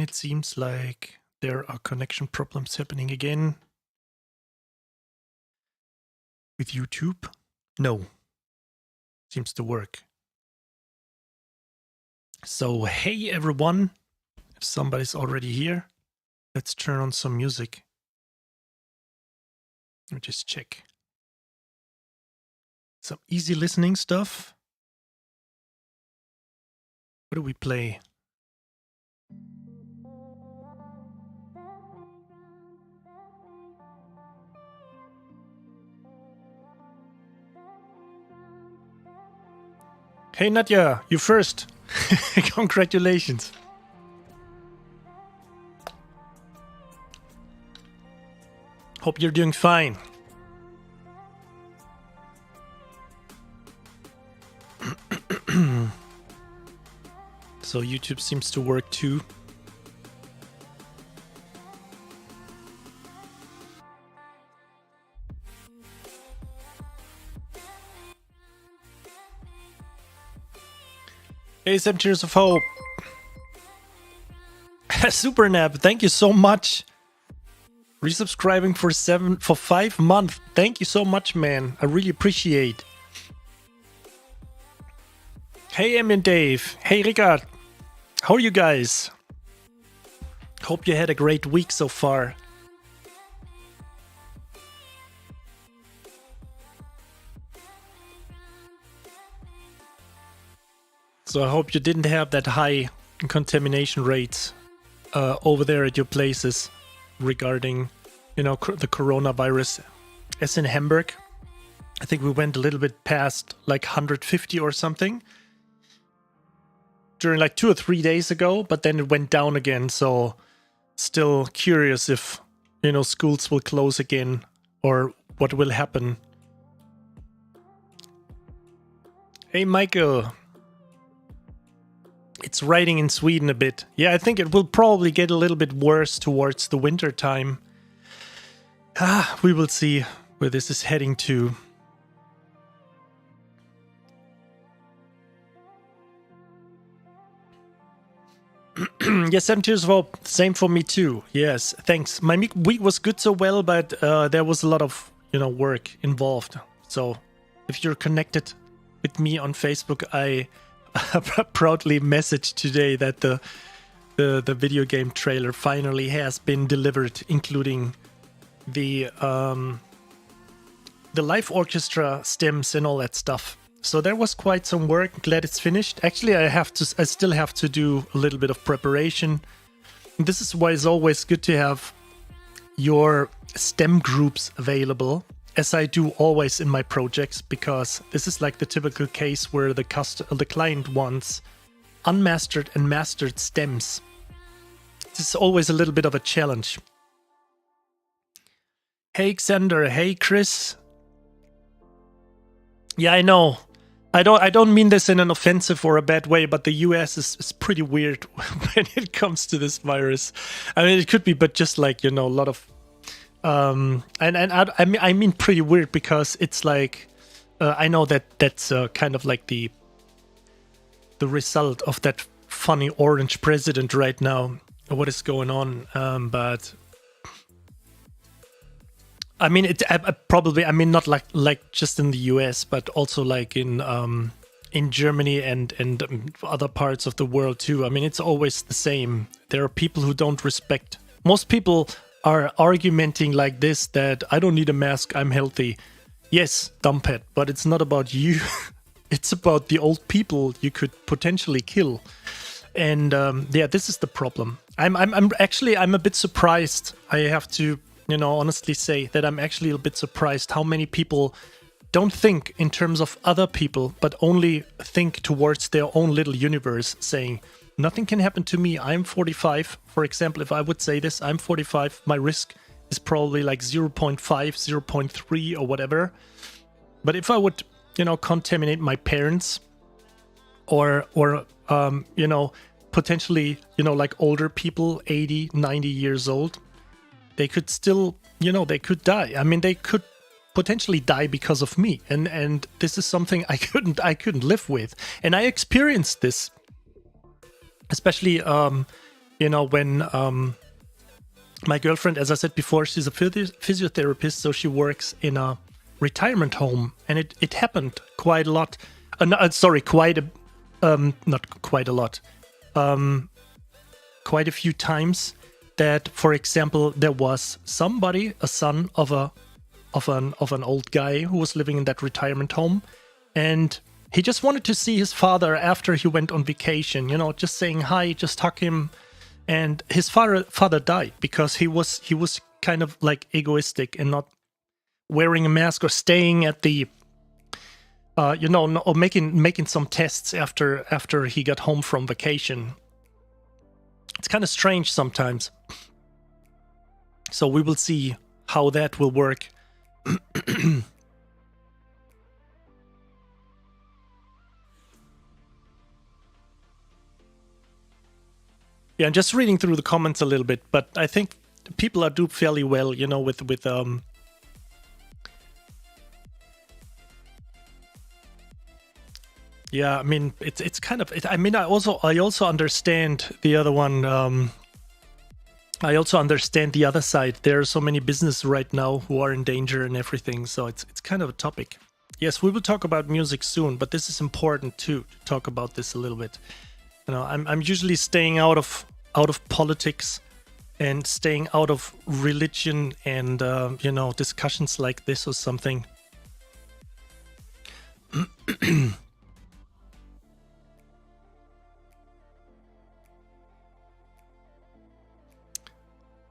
it seems like there are connection problems happening again with YouTube. No, seems to work. So, hey everyone, if somebody's already here, let's turn on some music. Let me just check. Some easy listening stuff. What do we play? Hey Nadja, you first. Congratulations. Hope you're doing fine. So YouTube seems to work too. Hey, 7 Tears of Hope. Super Nap, thank you so much. Resubscribing for 5 months. Thank you so much, man. I really appreciate. Hey, Em and Dave. Hey, Ricard. How are you guys? Hope you had a great week so far. So I hope you didn't have that high contamination rates over there at your places regarding, the coronavirus. As in Hamburg, I think we went a little bit past like 150 or something during like 2 or 3 days ago, but then it went down again. So still curious if, schools will close again or what will happen. Hey, Michael. It's raining in Sweden a bit. Yeah, I think it will probably get a little bit worse towards the winter time. We will see where this is heading to. Yes, 7 Tears of Hope. Same for me too. Yes, thanks. My week was good so well, but there was a lot of, work involved. So if you're connected with me on Facebook, I proudly messaged today that the video game trailer finally has been delivered, including the live orchestra stems and all that stuff. So there was quite some work. Glad it's finished. Actually, I still have to do a little bit of preparation. This is why it's always good to have your stem groups available, as I do always in my projects, because this is like the typical case where the client wants unmastered and mastered stems. This is always a little bit of a challenge. Hey Xander, hey Chris. Yeah, I know. I don't mean this in an offensive or a bad way, but the US is pretty weird when it comes to this virus. I mean, it could be, but just like, a lot of I mean pretty weird, because it's like I know that's kind of like the result of that funny orange president right now, what is going on, but I mean probably, I mean, not like just in the US, but also like in Germany and other parts of the world too. I mean, it's always the same. There are people who don't respect. Most people are argumenting like this, that I don't need a mask, I'm healthy. Yes, dumbhead, but it's not about you. It's about the old people you could potentially kill. And yeah, this is the problem. I'm a bit surprised. I have to, honestly say that I'm actually a bit surprised how many people don't think in terms of other people, but only think towards their own little universe, saying, nothing can happen to me. I'm 45. For example, if I would say this, I'm 45. My risk is probably like 0.5, 0.3 or whatever. But if I would, contaminate my parents or potentially, like older people, 80, 90 years old, they could still, they could die. I mean, they could potentially die because of me. And this is something I couldn't live with. And I experienced this. Especially You know, when my girlfriend, as I said before, she's a physiotherapist, so she works in a retirement home, and it happened quite a lot. Sorry, not quite a lot. Quite a few times that, for example, there was somebody, a son of an old guy who was living in that retirement home, and he just wanted to see his father after he went on vacation. You know, just saying hi, just hug him. And his father died because he was kind of like egoistic and not wearing a mask or staying at the or making some tests after he got home from vacation. It's kind of strange sometimes. So we will see how that will work. Yeah, I'm just reading through the comments a little bit, but I think people are doing fairly well, you know, with yeah, I mean, it's kind of, I mean, I also understand the other one. I also understand the other side. There are so many businesses right now who are in danger and everything, so it's kind of a topic. Yes, we will talk about music soon, but this is important too, to talk about this a little bit. You know, I'm usually staying out of politics and staying out of religion and you know, discussions like this or something.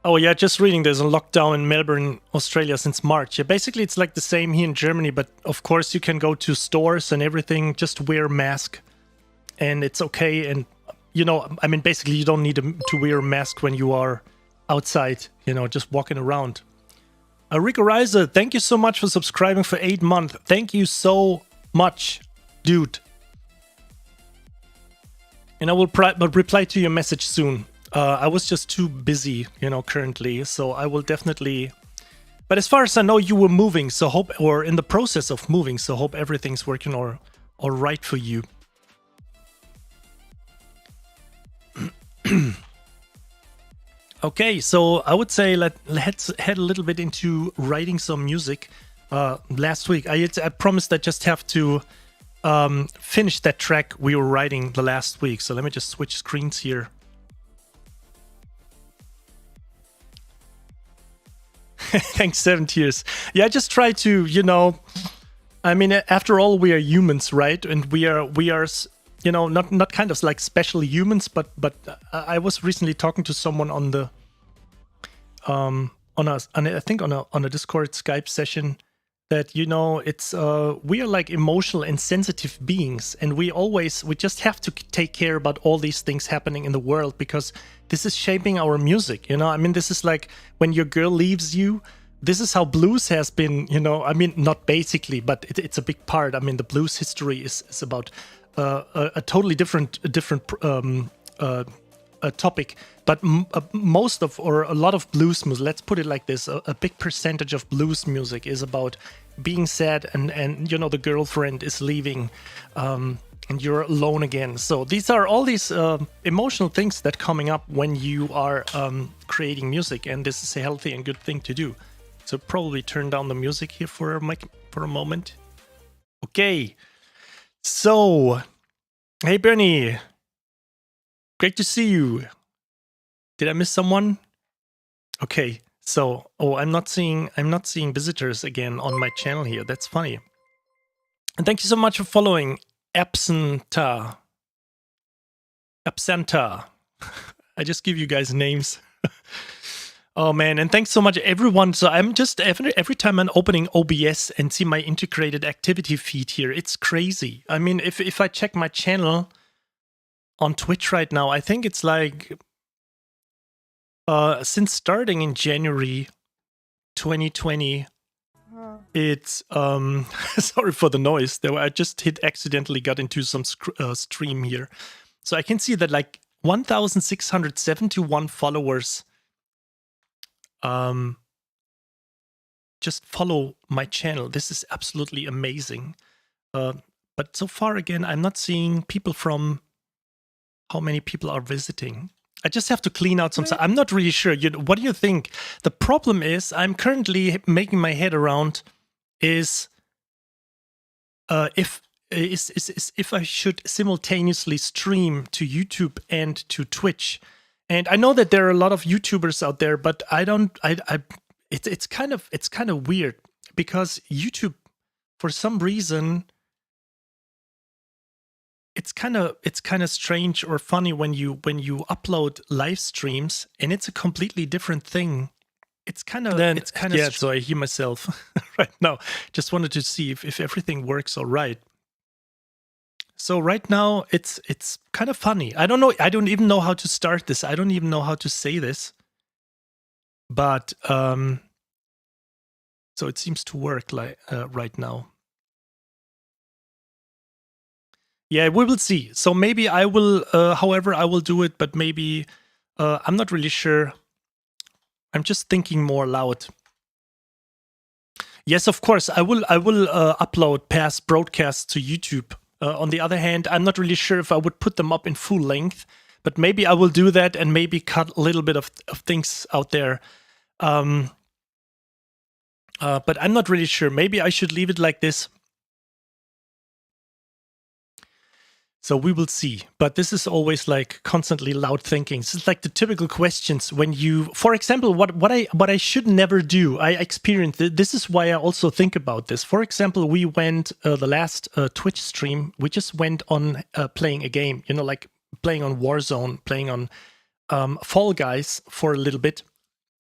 Oh yeah, just reading. There's a lockdown in Melbourne, Australia since March. Yeah, basically it's like the same here in Germany, but of course you can go to stores and everything. Just wear a mask, and it's okay. And you know, I mean, basically you don't need to wear a mask when you are outside. You know, just walking around. Rico Reiser, thank you so much for subscribing for 8 months. Thank you so much, dude. And I will reply to your message soon. I was just too busy, you know, currently, so I will definitely... But as far as I know, you were moving, so hope, or in the process of moving, so hope everything's working all right for you. Okay, so I would say let's head a little bit into writing some music. Last week, I promised I just have to finish that track we were writing the last week, so let me just switch screens here. Thanks, 7 Tears. Yeah, I just try to, you know, I mean, after all, we are humans, right? And we are, you know, not kind of like special humans, but I was recently talking to someone on the, I think on a Discord Skype session, that, you know, it's we are like emotional and sensitive beings, and we just have to take care about all these things happening in the world, because this is shaping our music, you know. I mean, this is like when your girl leaves you. This is how blues has been, you know. I mean, not basically, but it's a big part. I mean, the blues history is about a totally different topic, but most of, or a lot of blues music, let's put it like this, a big percentage of blues music is about being sad, and you know, the girlfriend is leaving, and you're alone again. So these are all these emotional things that coming up when you are creating music, and this is a healthy and good thing to do. So probably turn down the music here for a moment. Okay, so hey Bernie, great to see you. Did I miss someone? Okay, so I'm not seeing visitors again on my channel here. That's funny. And thank you so much for following Absenta. I just give you guys names. Oh man, and thanks so much everyone. So I'm just every time I'm opening OBS and see my integrated activity feed here, it's crazy. I mean, if I check my channel on Twitch right now, I think it's like since starting in January 2020, it's sorry for the noise. I just accidentally got into some stream here. So I can see that like 1,671 followers just follow my channel. This is absolutely amazing. But so far, again, I'm not seeing people from how many people are visiting. I just have to clean out some stuff. I'm not really sure. What do you think? The problem is I'm currently making my head around is if I should simultaneously stream to YouTube and to Twitch. And I know that there are a lot of YouTubers out there, but it's kind of weird because YouTube, for some reason, it's kind of strange or funny when you upload live streams and it's a completely different thing. Yeah. So I hear myself right now. Just wanted to see if everything works all right. So right now it's kind of funny. I don't know. I don't even know how to start this. I don't even know how to say this. But so it seems to work like right now. Yeah, we will see. So maybe I will, however, I will do it, but maybe I'm not really sure. I'm just thinking more loud. Yes, of course, I will upload past broadcasts to YouTube. On the other hand, I'm not really sure if I would put them up in full length, but maybe I will do that and maybe cut a little bit of things out there. But I'm not really sure. Maybe I should leave it like this. So we will see. But this is always like constantly loud thinking. This is like the typical questions when you, for example, what I should never do. I experienced this is why I also think about this. For example, we went the last Twitch stream. We just went on playing a game. You know, like playing on Warzone, playing on Fall Guys for a little bit.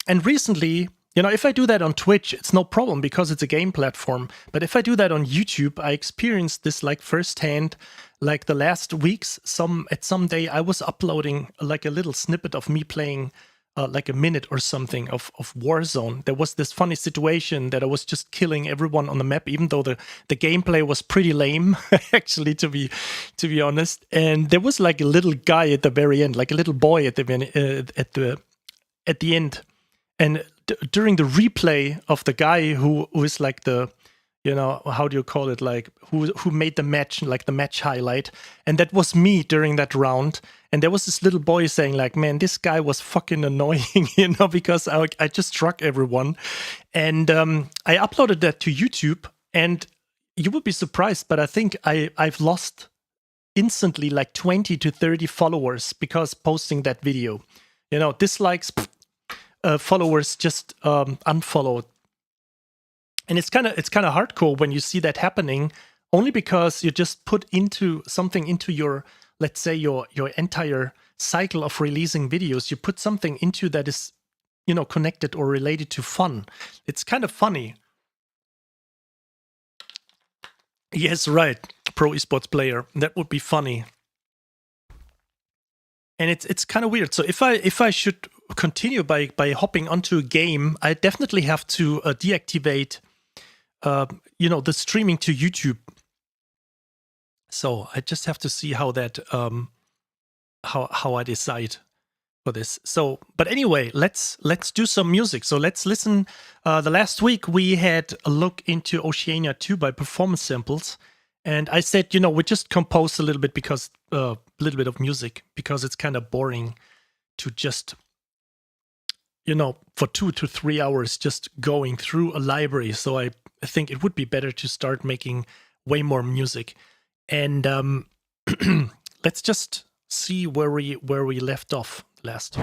And recently, you know, if I do that on Twitch, it's no problem because it's a game platform. But if I do that on YouTube, I experienced this like firsthand. Like the last weeks, at some day I was uploading like a little snippet of me playing like a minute or something of Warzone. There was this funny situation that I was just killing everyone on the map, even though the gameplay was pretty lame, actually, to be honest. And there was like a little guy at the very end, like a little boy at the end. And during the replay of the guy who is like the, you know, how do you call it? Like who made the match, like the match highlight. And that was me during that round. And there was this little boy saying like, man, this guy was fucking annoying, you know, because I just struck everyone. And I uploaded that to YouTube and you would be surprised, but I think I've lost instantly like 20 to 30 followers because posting that video, you know, dislikes, followers just unfollowed. And it's kind of hardcore when you see that happening, only because you just put something into your, let's say your entire cycle of releasing videos. You put something into that is, you know, connected or related to fun. It's kind of funny. Yes, right. Pro esports player. That would be funny. And it's kind of weird. So if I should continue by hopping onto a game, I definitely have to deactivate you know, the streaming to YouTube. So I just have to see how that how I decide for this. So, but anyway, let's do some music. So let's listen. The last week we had a look into Oceania 2 by Performance Samples, and I said, you know, we just composed a little bit because a little bit of music because it's kind of boring to just, you know, for 2 to 3 hours just going through a library. So I think it would be better to start making way more music. And let's just see where we left off last.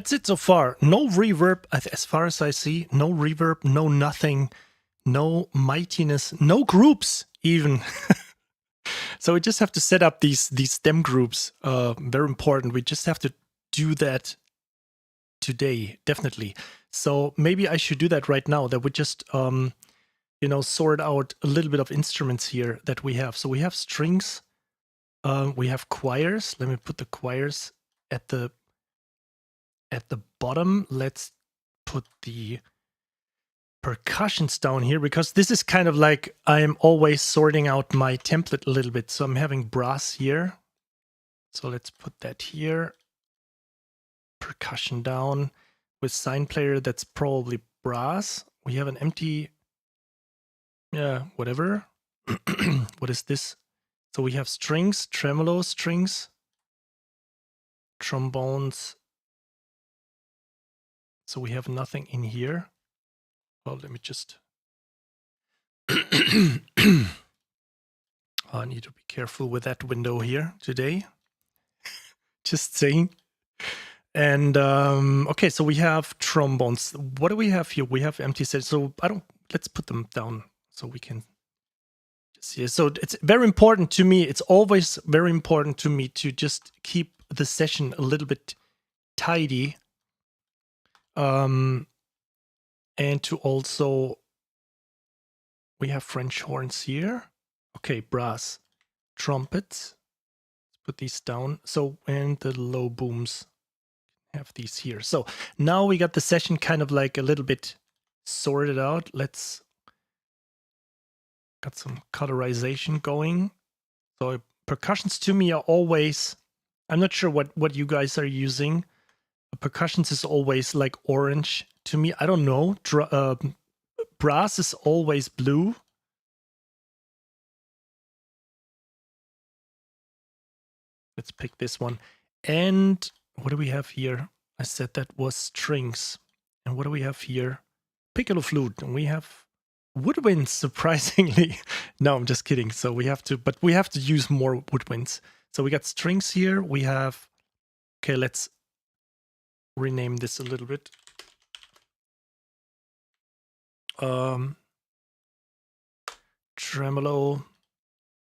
that's it so far. No reverb, as far as I see. No reverb, no nothing, no mightiness, no groups even. So we just have to set up these stem groups. Very important. We just have to do that today, definitely. So maybe I should do that right now. That we just sort out a little bit of instruments here that we have. So we have strings. We have choirs. Let me put the choirs at the bottom. Let's put the percussions down here, because this is kind of like I'm always sorting out my template a little bit. So I'm having brass here. So let's put that here. Percussion down with sign player. That's probably brass. We have an empty, whatever. What is this? So we have strings, tremolo strings, trombones. So we have nothing in here. Well, let me just... I need to be careful with that window here today. Just saying. And okay, so we have trombones. What do we have here? We have empty sets. So let's put them down so we can see. So it's very important to me. It's always very important to me to just keep the session a little bit tidy. And to also, we have French horns here. Okay, brass, trumpets. Let's put these down. So, and the low booms, have these here. So now we got the session kind of like a little bit sorted out. Let's got some colorization going. So percussions to me are always, I'm not sure what you guys are using. Percussions is always like orange to me. I don't know. Brass is always blue. Let's pick this one. And what do we have here? I said that was strings. And what do we have here? Piccolo flute. And we have woodwinds, surprisingly. No, I'm just kidding. So we have to, but we have to use more woodwinds. So we got strings here. We have, okay, let's rename this a little bit. Tremolo.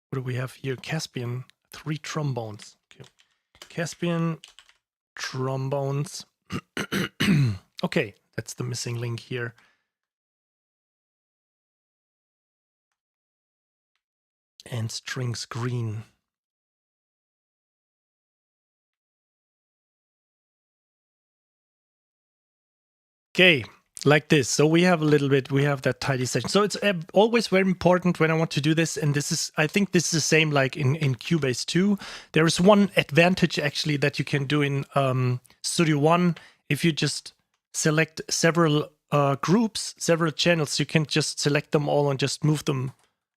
What do we have here? Caspian. 3 trombones. Okay. Caspian trombones. Okay, that's the missing link here. And strings green. Okay, like this. So we have a little bit, we have that tidy session. So it's always very important when I want to do this. And this is, I think this is the same like in Cubase 2. There is one advantage actually that you can do in Studio One. If you just select several groups, several channels, you can just select them all and just move them,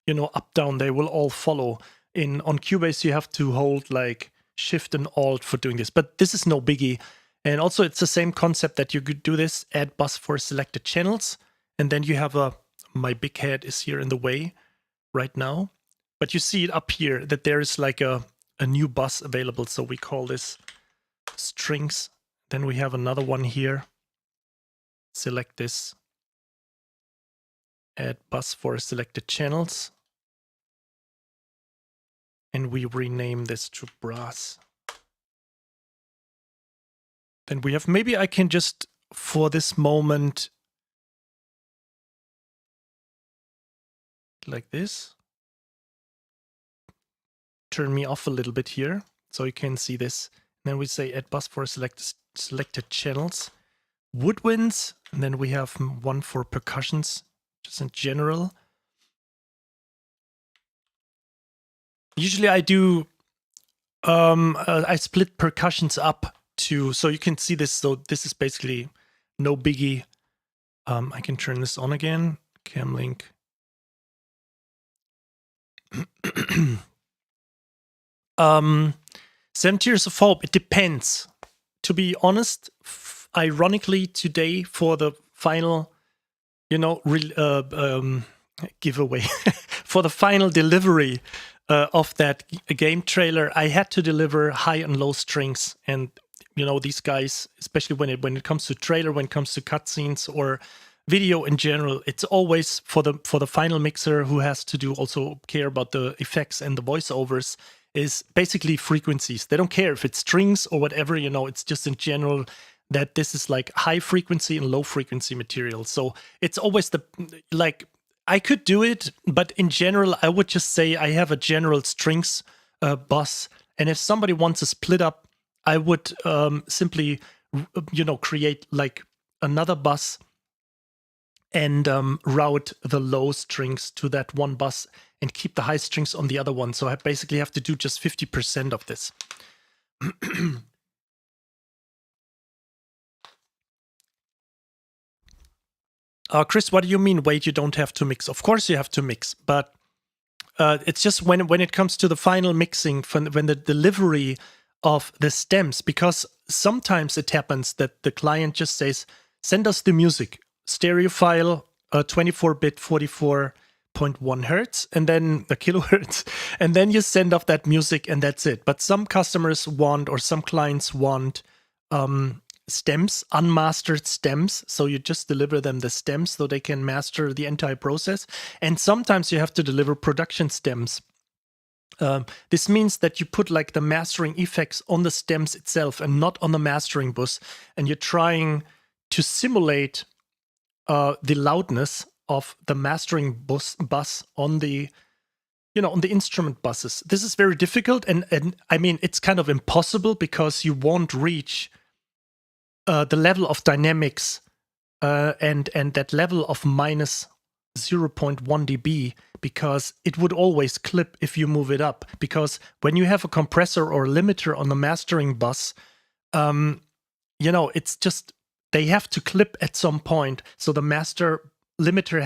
you know, up, down. They will all follow. On Cubase, you have to hold like Shift and Alt for doing this, but this is no biggie. And also it's the same concept that you could do this, add bus for selected channels. And then you have my big head is here in the way right now. But you see it up here that there is like a new bus available. So we call this strings. Then we have another one here. Select this. Add bus for selected channels. And we rename this to brass. Then we have, maybe I can just, for this moment, like this, turn me off a little bit here, so you can see this. And then we say add bus for selected channels. Woodwinds, and then we have one for percussions, just in general. Usually I do, I split percussions up. So you can see this. So this is basically no biggie. I can turn this on again. Cam link. 70 Years of Hope. It depends. To be honest, ironically today for the final, you know, giveaway for the final delivery of that game trailer, I had to deliver high and low strings, and these guys, especially when it comes to trailer, when it comes to cutscenes or video in general, it's always for the final mixer who has to do also care about the effects and the voiceovers, is basically frequencies. They don't care if it's strings or whatever, it's just in general that this is like high frequency and low frequency material. So it's always I could do it, but in general, I would just say I have a general strings bus. And if somebody wants to split up, I would simply, create like another bus and route the low strings to that one bus and keep the high strings on the other one. So I basically have to do just 50% of this. Chris, what do you mean? Wait, you don't have to mix? Of course you have to mix, but it's just when it comes to the final mixing, when the delivery of the stems, because sometimes it happens that the client just says, send us the music, stereo file, 24-bit, 44.1 hertz, and then the kilohertz, and then you send off that music and that's it. But some customers want, or some clients want, stems, unmastered stems. So you just deliver them the stems so they can master the entire process. And sometimes you have to deliver production stems. This means that you put like the mastering effects on the stems itself and not on the mastering bus. And you're trying to simulate the loudness of the mastering bus on the on the instrument buses. This is very difficult, and I mean it's kind of impossible because you won't reach the level of dynamics and that level of minus 0.1 dB, because it would always clip if you move it up. Because when you have a compressor or limiter on the mastering bus, it's just they have to clip at some point. So the master limiter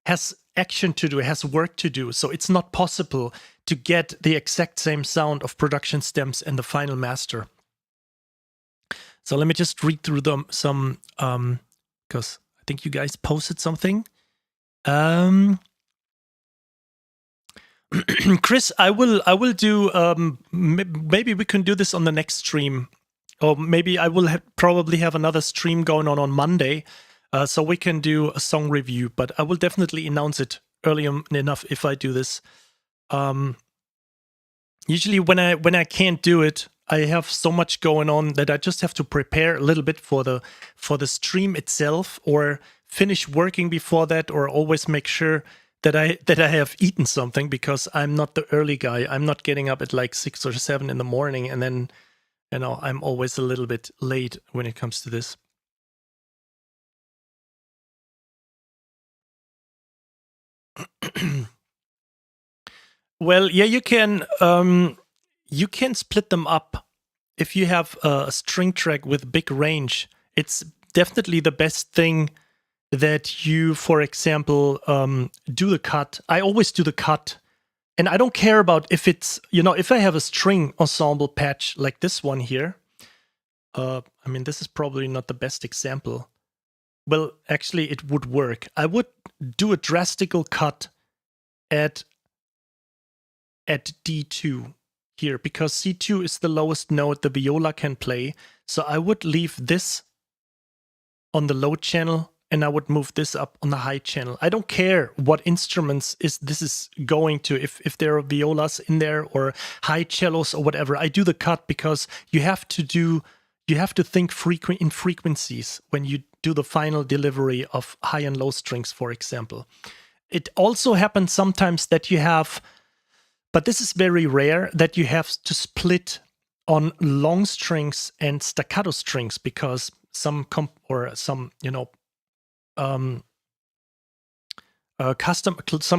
has action to do, has work to do. So it's not possible to get the exact same sound of production stems in the final master. So let me just read through them some, because I think you guys posted something. Chris, I will do, maybe we can do this on the next stream. Or maybe I will probably have another stream going on Monday, so we can do a song review. But I will definitely announce it early enough if I do this. Usually when I can't do it, I have so much going on that I just have to prepare a little bit for the stream itself, or finish working before that, or always make sure that I have eaten something, because I'm not the early guy. I'm not getting up at like 6 or 7 in the morning, and then I'm always a little bit late when it comes to this. Well, yeah, you can split them up. If you have a string track with big range, it's definitely the best thing that you, for example, do the cut. I always do the cut. And I don't care about if it's, if I have a string ensemble patch like this one here. I mean, this is probably not the best example. Well, actually, it would work. I would do a drastical cut at D2 here, because C2 is the lowest note the viola can play. So I would leave this on the low channel, and I would move this up on the high channel. I don't care what instruments this is going to, if there are violas in there or high cellos or whatever. I do the cut because you have to think in frequencies when you do the final delivery of high and low strings, for example. It also happens sometimes that you have, but this is very rare, that you have to split on long strings and staccato strings, because some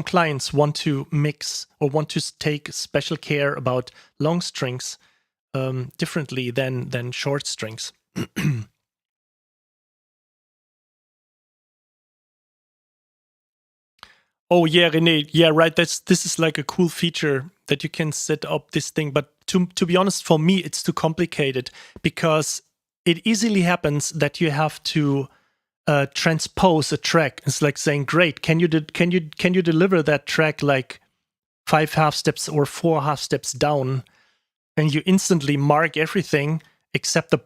clients want to mix or want to take special care about long strings differently than short strings. Oh yeah, René, yeah, right. This is like a cool feature that you can set up this thing. But to be honest, for me, it's too complicated, because it easily happens that you have to transpose a track. It's like saying, "Great, can you deliver that track like 5 half steps or 4 half steps down?" And you instantly mark everything, except the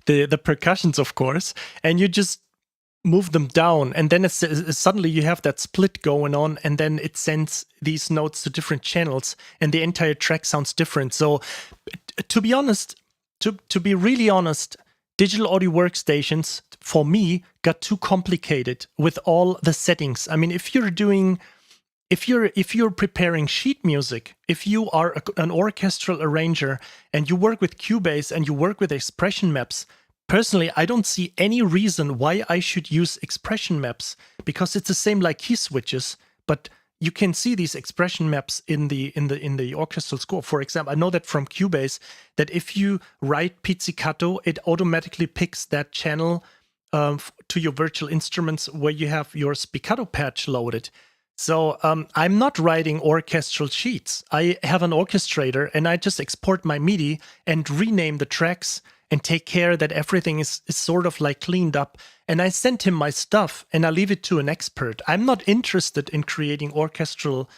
the percussions, of course, and you just move them down, and then suddenly you have that split going on, and then it sends these notes to different channels, and the entire track sounds different. So, to be honest, to be really honest, digital audio workstations for me got too complicated with all the settings. I mean, if you're preparing sheet music, if you are an orchestral arranger and you work with Cubase and you work with expression maps, personally, I don't see any reason why I should use expression maps, because it's the same like key switches, but you can see these expression maps in the orchestral score. For example, I know that from Cubase that if you write pizzicato, it automatically picks that channel to your virtual instruments where you have your spiccato patch loaded. So I'm not writing orchestral sheets. I have an orchestrator and I just export my MIDI and rename the tracks and take care that everything is sort of like cleaned up. And I send him my stuff and I leave it to an expert. I'm not interested in creating orchestral,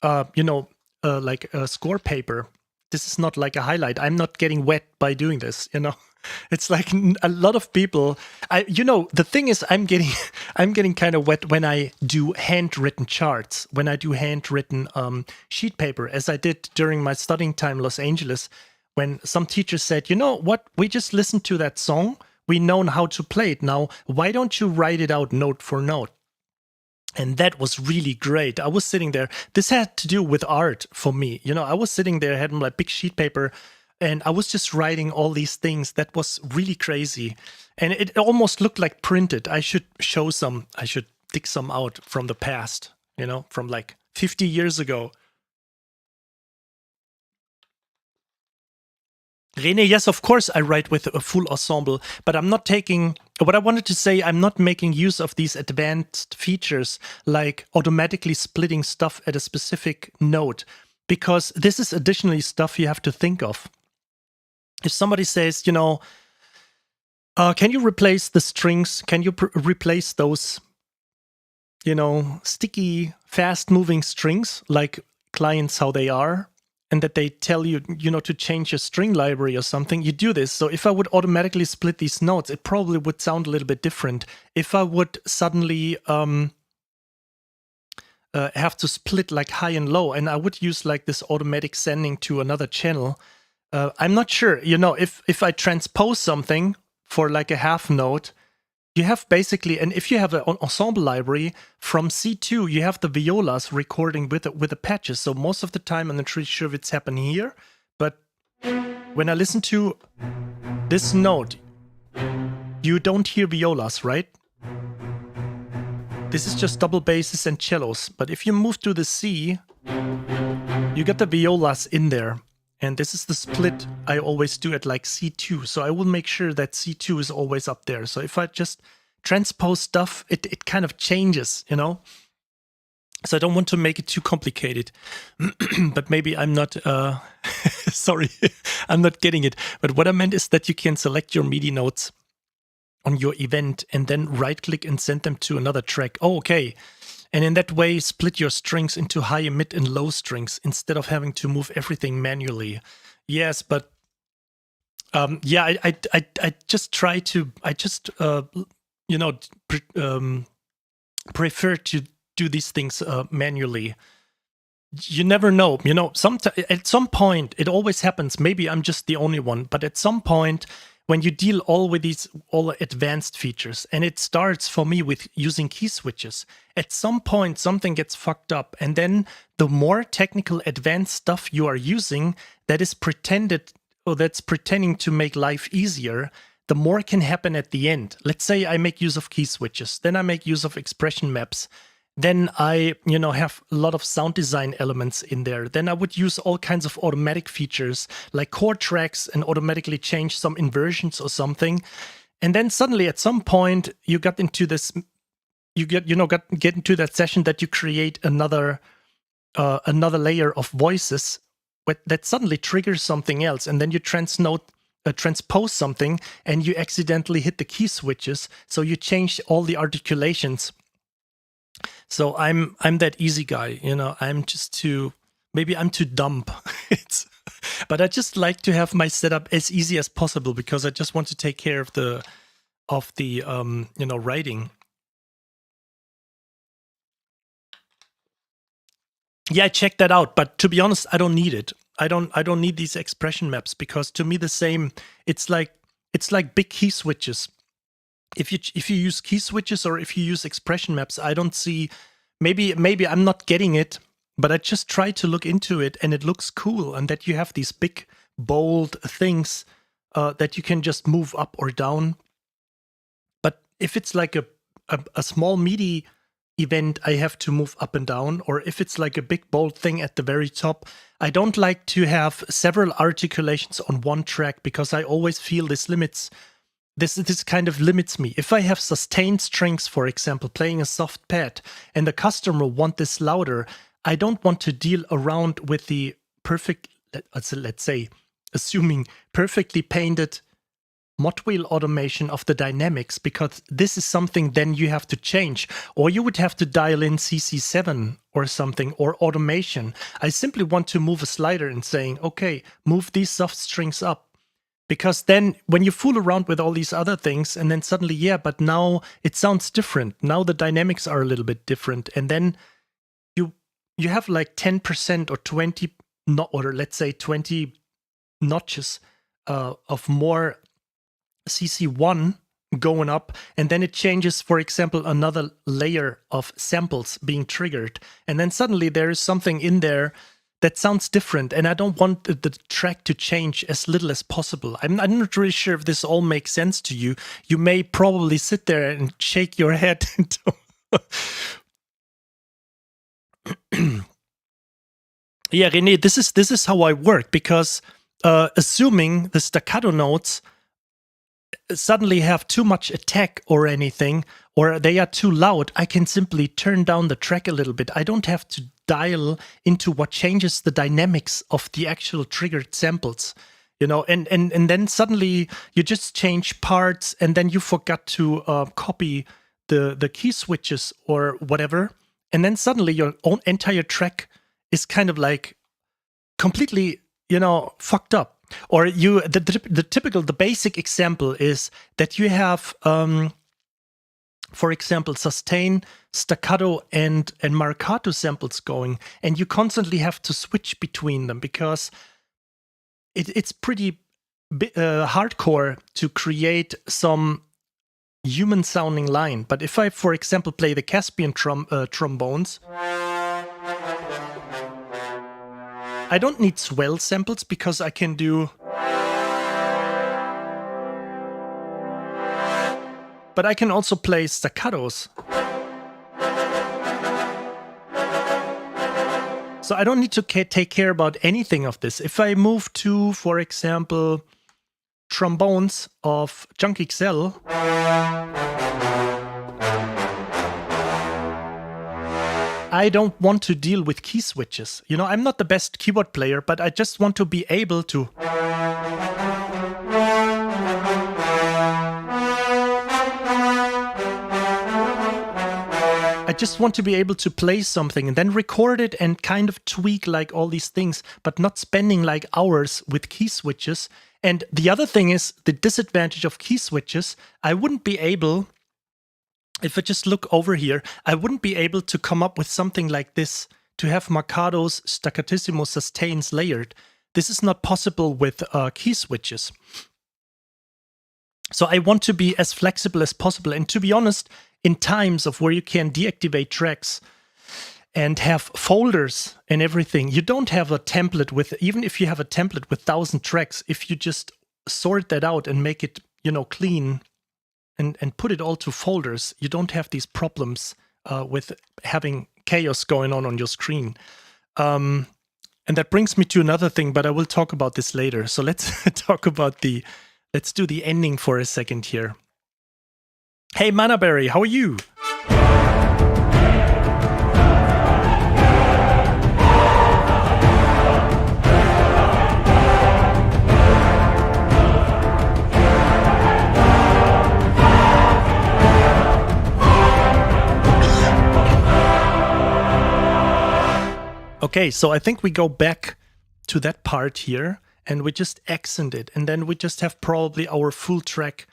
like a score paper. This is not like a highlight. I'm not getting wet by doing this, It's like a lot of people. The thing is, I'm getting kind of wet when I do handwritten charts, when I do handwritten sheet paper, as I did during my studying time in Los Angeles, when some teacher said, you know what, we just listened to that song, we know how to play it now, why don't you write it out note for note? And that was really great. I was sitting there. This had to do with art for me. I was sitting there, had my big sheet paper, and I was just writing all these things. That was really crazy. And it almost looked like printed. I should show some, I should dig some out from the past, from like 50 years ago. Rene, yes, of course I write with a full ensemble, but I'm not taking, what I wanted to say, I'm not making use of these advanced features like automatically splitting stuff at a specific note, because this is additionally stuff you have to think of. If somebody says, can you replace the strings? Can you replace those, sticky, fast-moving strings like clients how they are? And that they tell you, to change your string library or something, you do this. So if I would automatically split these notes, it probably would sound a little bit different. If I would suddenly have to split like high and low, and I would use like this automatic sending to another channel, I'm not sure, if I transpose something for like a half note, you have basically, and if you have an ensemble library from C2, you have the violas recording with the patches. So most of the time, I'm not really sure if it's happening here, but when I listen to this note, you don't hear violas, right? This is just double basses and cellos. But if you move to the C, you get the violas in there. And this is the split I always do at like C2. So I will make sure that C2 is always up there. So if I just transpose stuff, it kind of changes, So I don't want to make it too complicated. But maybe I'm not, sorry, I'm not getting it. But what I meant is that you can select your MIDI notes on your event and then right-click and send them to another track. Oh, okay. And in that way, split your strings into high, mid, and low strings instead of having to move everything manually. Yes, but I just try to. I just prefer to do these things manually. You never know. At some point, it always happens. Maybe I'm just the only one, but at some point, when you deal all advanced features, and it starts for me with using key switches, at some point something gets fucked up, and then the more technical advanced stuff you are using that's pretending to make life easier, the more can happen at the end. Let's say I make use of key switches, then I make use of expression maps, then I, have a lot of sound design elements in there. Then I would use all kinds of automatic features like chord tracks and automatically change some inversions or something. And then suddenly at some point you get into this, get into that session that you create another layer of voices that suddenly triggers something else. And then you transpose something and you accidentally hit the key switches. So you change all the articulations. So I'm that easy guy, I'm just maybe I'm too dumb. But I just like to have my setup as easy as possible because I just want to take care of the writing. Yeah, I checked that out, but to be honest, I don't need it. I don't need these expression maps because to me the same. It's like big key switches. If you use key switches or if you use expression maps, I don't see. Maybe I'm not getting it, but I just try to look into it, and it looks cool. And that you have these big, bold things that you can just move up or down. But if it's like a small MIDI event, I have to move up and down, or if it's like a big bold thing at the very top, I don't like to have several articulations on one track because I always feel this kind of limits me. If I have sustained strings, for example, playing a soft pad, and the customer want this louder, I don't want to deal around with the perfect, let's say, assuming perfectly painted mod wheel automation of the dynamics, because this is something then you have to change, or you would have to dial in CC7 or something, or automation. I simply want to move a slider and saying, okay, move these soft strings up. Because then when you fool around with all these other things and then suddenly, yeah, but now it sounds different. Now the dynamics are a little bit different. And then you have like 10% or 20, or let's say 20 notches of more CC1 going up, and then it changes, for example, another layer of samples being triggered, and then suddenly there is something in there that sounds different, and I don't want the track to change as little as possible. I'm not really sure if this all makes sense to you. You may probably sit there and shake your head. Yeah, René, this is how I work, because assuming the staccato notes suddenly have too much attack or anything, or they are too loud, I can simply turn down the track a little bit. I don't have to dial into what changes the dynamics of the actual triggered samples, and then suddenly you just change parts, and then you forgot to copy the key switches or whatever, and then suddenly your own entire track is kind of like completely, fucked up. Or the basic example is that you have, for example, sustain, staccato, and marcato samples going, and you constantly have to switch between them because it's pretty hardcore to create some human-sounding line. But if I, for example, play the Caspian trombones, I don't need swell samples because I can do... But I can also play staccatos. So I don't need to take care about anything of this. If I move to, for example, trombones of Junk XL, I don't want to deal with key switches. I'm not the best keyboard player, but I just want to be able to... I just want to be able to play something and then record it and kind of tweak like all these things, but not spending like hours with key switches. And the other thing is the disadvantage of key switches. I wouldn't be able... If I just look over here, I wouldn't be able to come up with something like this, to have marcatos, staccatissimo, sustains layered. This is not possible with key switches. So I want to be as flexible as possible. And to be honest, in times of where you can deactivate tracks and have folders and everything, you don't have a template with, even if you have a template with 1,000 tracks, if you just sort that out and make it, clean, and put it all to folders, you don't have these problems with having chaos going on your screen. And that brings me to another thing, but I will talk about this later. So let's let's do the ending for a second here. Hey, Manaberry, how are you? Okay, so I think we go back to that part here, and we just accent it, and then we just have probably our full track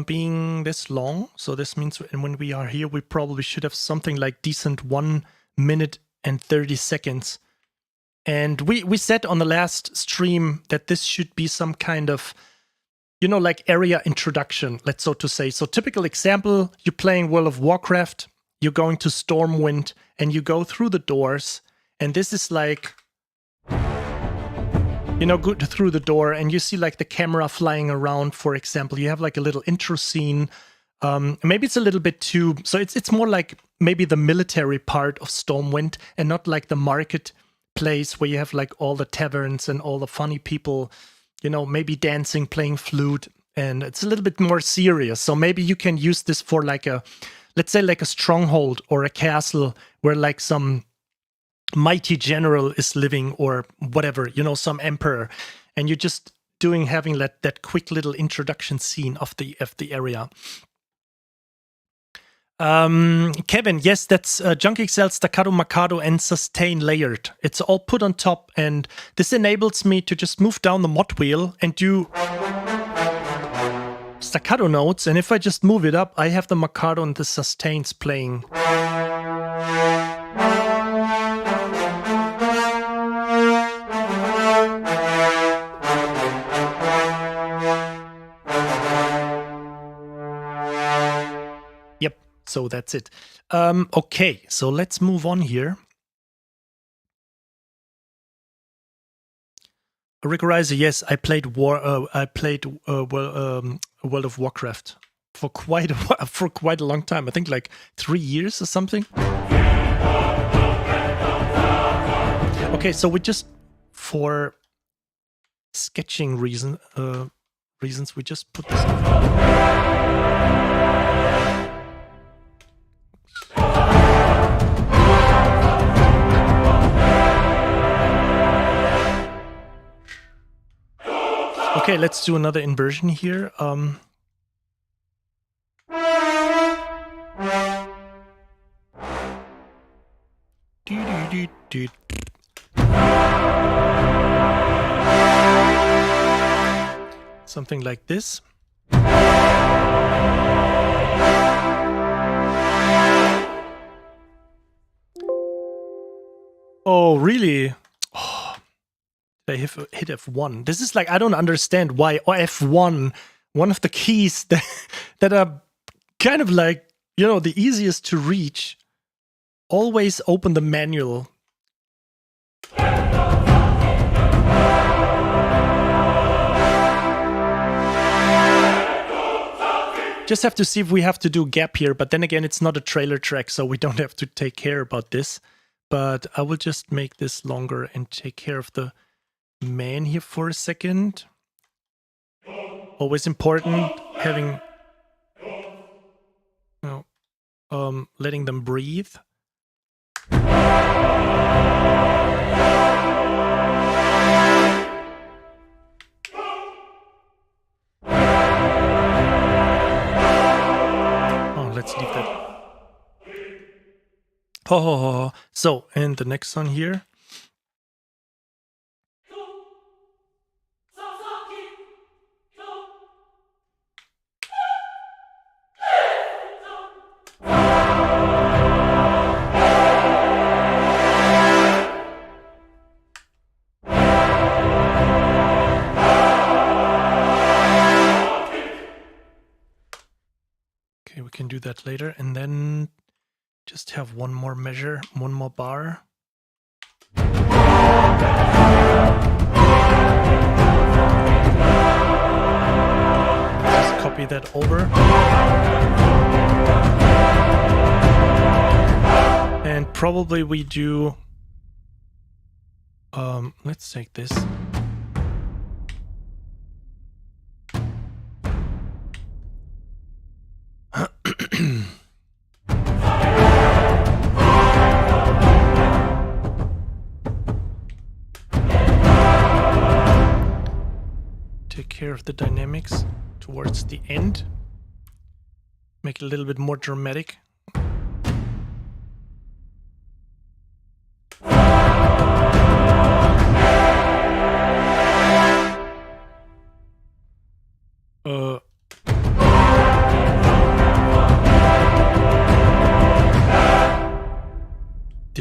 being this long. So this means when we are here, we probably should have something like decent 1 minute and 30 seconds. And we said on the last stream that this should be some kind of, you know, like area introduction, let's so to say. So typical example, you're playing World of Warcraft, you're going to Stormwind, and you go through the doors, and this is like, you know, go through the door, and you see like the camera flying around, for example. You have like a little intro scene. Maybe it's a little bit too, so it's more like maybe the military part of Stormwind, and not like the market place where you have like all the taverns and all the funny people, you know, maybe dancing, playing flute, and it's a little bit more serious. So maybe you can use this for like a, let's say like a stronghold or a castle where like some mighty general is living, or whatever, you know, some emperor, and you're just having that quick little introduction scene of the area. Kevin, yes, that's Junk XL, Staccato, Macado, and Sustain layered. It's all put on top, and this enables me to just move down the mod wheel and do staccato notes, and if I just move it up, I have the Macado and the Sustains playing. So that's it. Okay, so let's move on here. Rigorizer, yes, I played World of Warcraft for quite a long time. I think like 3 years or something. Okay, so we just, for sketching reasons, we just put this on. Okay, let's do another inversion here. Something like this. Oh, really? Oh, I hit F1. This is like, I don't understand why F1, one of the keys that are kind of like, you know, the easiest to reach. Always open the manual. Just have to see if we have to do gap here, but then again, it's not a trailer track, so we don't have to take care about this. But I will just make this longer and take care of the man here for a second. Always important having, you know, letting them breathe. Let's leave that. Oh, so, and the next one here. We can do that later, and then just have one more measure, one more bar. Just copy that over. And probably we do, let's take this. Take care of the dynamics towards the end. Make it a little bit more dramatic.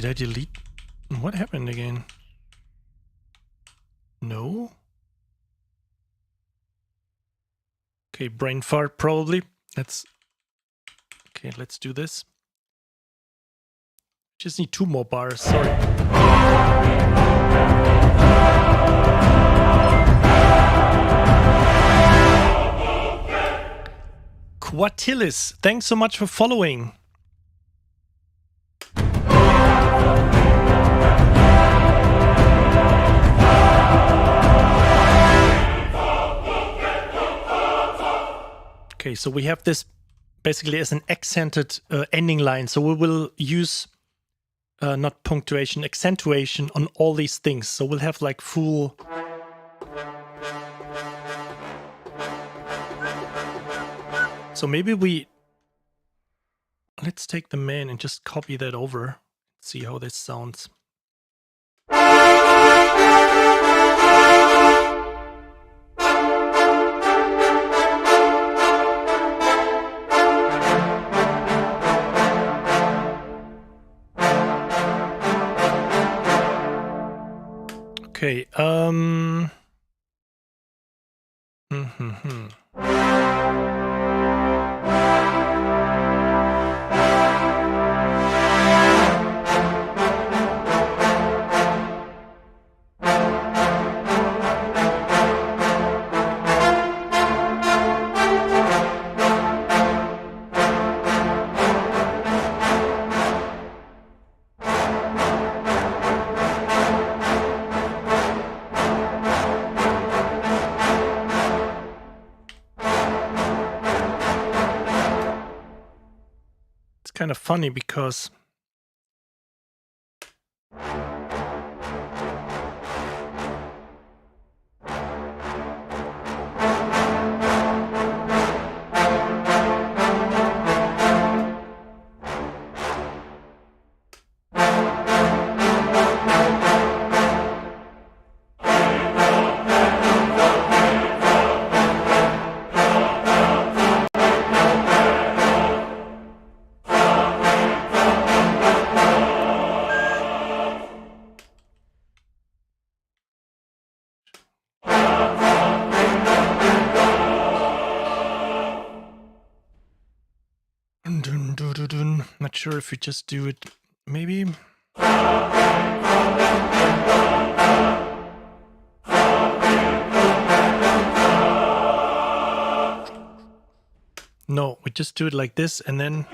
I delete? What happened again? No? Okay, brain fart probably. Okay, let's do this. Just need 2 more bars, sorry. Quatilis, thanks so much for following. Okay, so we have this basically as an accented ending line. So we will use not punctuation, accentuation on all these things. So we'll have like full... So maybe let's take the man and just copy that over. See how this sounds. Okay, kind of funny because not sure if we just do it, maybe. No, we just do it like this and then...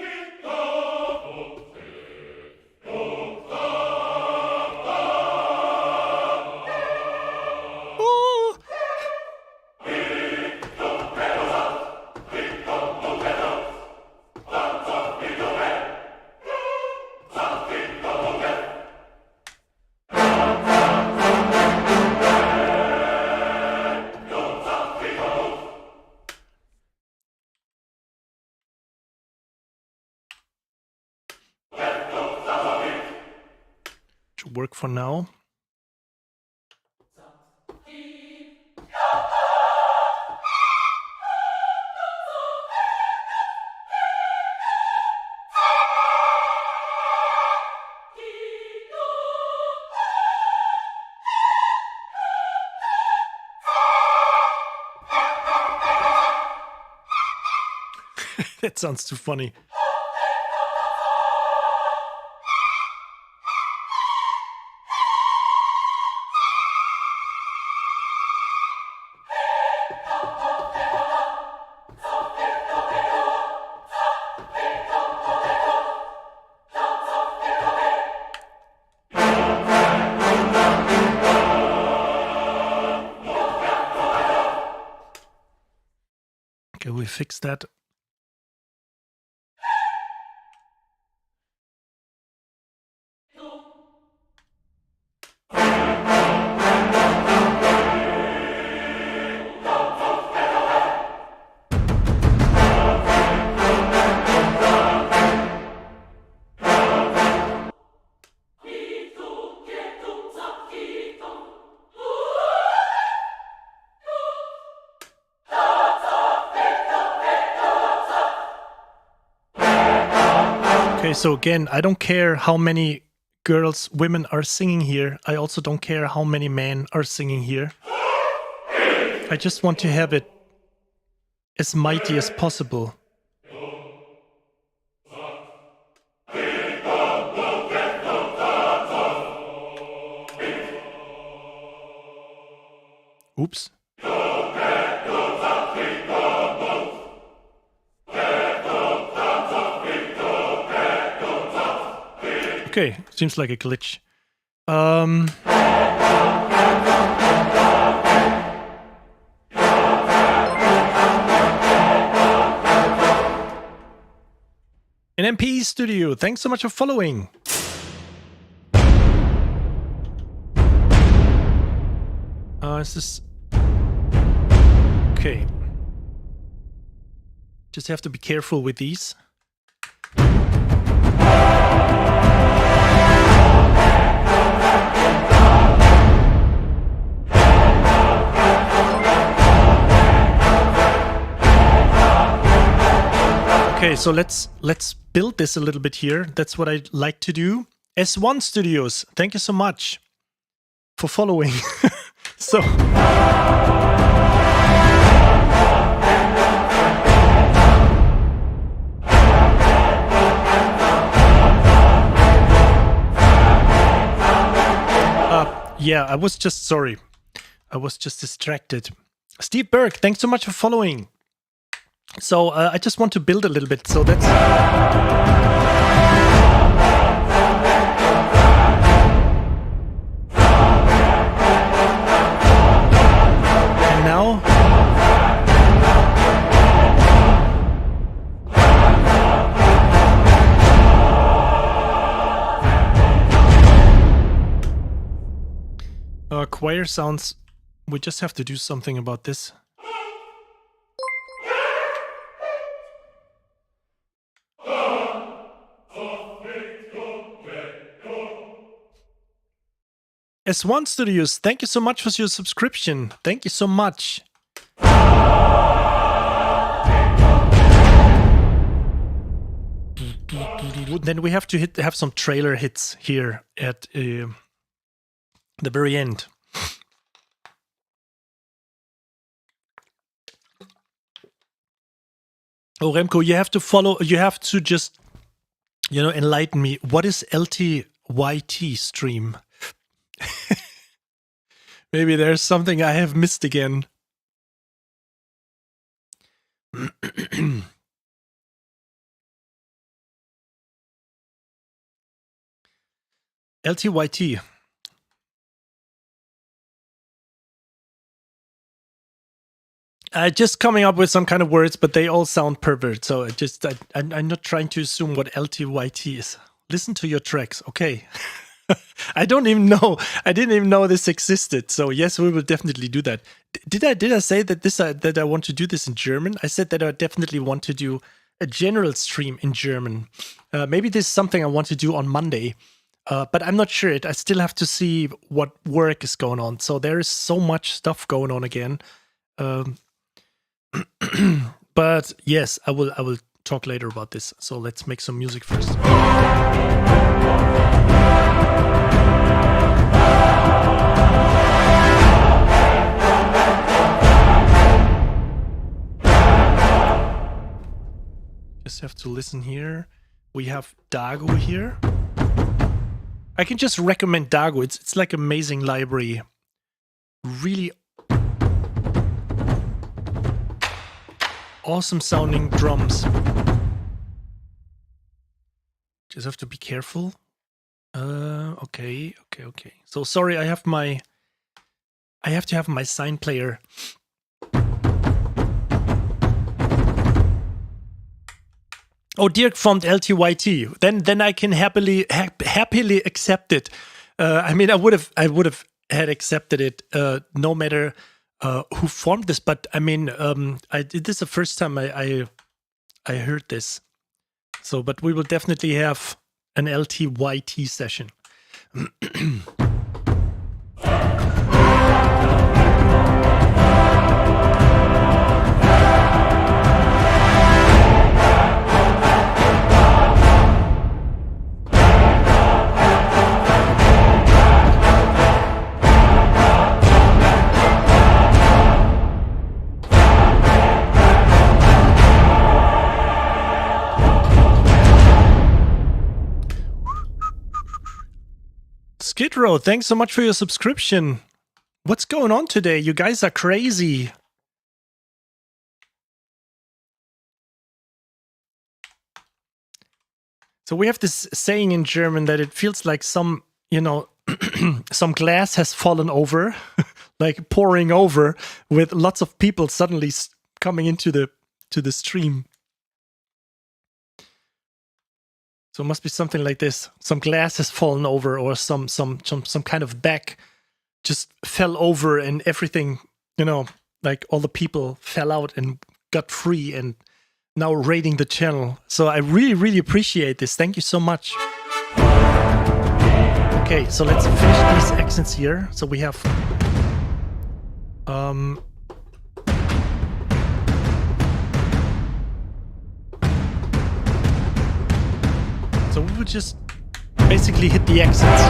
work for now. That sounds too funny. Okay, we fix that. Okay, so again, I don't care how many women are singing here. I also don't care how many men are singing here. I just want to have it as mighty as possible. Oops. Okay, seems like a glitch. An MP Studio, thanks so much for following. Is this... Okay. Just have to be careful with these. Okay, so let's build this a little bit here. That's what I'd like to do. S1 Studios, thank you so much for following. So yeah, I was just sorry. I was just distracted. Steve Berg, thanks so much for following. So I just want to build a little bit. So that's... And now... choir sounds... We just have to do something about this. S1 Studios, thank you so much for your subscription. Thank you so much. Then we have to have some trailer hits here at the very end. Oh, Remco, you have to follow. You have to just, enlighten me. What is LTYT stream? Maybe there's something I have missed again. LTYT. Just coming up with some kind of words, but they all sound pervert. So I'm not trying to assume what LTYT is. Listen to your tracks. Okay. I don't even know. I didn't even know this existed. So yes, we will definitely do that. Did I say that that I want to do this in German? I said that I definitely want to do a general stream in German. Maybe this is something I want to do on Monday, but I'm not sure. I still have to see what work is going on. So there is so much stuff going on again. But yes, I will talk later about this. So let's make some music first. Just have to listen here. We have Dago here. I can just recommend Dago. It's like amazing library. Really awesome sounding drums. Just have to be careful. Okay. So sorry, I have to have my sign player. Oh, Dirk formed LTYT. Then I can happily accept it. I mean, I would have had accepted it no matter who formed this. But I mean, this is the first time I heard this. So, but we will definitely have an LTYT session. Skid Row, thanks so much for your subscription. What's going on today? You guys are crazy. So we have this saying in German that it feels like some, you know, some glass has fallen over, like pouring over, with lots of people suddenly coming into the stream. So it must be something like this. Some glass has fallen over, or some kind of bag just fell over, and everything, you know, like all the people fell out and got free and now raiding the channel. So I really, really appreciate this. Thank you so much. Okay, so let's finish these accents here. So we have so we would just basically hit the accents.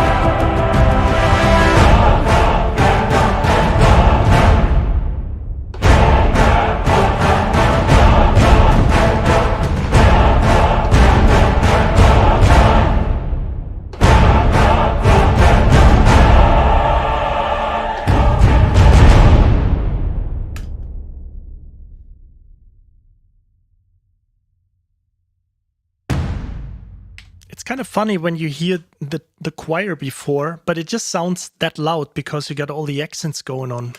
It's kind of funny when you hear the choir before, but it just sounds that loud because you got all the accents going on.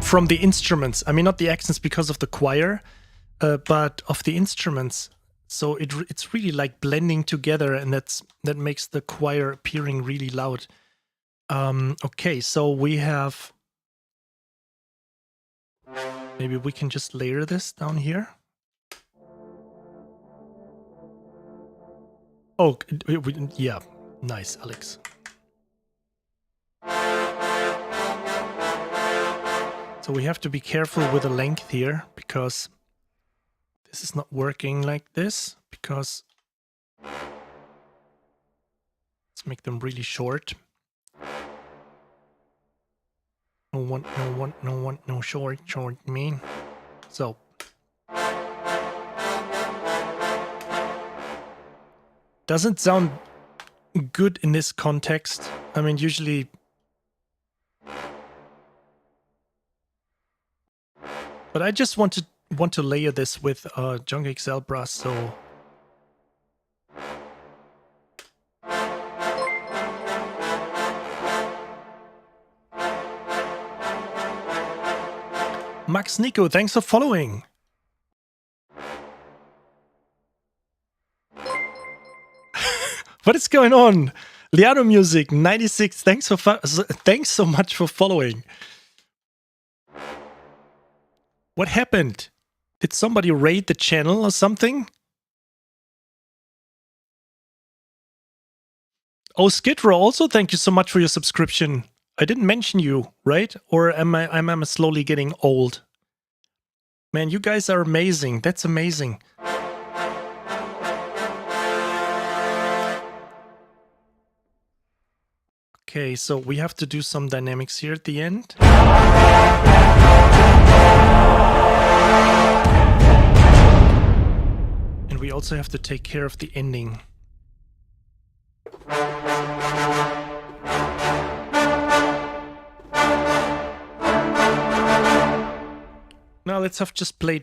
From the instruments. I mean, not the accents because of the choir, but of the instruments. So it's really like blending together, and that makes the choir appearing really loud. Okay, so we have... Maybe we can just layer this down here. Oh, yeah. Nice, Alex. So we have to be careful with the length here, because this is not working like this, because let's make them really short. No short mean. So doesn't sound good in this context. I mean, usually but I just want to layer this with Junk XL brass, so Max Nico, thanks for following. What is going on? Liano Music 96, thanks so much for following. What happened? Did somebody raid the channel or something? Oh, Skid Row, also thank you so much for your subscription. I didn't mention you, right? Or am I slowly getting old? Man, you guys are amazing. That's amazing. Okay, so we have to do some dynamics here at the end. And we also have to take care of the ending. Now let's have just plain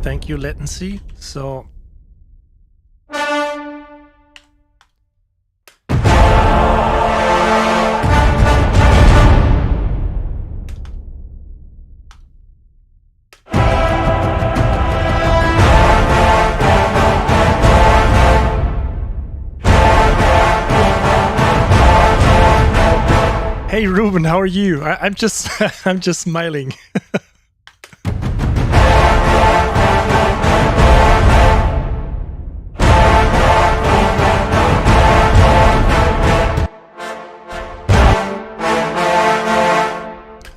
Thank you, latency. So hey Ruben, how are you? I'm just I'm just smiling.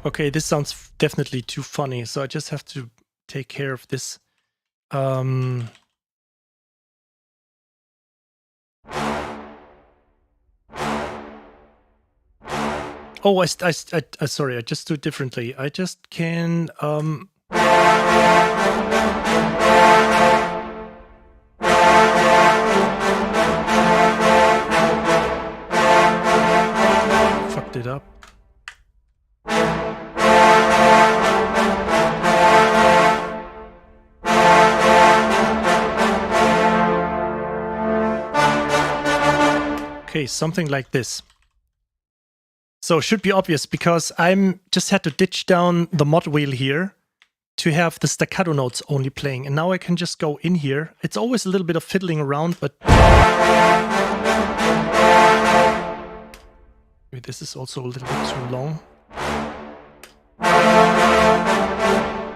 Okay, this sounds definitely too funny, so I just have to take care of this. Oh, sorry, I just do it differently. I just can, Fucked it up. Okay, something like this. So it should be obvious because I'm just had to ditch down the mod wheel here to have the staccato notes only playing. And now I can just go in here. It's always a little bit of fiddling around, but maybe this is also a little bit too long.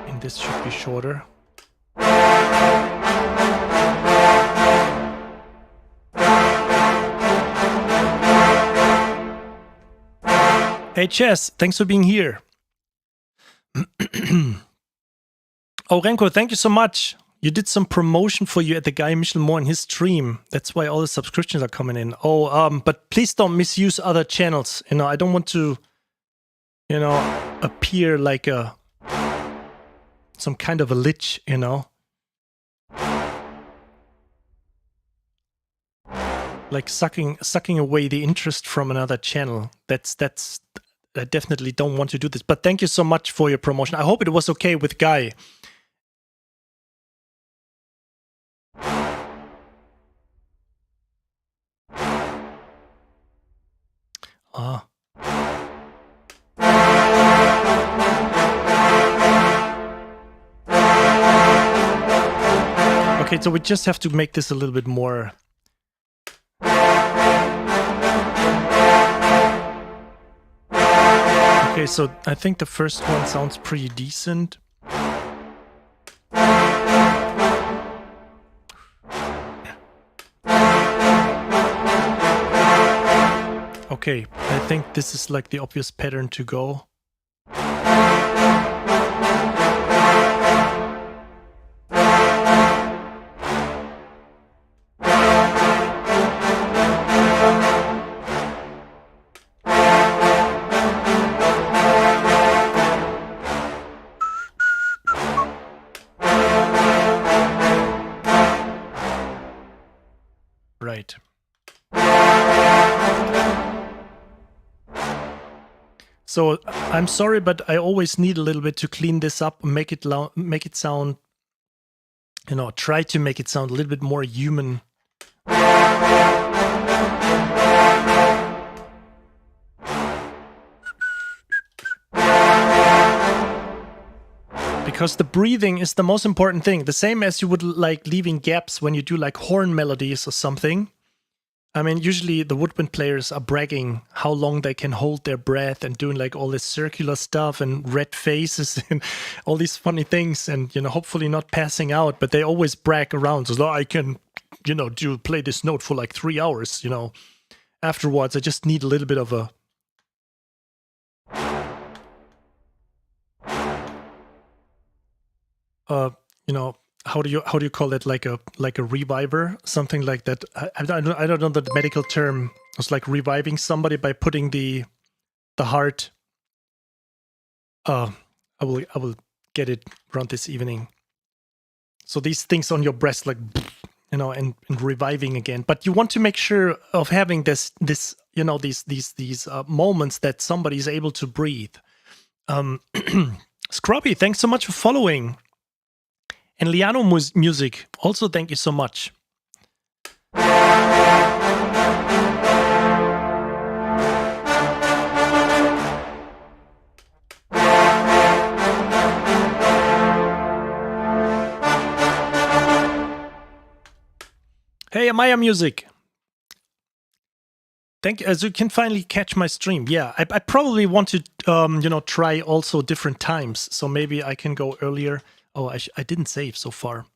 And this should be shorter. Hey Chess, thanks for being here. Oh Renko, thank you so much. You did some promotion for you at the Guy Michel Moore in his stream. That's why all the subscriptions are coming in. Oh, but please don't misuse other channels. You know, I don't want to, you know, appear like some kind of a lich, you know. Like sucking away the interest from another channel. That's I definitely don't want to do this. But thank you so much for your promotion. I hope it was okay with Guy. Okay, so we just have to make this a little bit more. Okay, so I think the first one sounds pretty decent. Okay, I think this is like the obvious pattern to go. Right. So I'm sorry, but I always need a little bit to clean this up, make it sound, you know, try to make it sound a little bit more human. Because the breathing is the most important thing. The same as you would like leaving gaps when you do like horn melodies or something. I mean, usually the woodwind players are bragging how long they can hold their breath and doing like all this circular stuff and red faces and all these funny things and, you know, hopefully not passing out, but they always brag around. So I can, you know, play this note for like 3 hours, you know. Afterwards, I just need a little bit of a you know, how do you call it, like a reviver, something like that. I don't know the medical term. It's like reviving somebody by putting the heart. I will get it around this evening. So these things on your breast, like, you know, and reviving again. But you want to make sure of having this you know, these moments that somebody is able to breathe. Scrubby, thanks so much for following. And Liano Music, also thank you so much. Hey, Amaya Music. Thank you. As you can finally catch my stream. Yeah, I probably want to, you know, try also different times. So maybe I can go earlier. Oh, I didn't save so far.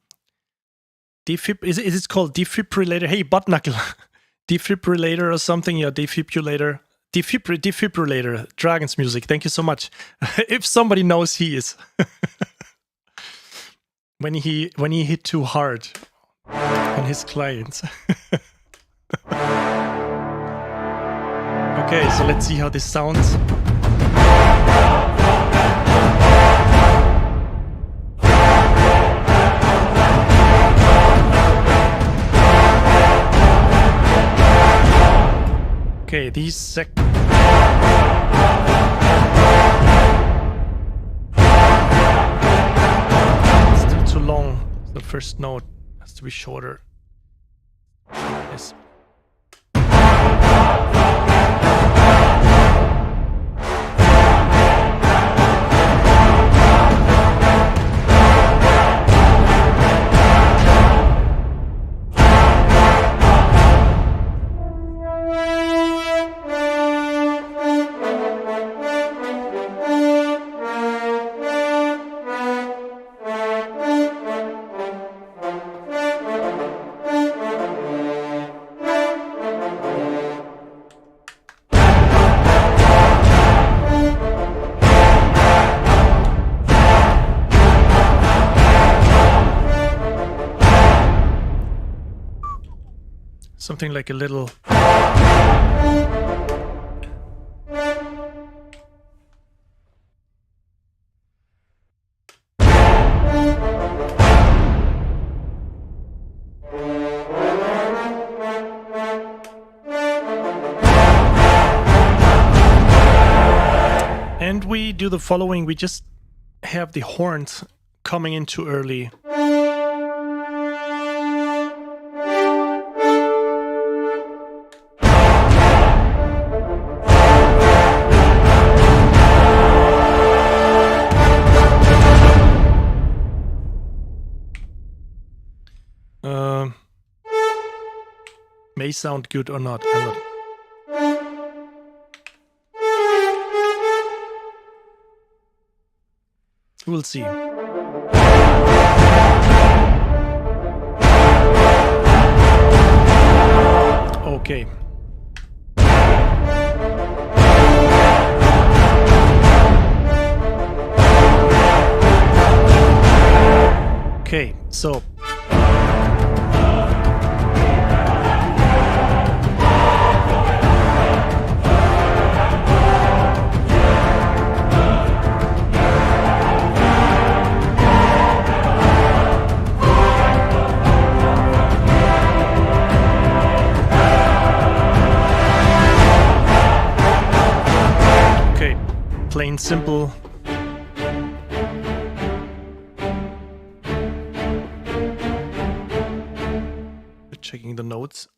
Is it called defibrillator? Hey, butt knuckle. Defibrillator or something? Yeah, defibrillator. Defibrillator. Dragon's Music. Thank you so much. If somebody knows, he is. when he hit too hard on his clients. Okay, so let's see how this sounds. Okay, these still too long. The first note has to be shorter. Yes. Something like a little... And we do the following, we just have the horns coming in too early. May sound good or not. I'm not. We'll see. Okay. Okay, so plain simple. Checking the notes.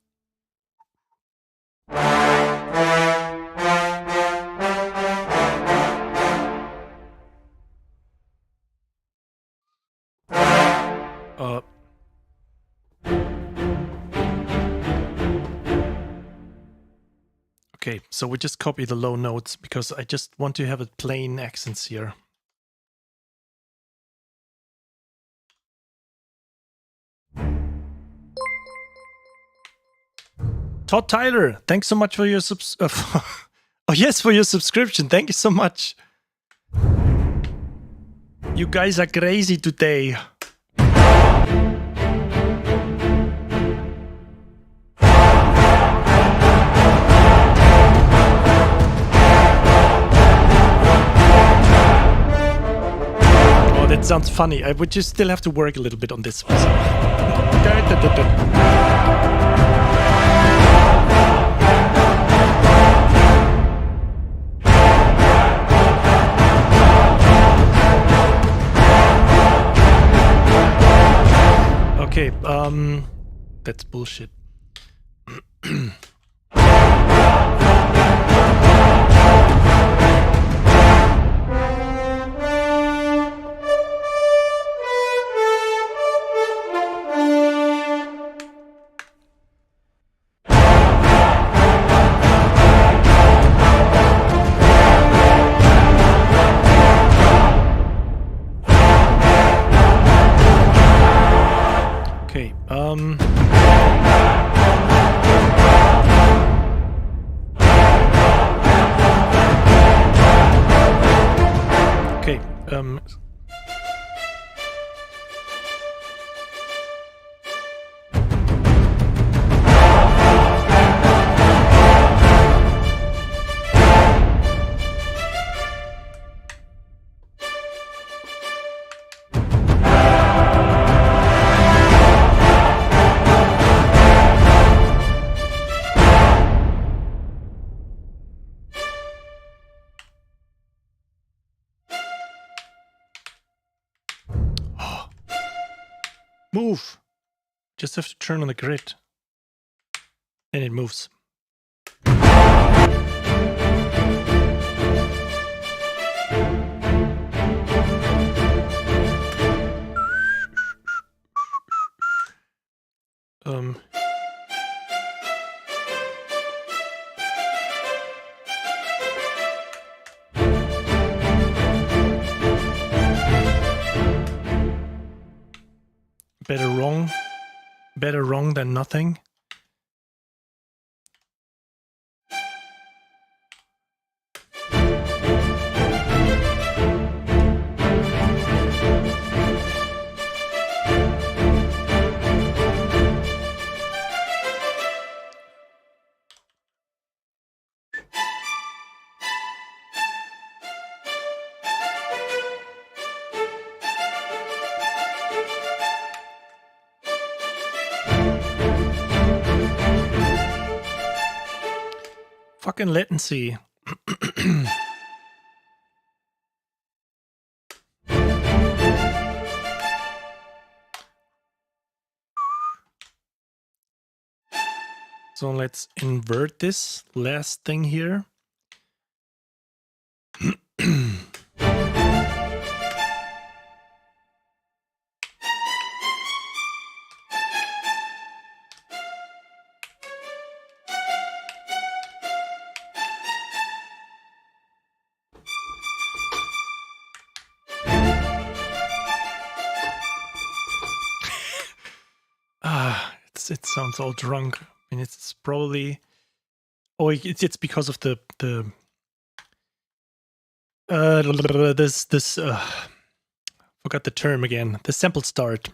Okay, so we just copy the low notes because I just want to have a plain accents here. Todd Tyler, thanks so much for your oh yes, for your subscription. Thank you so much. You guys are crazy today. That sounds funny. I would just still have to work a little bit on this. Okay, that's bullshit. Move. Just have to turn on the grid. And it moves. Better wrong than nothing. Fucking latency. So let's invert this last thing here. It sounds all drunk. I mean, it's probably. Oh, it's because of the this forgot the term again. The sample start.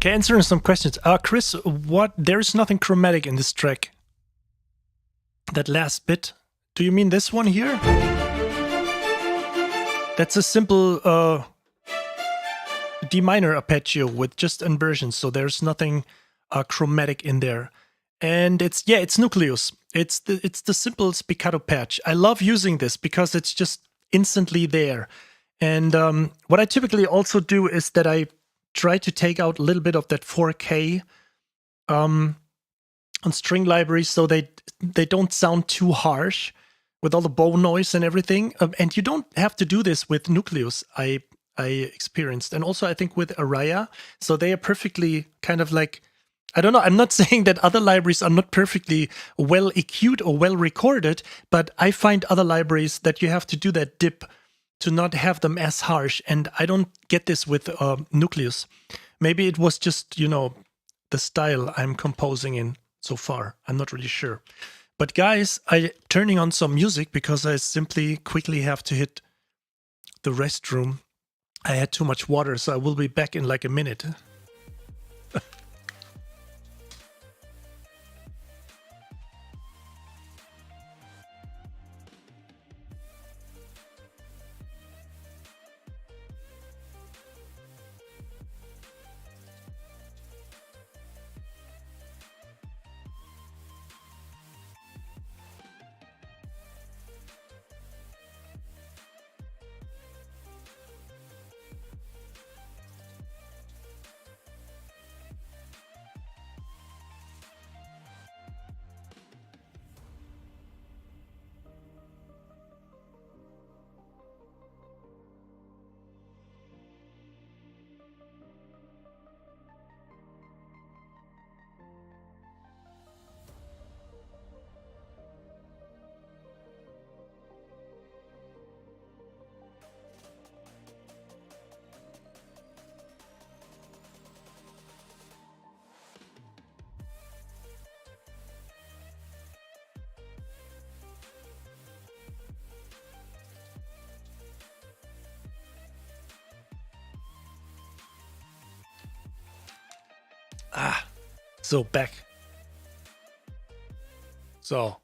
Okay, answering some questions. Chris, there is nothing chromatic in this track. That last bit. Do you mean this one here? That's a simple D minor arpeggio with just inversions, so there's nothing chromatic in there. And it's nucleus. It's the simple spiccato patch. I love using this because it's just instantly there. And what I typically also do is that I try to take out a little bit of that 4K on string libraries so they don't sound too harsh with all the bow noise and everything. And you don't have to do this with nucleus, I experienced. And also I think with Araya, so they are perfectly kind of like, I don't know, I'm not saying that other libraries are not perfectly well EQ'd or well recorded, but I find other libraries that you have to do that dip to not have them as harsh, and I don't get this with nucleus. Maybe it was just, the style I'm composing in so far. I'm not really sure. But guys, I'm turning on some music because I simply quickly have to hit the restroom. I had too much water, so I will be back in like a minute. So back. So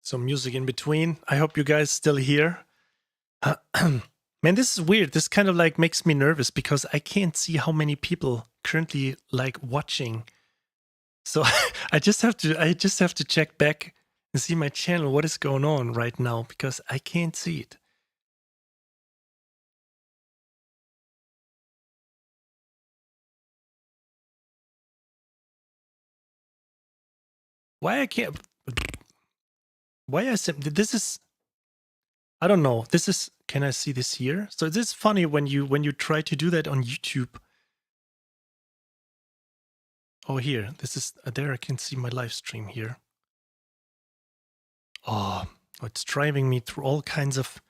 some music in between. I hope you guys still here. Man, this is weird. This kind of like makes me nervous because I can't see how many people currently like watching. So I just have to check back and see my channel, what is going on right now, because I can't see it. Why I can't? Why I said this is? I don't know. This is. Can I see this here? So this is funny when you try to do that on YouTube. Oh, here. This is there. I can see my live stream here. Oh, it's driving me through all kinds of.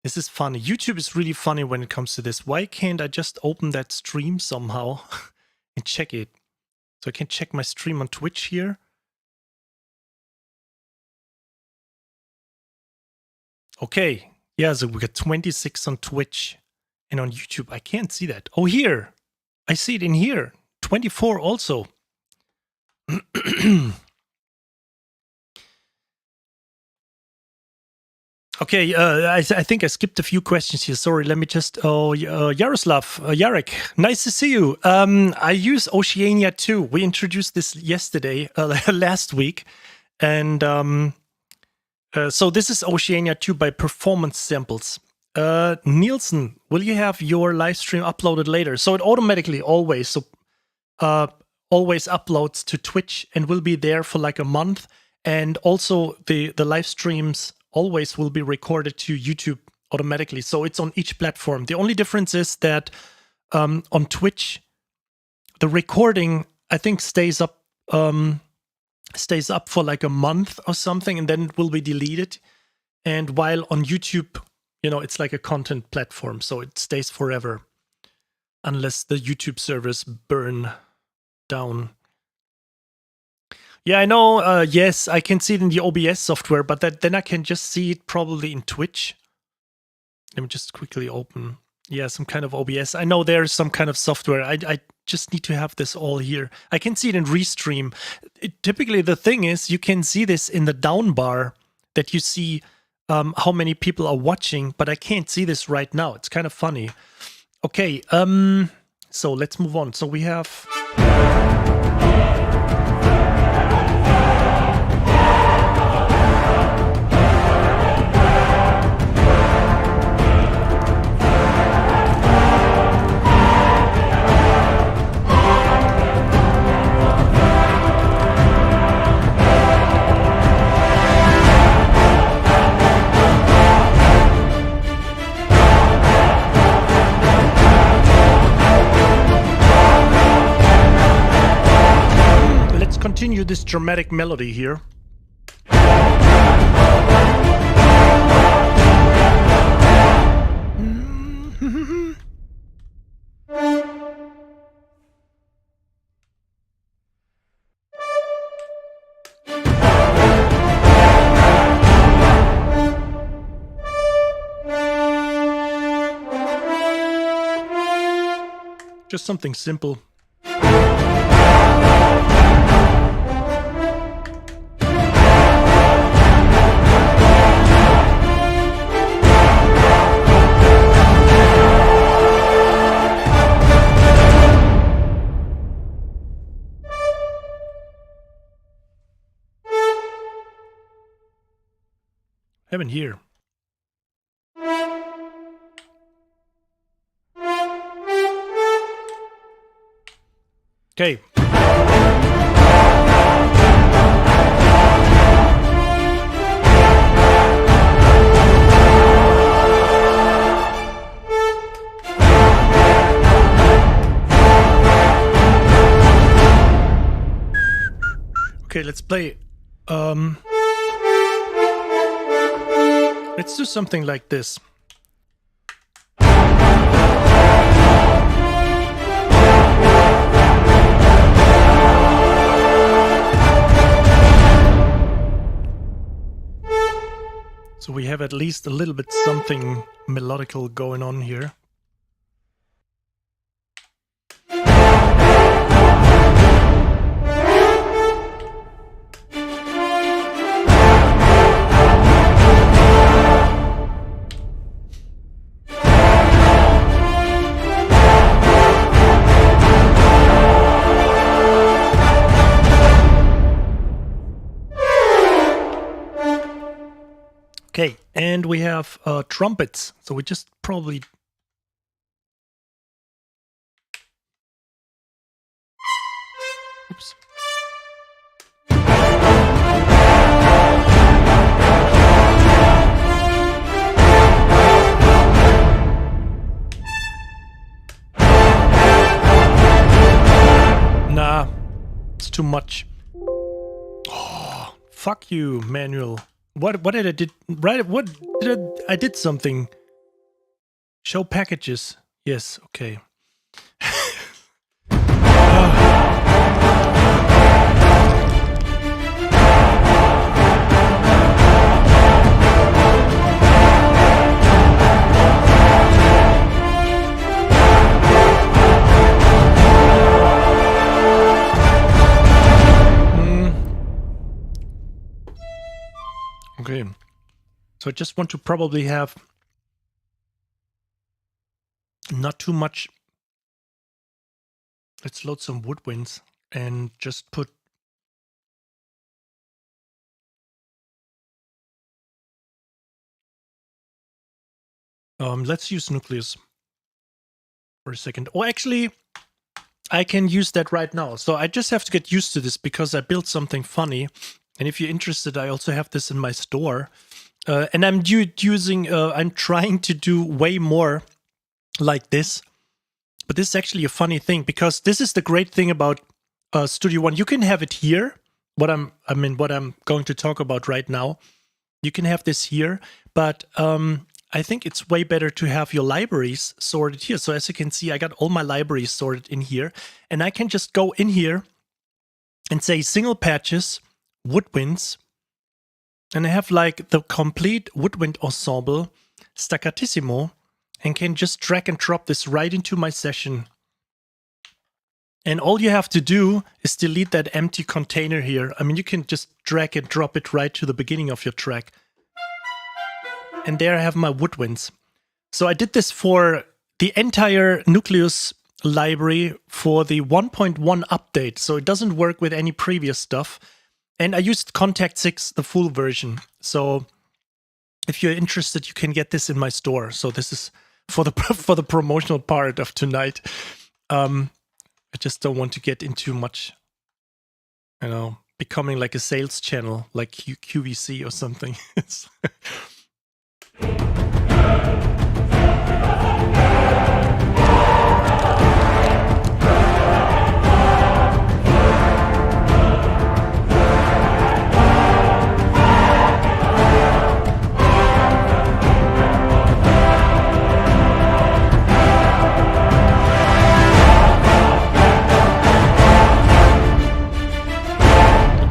This is funny. YouTube is really funny when it comes to this. Why can't I just open that stream somehow and check it? So I can check my stream on Twitch here. Okay. Yeah, so we got 26 on Twitch and on YouTube. I can't see that. Oh, here. I see it in here. 24 also. Okay, I think I skipped a few questions here. Sorry, let me just... Oh, Yaroslav, Jarek, nice to see you. I use Oceania 2. We introduced this yesterday, last week. And so this is Oceania 2 by Performance Samples. Nielsen, will you have your live stream uploaded later? So it automatically always uploads to Twitch and will be there for like a month. And also the live streams always will be recorded to YouTube automatically. So it's on each platform. The only difference is that on Twitch, the recording, I think, stays up for like a month or something, and then it will be deleted. And while on YouTube, it's like a content platform, so it stays forever unless the YouTube servers burn down. Yeah, I know. Yes, I can see it in the OBS software, but then I can just see it probably in Twitch. Let me just quickly open. Yeah, some kind of OBS. I know there's some kind of software. I just need to have this all here. I can see it in Restream. Typically, the thing is, you can see this in the down bar that you see how many people are watching, but I can't see this right now. It's kind of funny. Okay, so let's move on. So we have... continue this dramatic melody here. Just something simple. Haven't here. Okay. Okay, let's play. Let's do something like this. So we have at least a little bit something melodical going on here. Okay, and we have trumpets. So we just probably... Oops. Nah, it's too much. Oh, fuck you, manual. What did I did? Right? What did I did something? Show packages. Yes. Okay. Okay. So I just want to probably have not too much. Let's load some woodwinds and just put... let's use nucleus for a second. Oh, actually, I can use that right now. So I just have to get used to this because I built something funny. And if you're interested, I also have this in my store. And I'm I'm trying to do way more like this. But this is actually a funny thing because this is the great thing about Studio One. You can have it here. What I'm going to talk about right now. You can have this here, but I think it's way better to have your libraries sorted here. So as you can see, I got all my libraries sorted in here, and I can just go in here and say single patches, woodwinds, and I have like the complete woodwind ensemble, staccatissimo, and can just drag and drop this right into my session. And all you have to do is delete that empty container here. I mean, you can just drag and drop it right to the beginning of your track. And there I have my woodwinds. So I did this for the entire Nucleus library for the 1.1 update. So it doesn't work with any previous stuff. And I used Contact 6, the full version. So if you're interested, you can get this in my store. So this is for the for the promotional part of tonight. I just don't want to get into much, becoming like a sales channel, like QVC or something.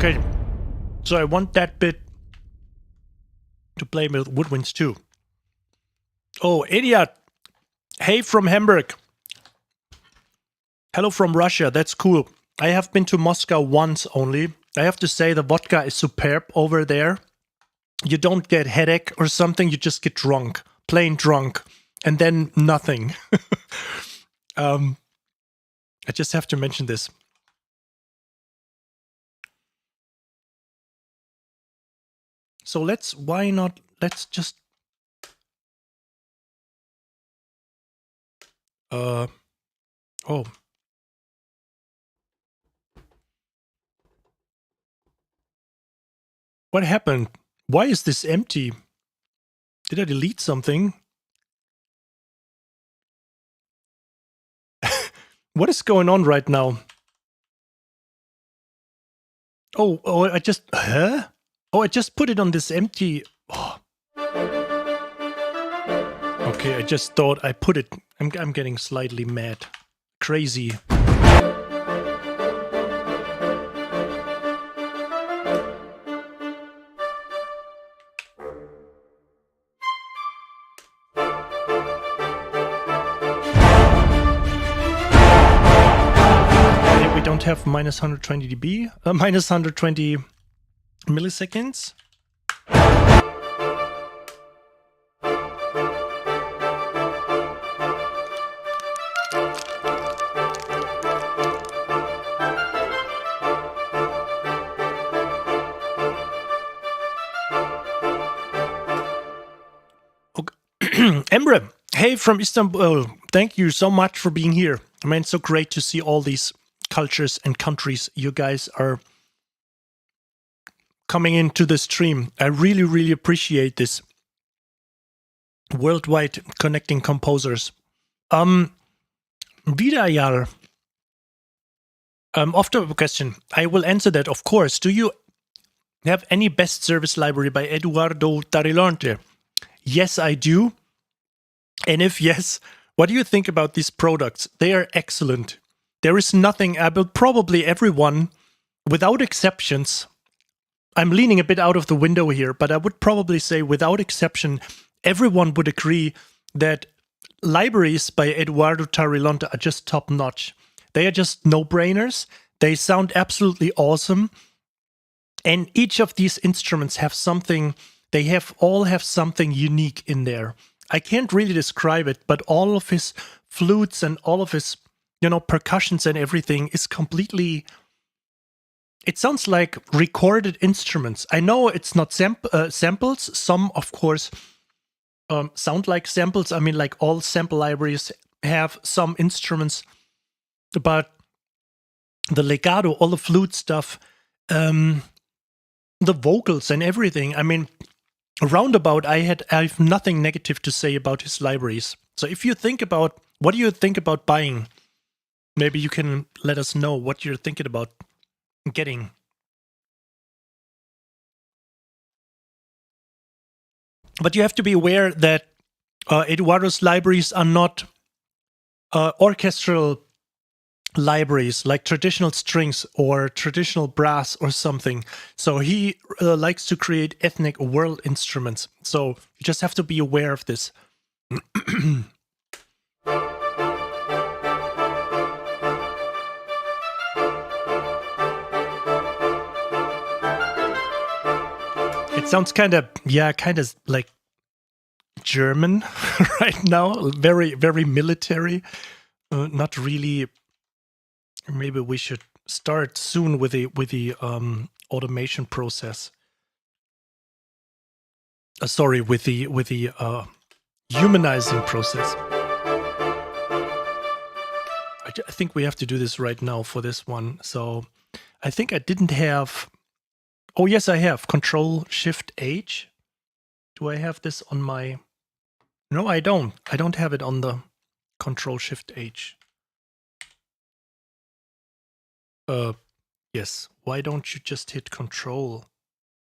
Okay, so I want that bit to play with woodwinds too. Oh, idiot! Hey from Hamburg. Hello from Russia, that's cool. I have been to Moscow once only. I have to say the vodka is superb over there. You don't get headache or something, you just get drunk. Plain drunk. And then nothing. I just have to mention this. So let's just oh. What happened? Why is this empty? Did I delete something? What is going on right now? Oh, I just... Huh? Oh, I just put it on this empty... Oh. Okay, I just thought I put it... I'm getting slightly mad. Crazy. We don't have minus 120 dB, minus 120 milliseconds. Emre, hey from Istanbul. Thank you so much for being here. I mean, it's so great to see all these cultures and countries you guys are coming into the stream. I really, really appreciate this. Worldwide connecting composers. Vidayal. After a question, I will answer that, of course. Do you have any best service library by Eduardo Tarilonte? Yes, I do. And if yes, what do you think about these products? They are excellent. There is nothing, probably everyone, without exceptions, I'm leaning a bit out of the window here, but I would probably say without exception, everyone would agree that libraries by Eduardo Tarilonte are just top notch. They are just no-brainers. They sound absolutely awesome. And each of these instruments have something, all have something unique in there. I can't really describe it, but all of his flutes and all of his, percussions and everything is completely, it sounds like recorded instruments. I know it's not samples. Some, of course, sound like samples. I mean, like all sample libraries have some instruments, but the legato, all the flute stuff, the vocals and everything. I mean, roundabout, I have nothing negative to say about his libraries. So if you think about, what do you think about buying? Maybe you can let us know what you're thinking about getting. But you have to be aware that Eduardo's libraries are not orchestral libraries like traditional strings or traditional brass or something. So he likes to create ethnic world instruments. So you just have to be aware of this. It sounds kind of like German right now. Very, very military. Not really. Maybe we should start soon with the automation process. Sorry, with the humanizing process. I think we have to do this right now for this one. So I think I didn't have. Oh yes, I have Control-Shift-H. Do I have this on my? No, I don't. I don't have it on the Control-Shift-H. Yes. Why don't you just hit Control,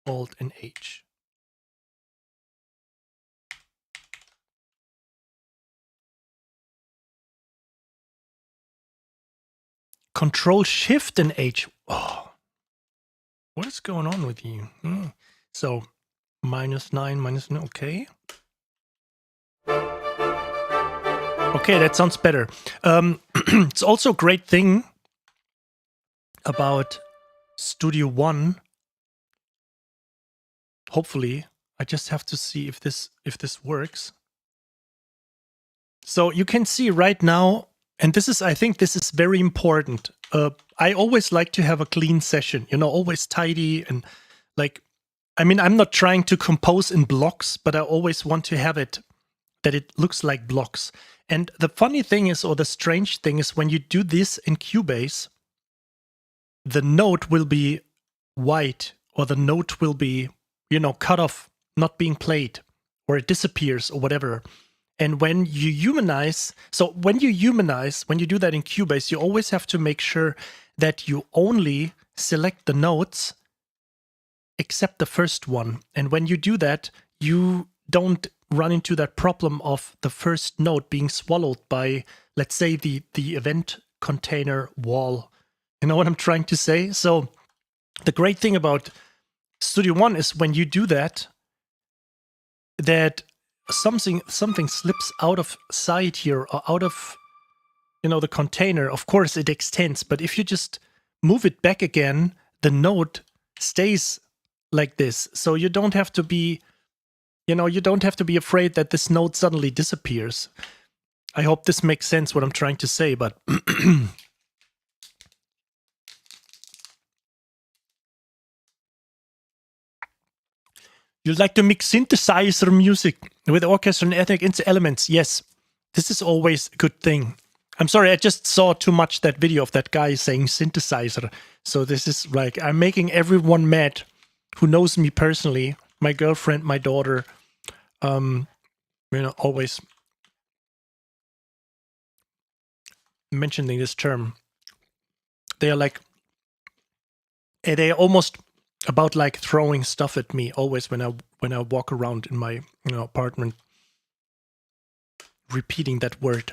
Alt, and H? Control, Shift, and H. Oh, what is going on with you? So, -9, okay. Okay, that sounds better. It's also a great thing about Studio One. Hopefully, I just have to see if this works. So you can see right now, and I think this is very important. I always like to have a clean session, always tidy and like, I mean, I'm not trying to compose in blocks, but I always want to have it that it looks like blocks. And the funny thing is, or the strange thing is, when you do this in Cubase, the note will be white, or the note will be, cut off, not being played, or it disappears or whatever. And when you humanize, when you do that in Cubase, you always have to make sure that you only select the notes except the first one. And when you do that, you don't run into that problem of the first note being swallowed by, let's say, the event container wall. You know what I'm trying to say? So the great thing about Studio One is when you do that, that something slips out of sight here, or out of the container. Of course it extends, but if you just move it back again, the note stays like this. So you don't have to be afraid that this note suddenly disappears. I hope this makes sense what I'm trying to say, but You'd like to mix synthesizer music with orchestra and ethnic elements. Yes, this is always a good thing. I'm sorry, I just saw too much that video of that guy saying synthesizer. So this is like, I'm making everyone mad who knows me personally. My girlfriend, my daughter, always mentioning this term. They are like, they're almost about like throwing stuff at me always when I walk around in my apartment, repeating that word.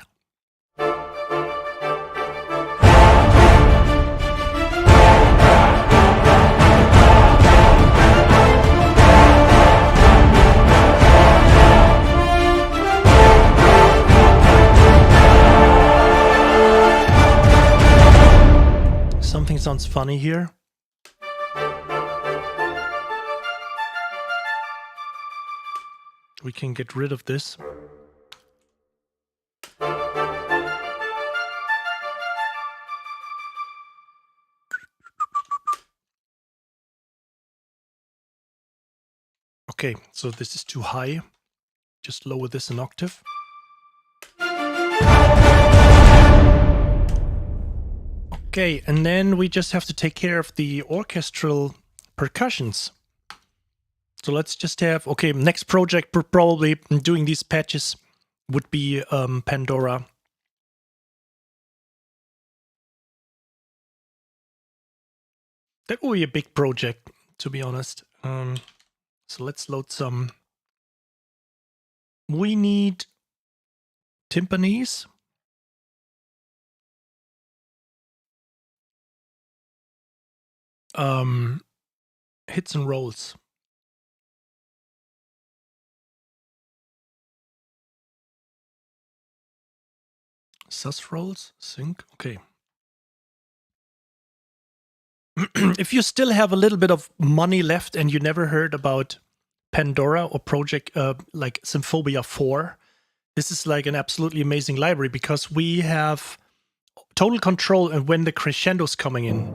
Something sounds funny here. We can get rid of this. Okay, so this is too high. Just lower this an octave. Okay, and then we just have to take care of the orchestral percussions. So let's just have, okay, next project probably doing these patches would be Pandora. That will be a big project, to be honest. So let's load some. We need timpanis. Hits and rolls. Sus rolls, sync, okay. If you still have a little bit of money left and you never heard about Pandora or project like Symphonia 4, this is like an absolutely amazing library because we have total control of when the crescendo's coming in.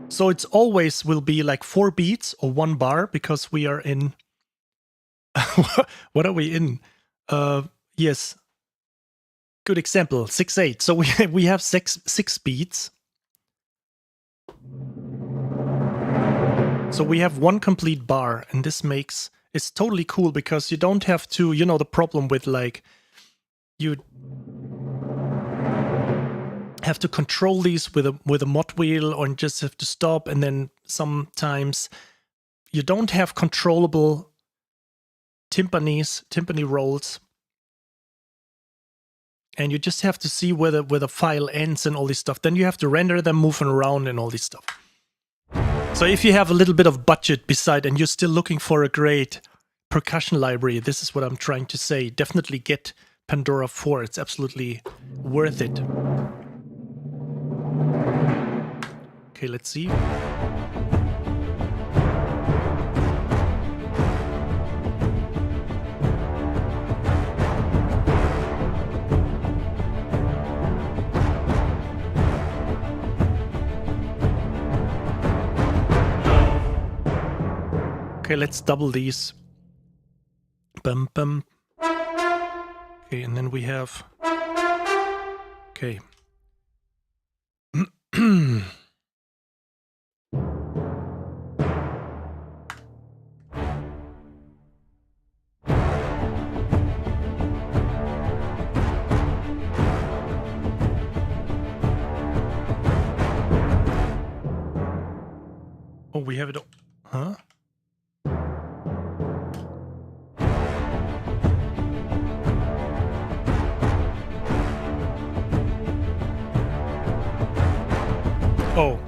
So it's always will be like 4 beats or 1 bar because we are in. What are we in? Yes. Good example, 6/8. So we have six beats. So we have 1 complete bar, and this makes it's totally cool because you don't have to, the problem with like you have to control these with a mod wheel or just have to stop, and then sometimes you don't have controllable timpani rolls. And you just have to see where the file ends and all this stuff. Then you have to render them moving around and all this stuff. So if you have a little bit of budget beside and you're still looking for a great percussion library, this is what I'm trying to say. Definitely get Pandora 4. It's absolutely worth it. Okay, let's see. Okay, let's double these. Bum bum. Okay, and then we have. Okay. Oh, we have it. Huh? Oh.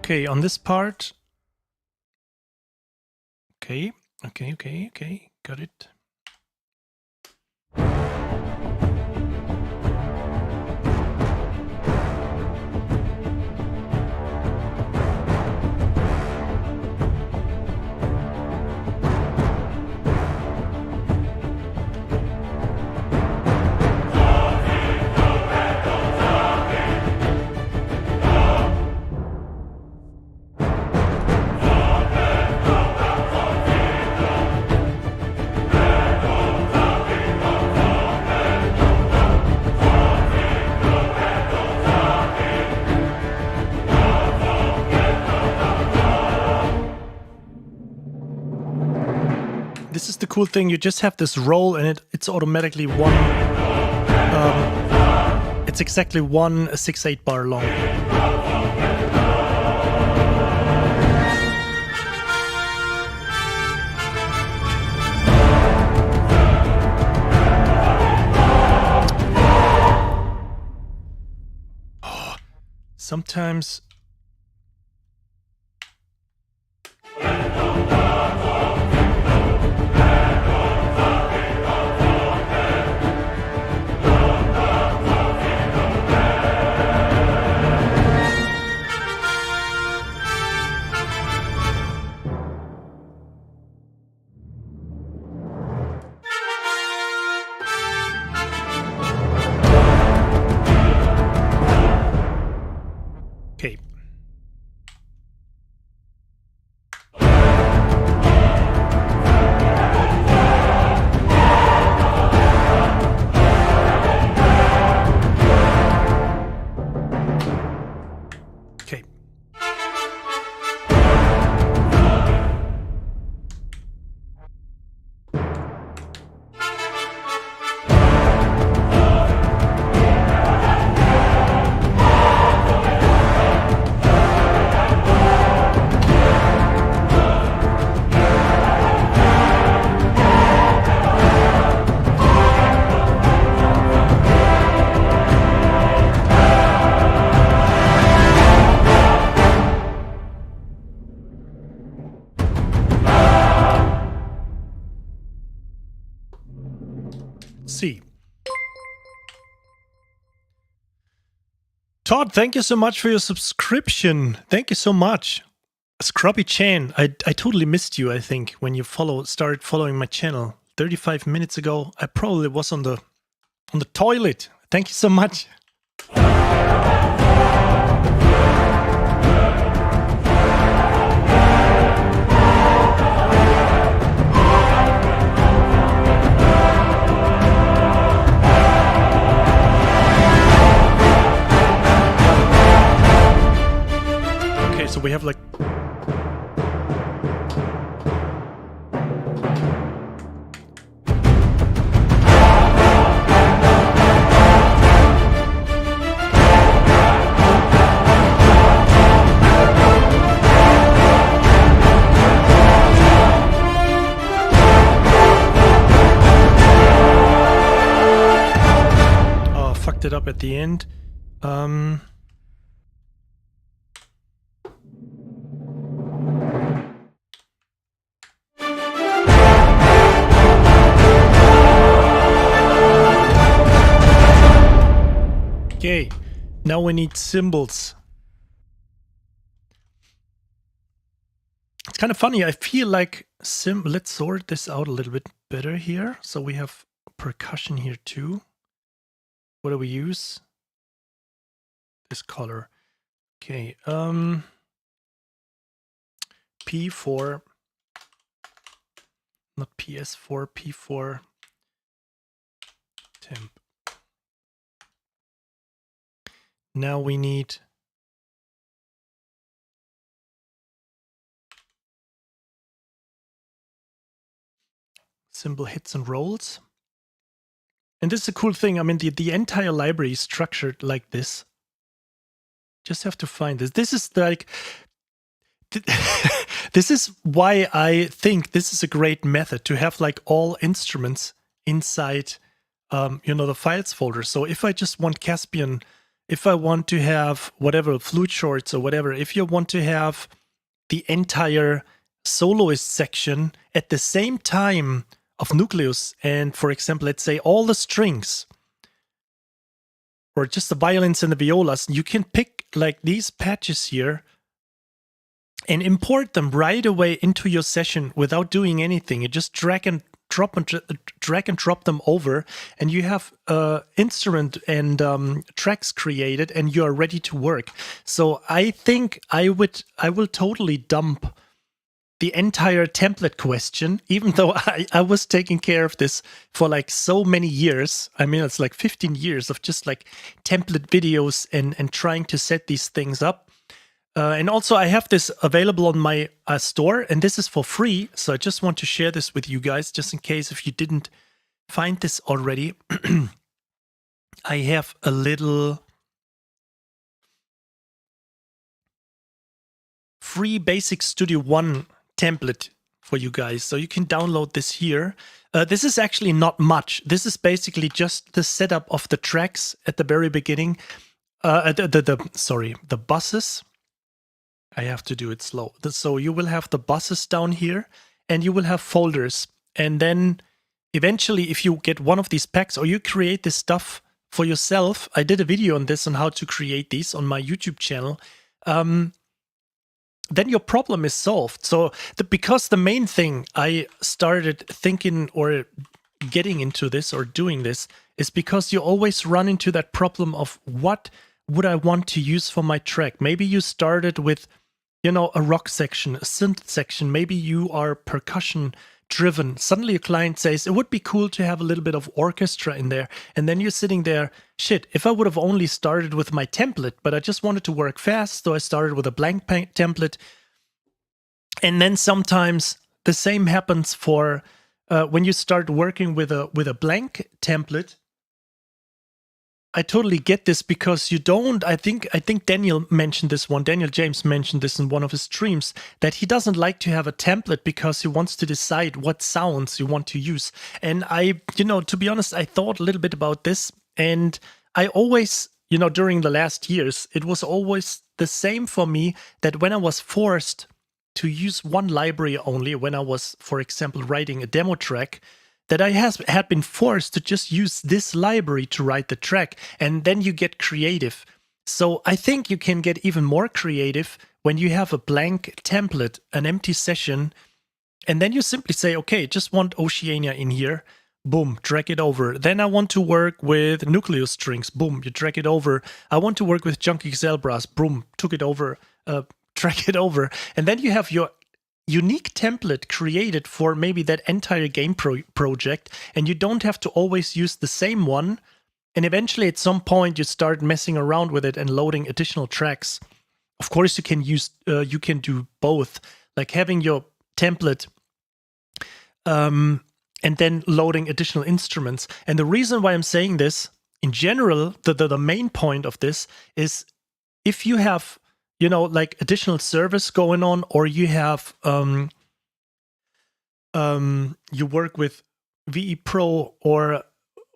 Okay, on this part, Okay, got it. This is the cool thing, you just have this roll and it's automatically one, it's exactly one 6/8 bar long. Oh, sometimes... Okay. Okay. See. Todd, thank you so much for your subscription. Thank you so much. Scrubby Chan, I totally missed you, I think, when you started following my channel 35 minutes ago. I probably was on the toilet. Thank you so much. So we have like fucked it up at the end. Okay, now we need cymbals. It's kind of funny. I feel like let's sort this out a little bit better here. So we have percussion here too. What do we use? This color. Okay, P4, not PS4, P4 temp. Now we need cymbal hits and rolls. And this is a cool thing. I mean, the entire library is structured like this. Just have to find this. This is like, this is why I think this is a great method to have like all instruments inside, you know, the files folder. So if I just want Caspian, if I want to have whatever, flute shorts or whatever, if you want to have the entire soloist section at the same time of nucleus, and for example, let's say all the strings, or just the violins and the violas, you can pick like these patches here and import them right away into your session without doing anything. You just drag and drop them over, and you have instrument and tracks created, and you are ready to work. So I think I will totally dump the entire template question, even though I was taking care of this for like so many years. I mean, it's like 15 years of just like template videos and trying to set these things up. And also I have this available on my store, and this is for free. So I just want to share this with you guys, just in case if you didn't find this already. I have a little free Basic Studio One template for you guys. So you can download this here. This is actually not much. This is basically just the setup of the tracks at the very beginning. The buses. I have to do it slow. So you will have the buses down here, and you will have folders. And then eventually, if you get one of these packs or you create this stuff for yourself, I did a video on this, on how to create these on my YouTube channel, then your problem is solved. So because the main thing I started thinking or getting into this or doing this is because you always run into that problem of what would I want to use for my track. Maybe you started with, you know, a rock section, a synth section. Maybe you are percussion driven. Suddenly a client says, it would be cool to have a little bit of orchestra in there. And then you're sitting there, shit, if I would have only started with my template, but I just wanted to work fast, so I started with a blank template. And then sometimes the same happens for when you start working with a blank template. I totally get this, because you don't, I think Daniel mentioned this one, Daniel James mentioned this in one of his streams, that he doesn't like to have a template because he wants to decide what sounds you want to use. And I, you know, to be honest, I thought a little bit about this, and I always, you know, during the last years, it was always the same for me, that when I was forced to use one library only, when I was, for example, writing a demo track, that I had been forced to just use this library to write the track, and then you get creative. So I think you can get even more creative when you have a blank template, an empty session, and then you simply say, okay, just want Oceania in here, boom, drag it over. Then I want to work with nucleus strings, boom, you drag it over. I want to work with Junkie XL brass, boom, took it over, drag it over. And then you have your unique template created for maybe that entire game project, and you don't have to always use the same one. And eventually at some point you start messing around with it and loading additional tracks. Of course you can use you can do both, like having your template and then loading additional instruments. And the reason why I'm saying this in general, the main point of this is, if you have, you know, like additional service going on, or you have you work with VE Pro or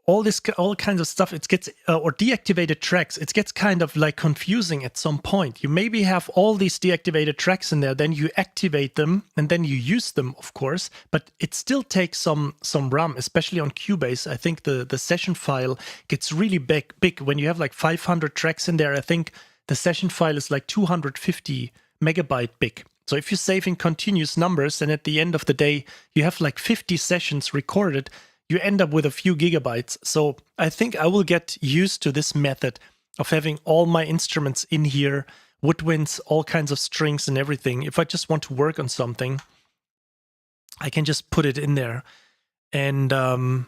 all kinds of stuff, it gets or deactivated tracks, it gets kind of like confusing at some point. You maybe have all these deactivated tracks in there, then you activate them and then you use them, of course, but it still takes some RAM, especially on Cubase. I think the session file gets really big when you have like 500 tracks in there. I think the session file is like 250 megabyte big. So if you're saving continuous numbers and at the end of the day you have like 50 sessions recorded, you end up with a few gigabytes. So I think I will get used to this method of having all my instruments in here, woodwinds, all kinds of strings and everything. If I just want to work on something, I can just put it in there. And I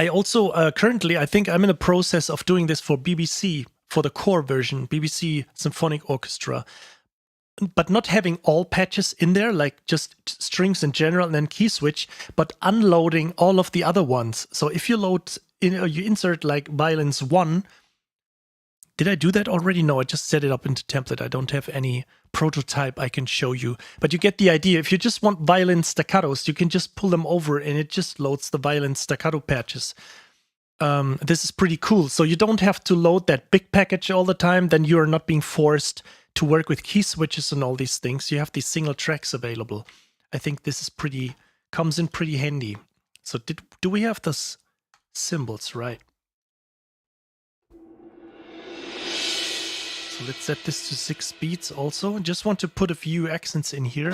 also currently, I think I'm in a process of doing this for BBC, for the core version, BBC Symphonic Orchestra, but not having all patches in there, like just strings in general and then key switch, but unloading all of the other ones. So if you load, you insert like violins 1. Did I do that already? No, I just set it up into template. I don't have any prototype I can show you, but you get the idea. If you just want violin staccatos, you can just pull them over and it just loads the violin staccato patches. This is pretty cool. So you don't have to load that big package all the time. Then you are not being forced to work with key switches and all these things, you have these single tracks available. I think this is comes in pretty handy. So do we have those symbols, right? So let's set this to 6 beats also. Just want to put a few accents in here.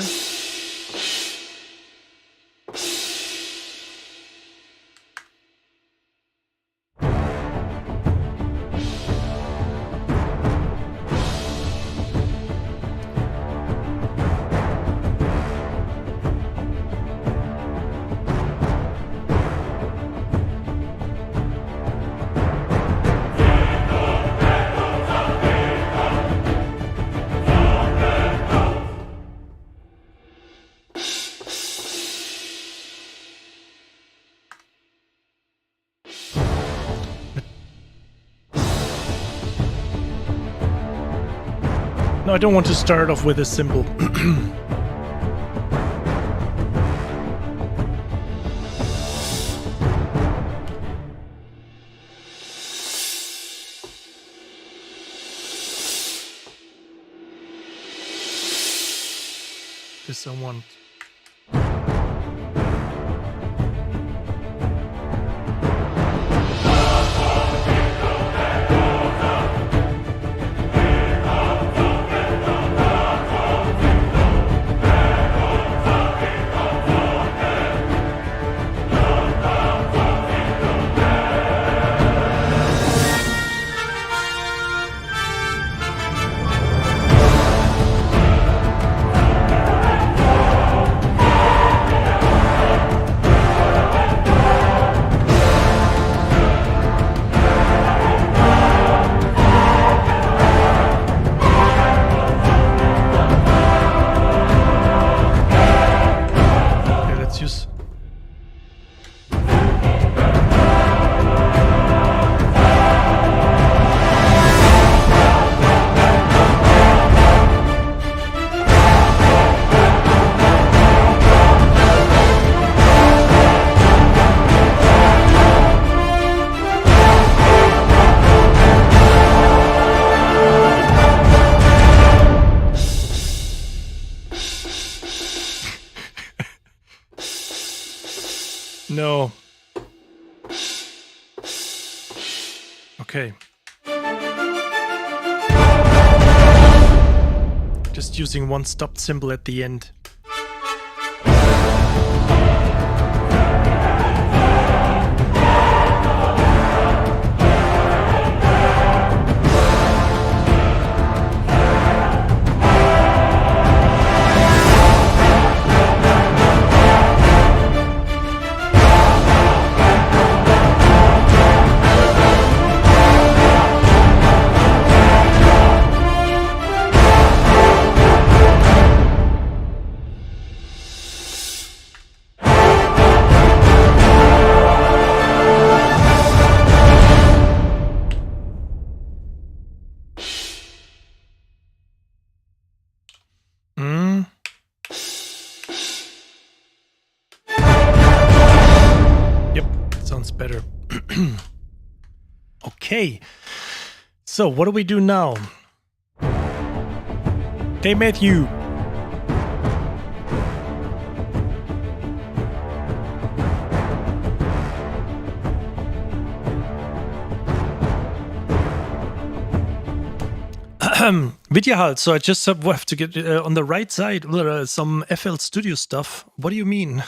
No, I don't want to start off with a symbol. This I want. No. Okay. Just using one stopped symbol at the end. Better. Okay, so what do we do now? Hey, Matthew. Vidyahal, so I just have to get on the right side some FL Studio stuff. What do you mean?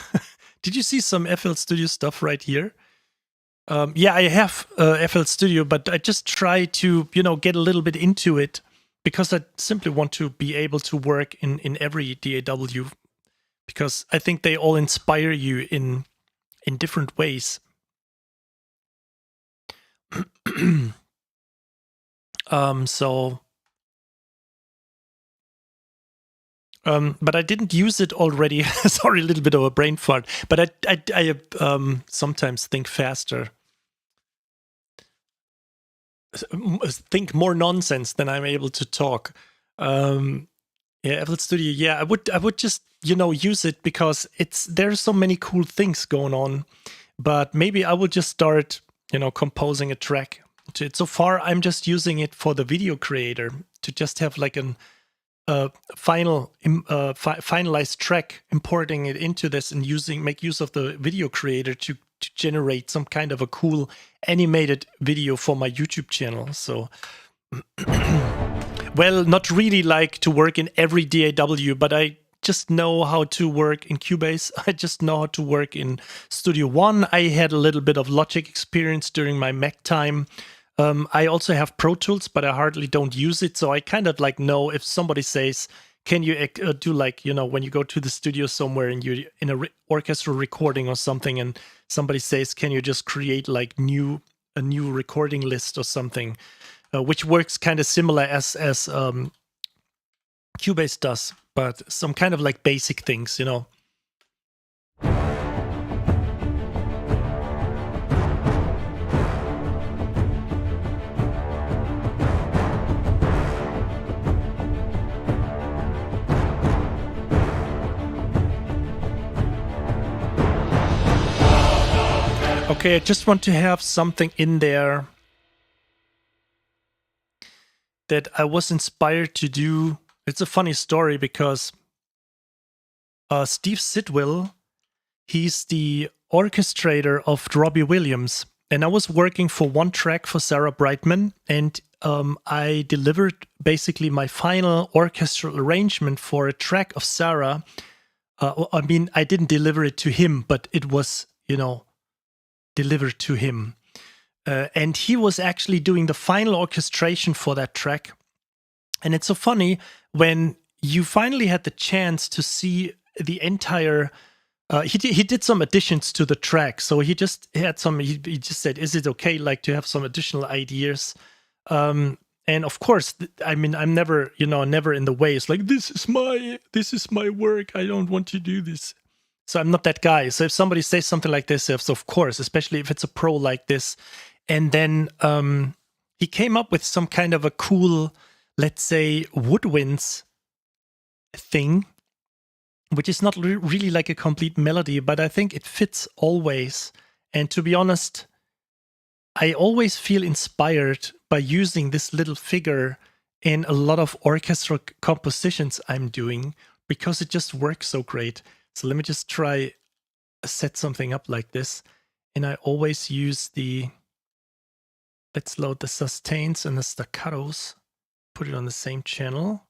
Did you see some FL Studio stuff right here? Yeah, I have FL Studio, but I just try to, get a little bit into it because I simply want to be able to work in every DAW because I think they all inspire you in different ways. But I didn't use it already. Sorry, a little bit of a brain fart. But I sometimes think faster. Think more nonsense than I'm able to talk. Yeah, FL Studio. Yeah, I would just use it because there's so many cool things going on. But maybe I will just start composing a track to it. So far, I'm just using it for the video creator to just have like an finalized track, importing it into this and make use of the video creator to generate some kind of a cool animated video for my YouTube channel. So, well, not really like to work in every DAW, but I just know how to work in Cubase. I just know how to work in Studio One. I had a little bit of Logic experience during my Mac time. I also have Pro Tools, but I hardly don't use it. So I kind of like know if somebody says, can you do like, you know, when you go to the studio somewhere and you're in a orchestral recording or something and somebody says, can you just create like a new recording list or something, which works kind of similar as Cubase does, but some kind of like basic things, you know. Okay, I just want to have something in there that I was inspired to do. It's a funny story because Steve Sidwell, he's the orchestrator of Robbie Williams. And I was working for one track for Sarah Brightman, and I delivered basically my final orchestral arrangement for a track of Sarah. I mean, I didn't deliver it to him, but it was, you know, delivered to him. And he was actually doing the final orchestration for that track. And it's so funny when you finally had the chance to see the entire... he did some additions to the track. So he just had some... He just said, is it okay like to have some additional ideas? And of course, I mean, I'm never, you know, never in the way. It's like, this is my work. I don't want to do this. So I'm not that guy. So if somebody says something like this, of course, especially if it's a pro like this, and then he came up with some kind of a cool, let's say, woodwinds thing, which is not really like a complete melody, but I think it fits always. And to be honest, I always feel inspired by using this little figure in a lot of orchestral compositions I'm doing because it just works so great. So let me just try set something up like this. And I always use let's load the sustains and the staccatos, put it on the same channel.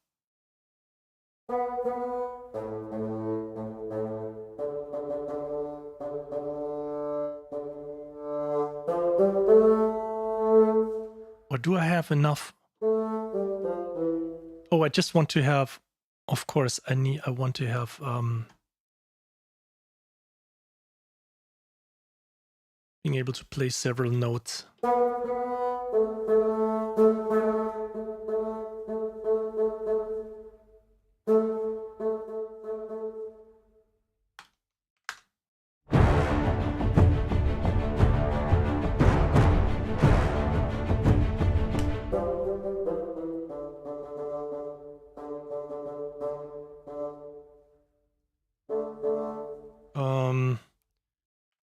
Or do I have enough? Oh, I just want to have, of course, I want to have being able to play several notes.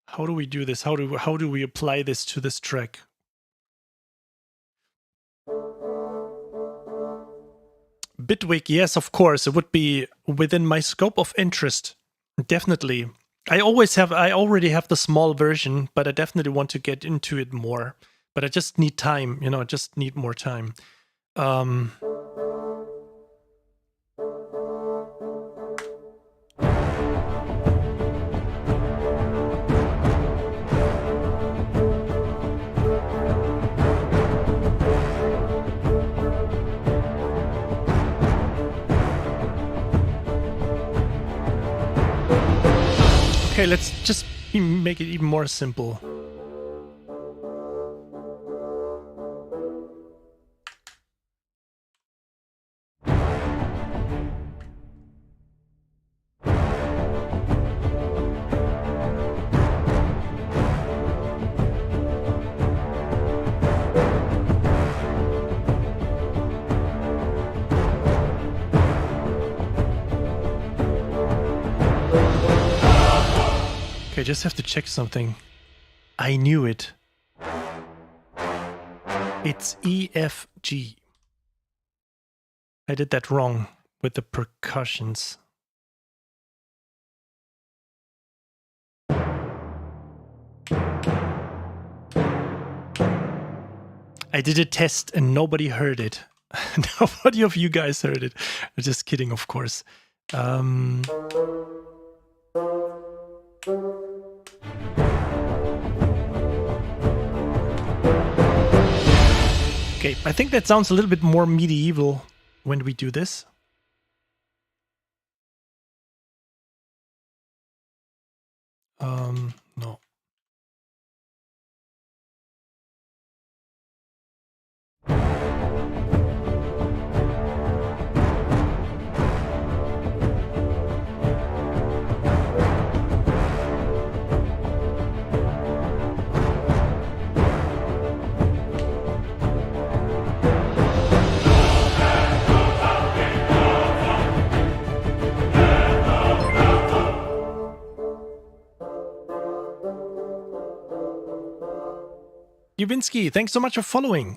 How do we do this? How do we apply this to this track? Bitwig, yes, of course, it would be within my scope of interest. Definitely. I already have the small version, but I definitely want to get into it more. But I just need time, you know, I just need more time. Okay, let's just make it even more simple. Okay, I just have to check something. I knew it. It's E, F, G. I did that wrong. with the percussions. I did a test and nobody heard it. Nobody of you guys heard it. I'm just kidding, of course. Okay, I think that sounds a little bit more medieval when we do this. No. Yubinsky, thanks so much for following.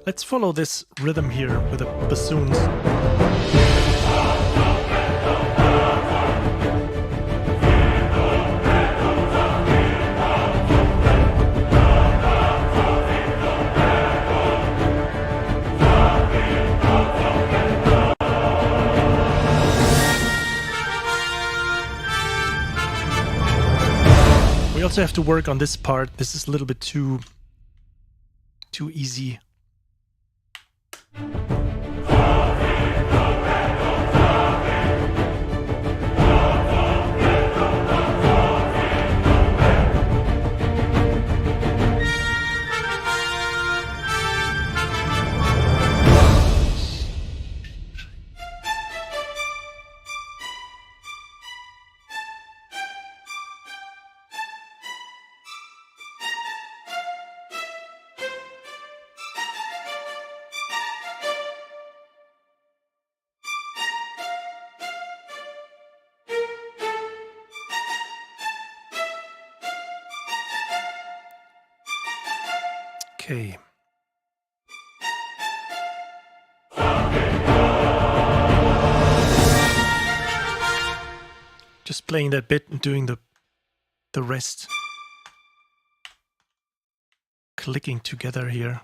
Let's follow this rhythm here with the bassoons. We also have to work on this part. This is a little bit too easy. Okay. Just playing that bit and doing the rest. Clicking together here.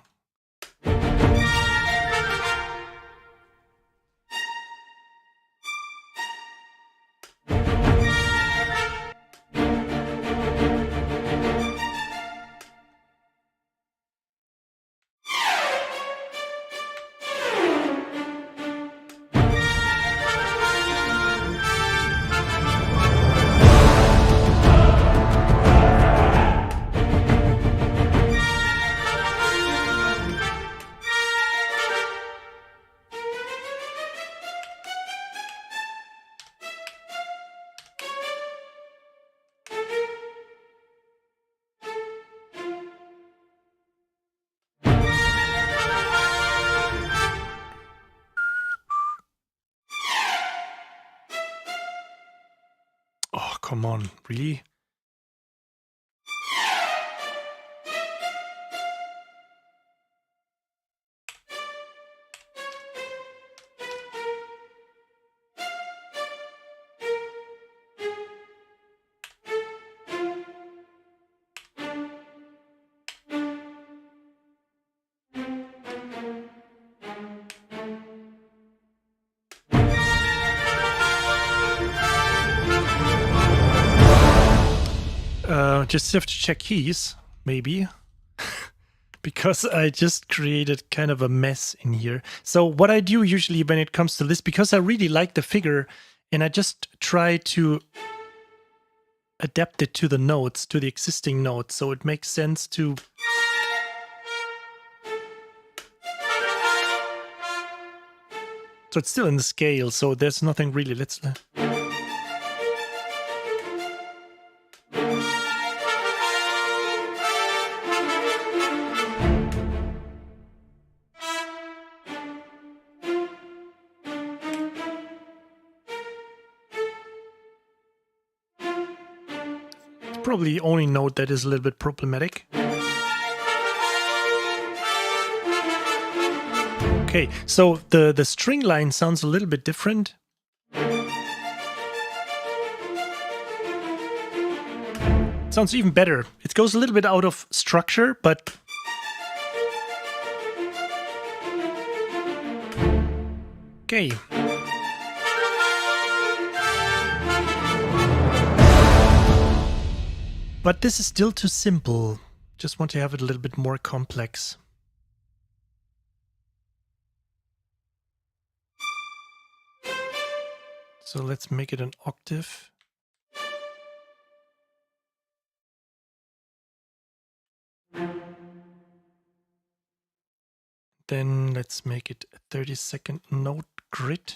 Oh, come on, really? Just have to check keys, maybe. Because I just created kind of a mess in here. So what I do usually when it comes to this, because I really like the figure, and I just try to adapt it to the notes, to the existing notes, so it makes sense to... So it's still in the scale, so there's nothing really... Let's... Probably the only note that is a little bit problematic. Okay, so the string line sounds a little bit different. Sounds even better. It goes a little bit out of structure, but okay. But this is still too simple. Just want to have it a little bit more complex. So let's make it an octave. Then let's make it a 30-second note grid.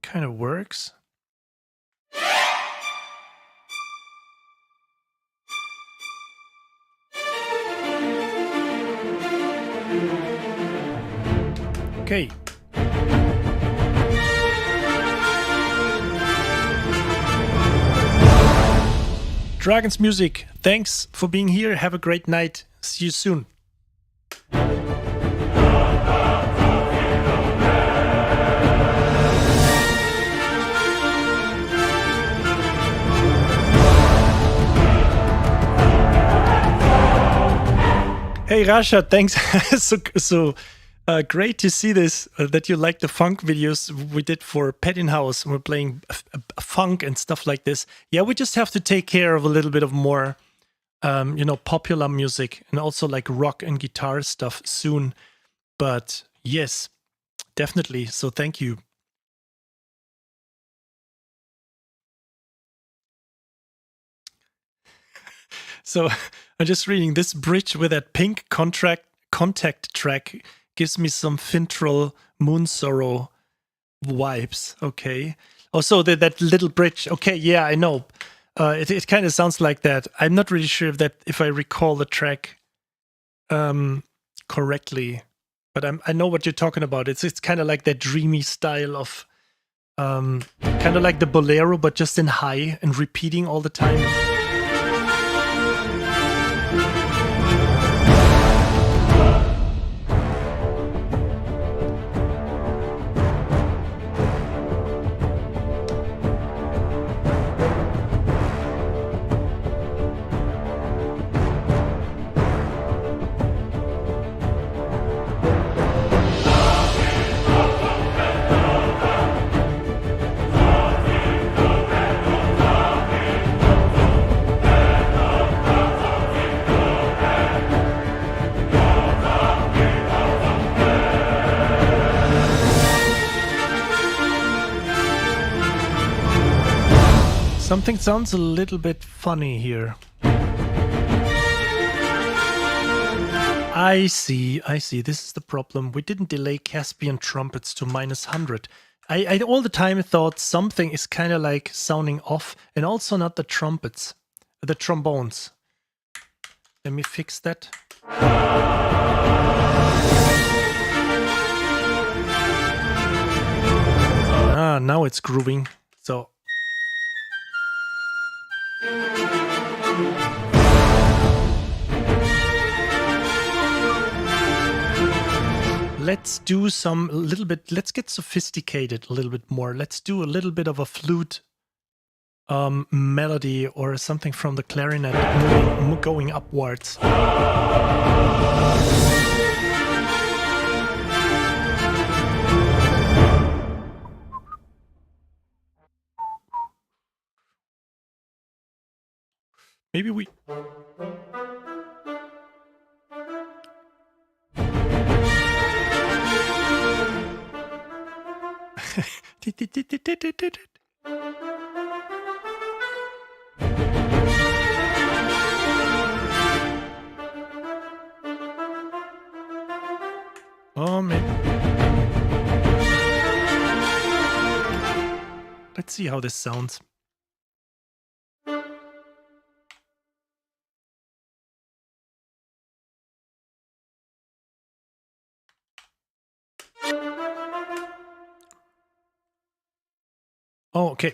Kind of works. Okay. Dragon's Music, thanks for being here. Have a great night. See you soon. Hey Rasha, thanks. so great to see this, that you like the funk videos we did for Petting House. We're playing funk and stuff like this. Yeah, we just have to take care of a little bit of more, popular music and also like rock and guitar stuff soon. But yes, definitely. So thank you. So I'm just reading this bridge with that pink contact track gives me some Fintroll Moon Sorrow vibes. Okay. Also that little bridge. Okay, yeah, I know. It kind of sounds like that. I'm not really sure if I recall the track correctly, but I know what you're talking about. It's kind of like that dreamy style of kind of like the bolero, but just in high and repeating all the time. Something sounds a little bit funny here. I see. This is the problem. We didn't delay Caspian trumpets to -100. I all the time thought something is kind of like sounding off, and also not the trumpets, the trombones. Let me fix that. Ah, now it's grooving. So. Let's do let's get sophisticated a little bit more. Let's do a little bit of a flute melody or something from the clarinet going upwards. Maybe we... Oh, maybe. Let's see how this sounds. Oh, okay.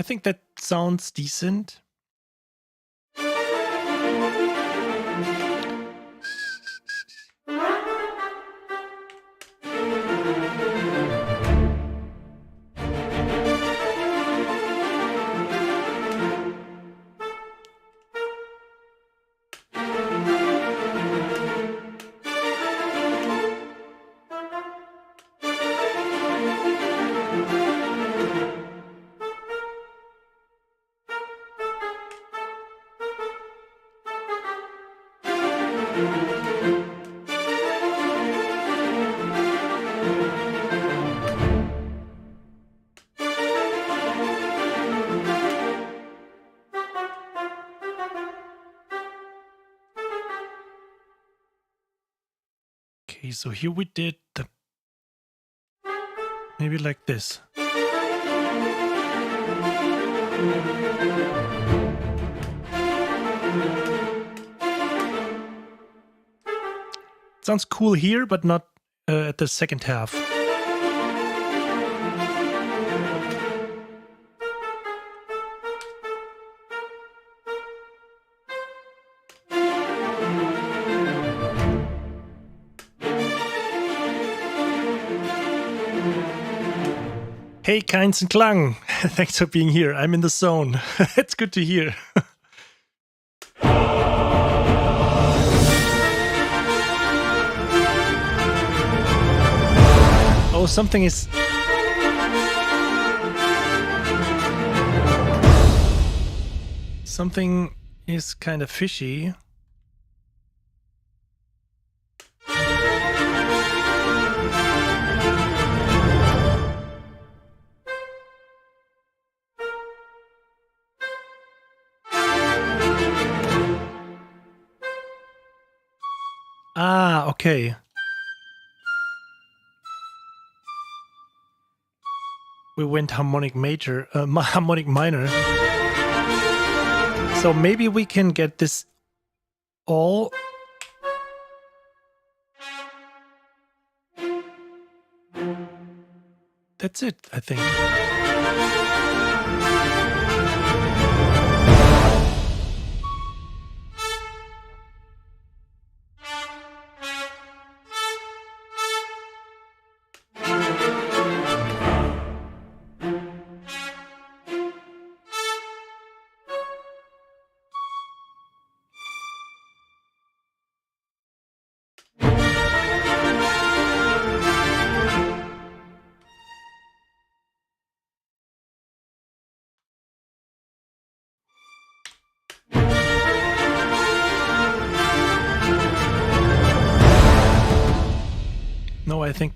I think that sounds decent. Okay, so here we did the maybe like this. Sounds cool here, but not at the second half. Hey, Keins and Klang. Thanks for being here. I'm in the zone. It's good to hear. Oh, something is... Something is kind of fishy. Ah, okay. We went harmonic major, harmonic minor. So maybe we can get this all. That's it, I think. No, I think...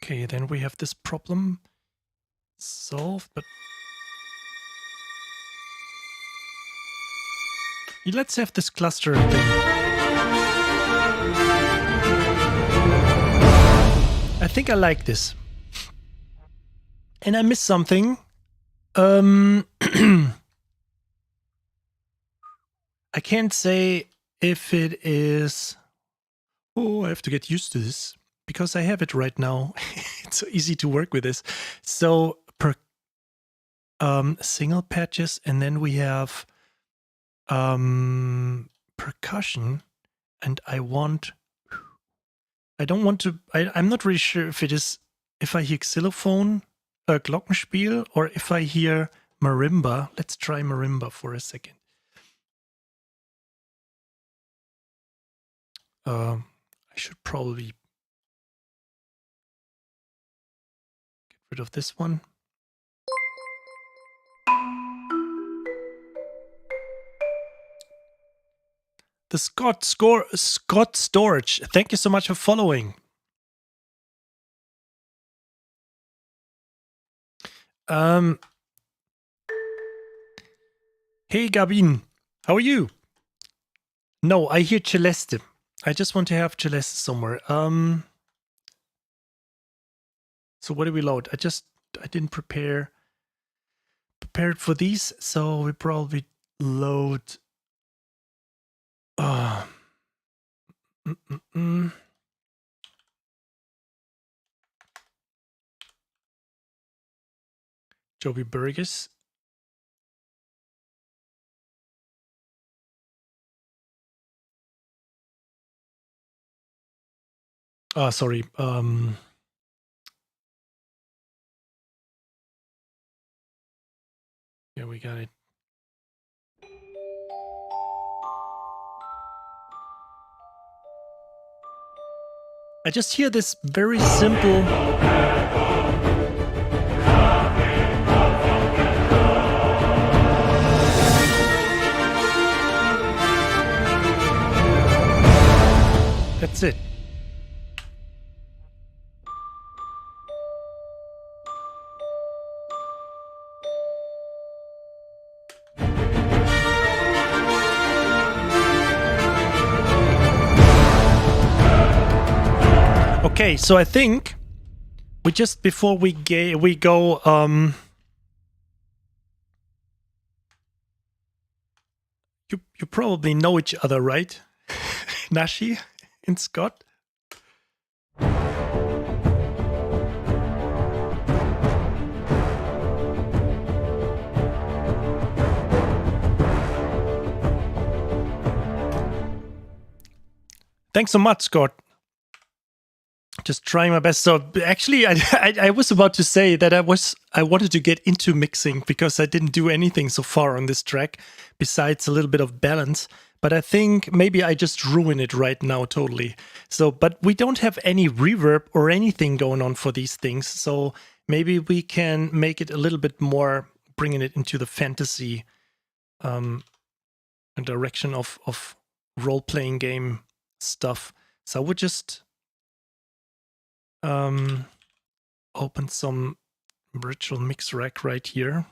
Okay, then we have this problem solved, but Let's have this cluster thing. I think I like this. And I missed something. I can't say if it is... Oh, I have to get used to this because I have it right now. It's so easy to work with this. So single patches, and then we have percussion, and I'm not really sure if I hear xylophone, glockenspiel, or if I hear marimba. Let's try marimba for a second. I should probably get rid of this one. The Scott Storage, thank you so much for following. Hey Gabin, how are you? No, I hear Celeste. I just want to have Celeste somewhere. So what do we load? I didn't prepare it for these, so we probably load Joby Burgess. Sorry. Yeah, we got it. I just hear this very simple. That's it. Okay, so I think we just before we go you probably know each other, right? Nashi and Scott. Thanks so much, Scott. Just trying my best. So actually, I was about to say that I wanted to get into mixing because I didn't do anything so far on this track besides a little bit of balance. But I think maybe I just ruin it right now totally. So, but we don't have any reverb or anything going on for these things. So maybe we can make it a little bit more, bringing it into the fantasy direction of role-playing game stuff. So I would just open some virtual mix rack right here.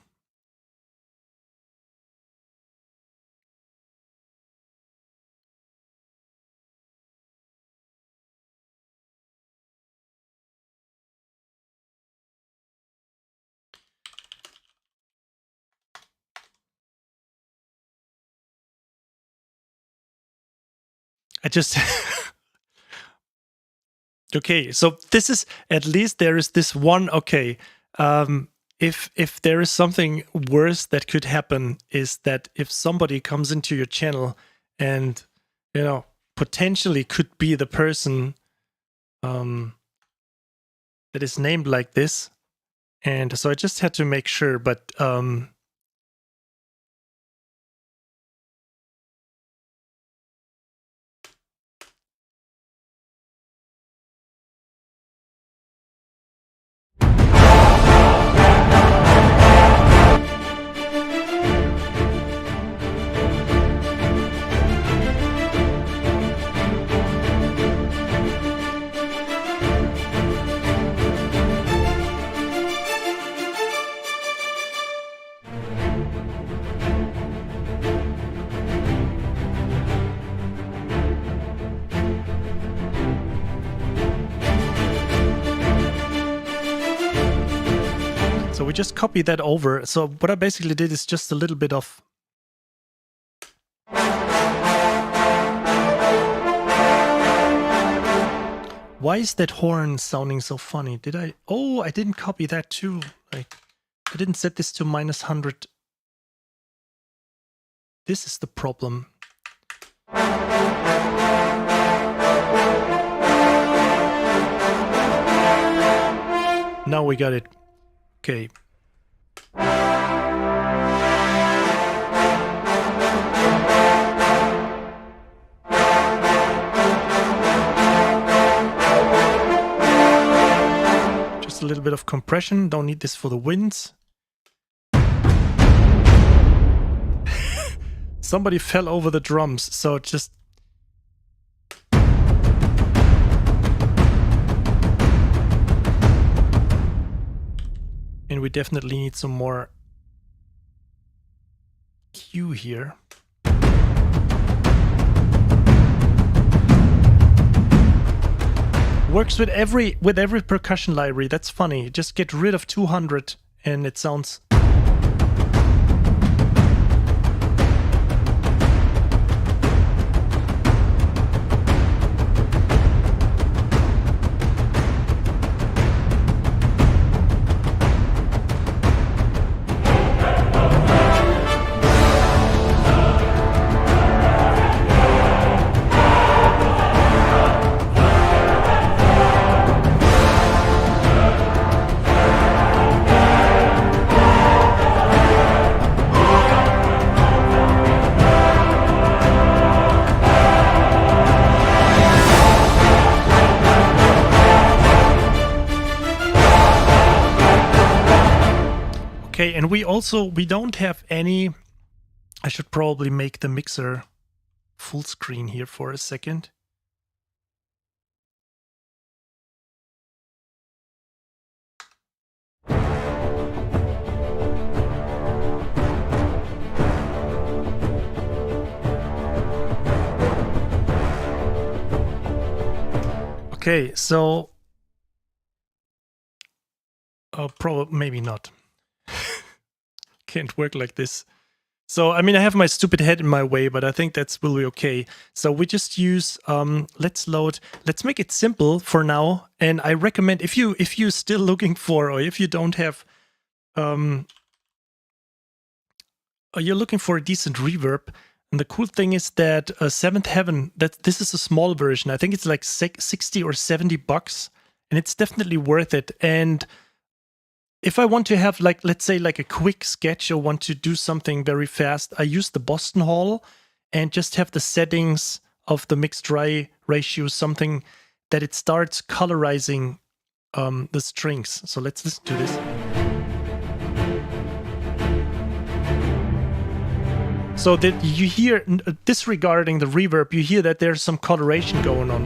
I just okay, so this is, at least there is this one, okay, if there is something worse that could happen is that if somebody comes into your channel and, you know, potentially could be the person that is named like this, and so I just had to make sure, but So we just copied that over. So what I basically did is just a little bit of... Why is that horn sounding so funny? Did I... Oh, I didn't copy that too. Like, I didn't set this to -100. This is the problem. Now we got it. Okay. Just a little bit of compression. Don't need this for the winds. Somebody fell over the drums, so just... And we definitely need some more cue here. Works with every percussion library. That's funny. Just get rid of 200 and it sounds... Okay, and we don't have any... I should probably make the mixer full screen here for a second. Okay, so... probably, maybe not. Can't work like this. So, I mean, I have my stupid head in my way, but I think that's will be okay. So we just use, let's make it simple for now. And I recommend if you're still looking for, or if you don't have, or you're looking for a decent reverb. And the cool thing is that Seventh Heaven, this is a small version. I think it's like 60 or $70, and it's definitely worth it. And if I want to have, like, let's say, like a quick sketch or want to do something very fast, I use the Boston Hall and just have the settings of the mix dry ratio, something that it starts colorizing the strings. So let's listen to this. So that you hear, disregarding the reverb, you hear that there's some coloration going on.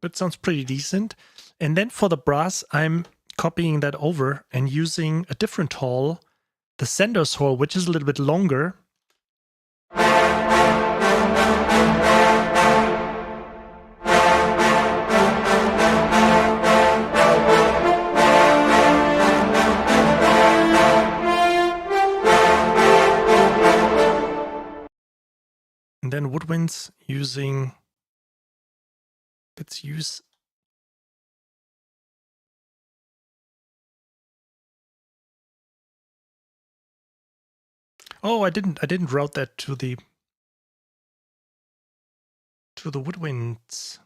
That sounds pretty decent. And then for the brass, I'm copying that over and using a different hall, the Sanders hall, which is a little bit longer. And then woodwinds using... Let's use... Oh, I didn't route that to the woodwinds.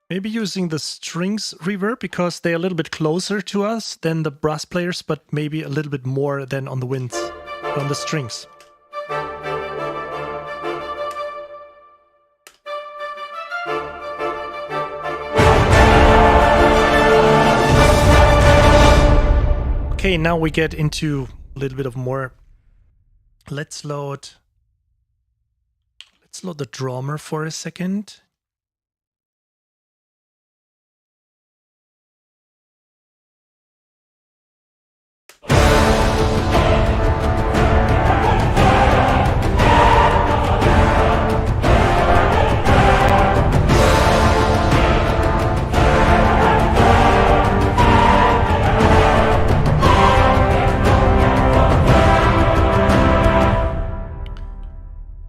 Maybe using the strings reverb because they're a little bit closer to us than the brass players, but maybe a little bit more than on the winds, on the strings. Okay, now we get into a little bit of more. Let's load the drummer for a second.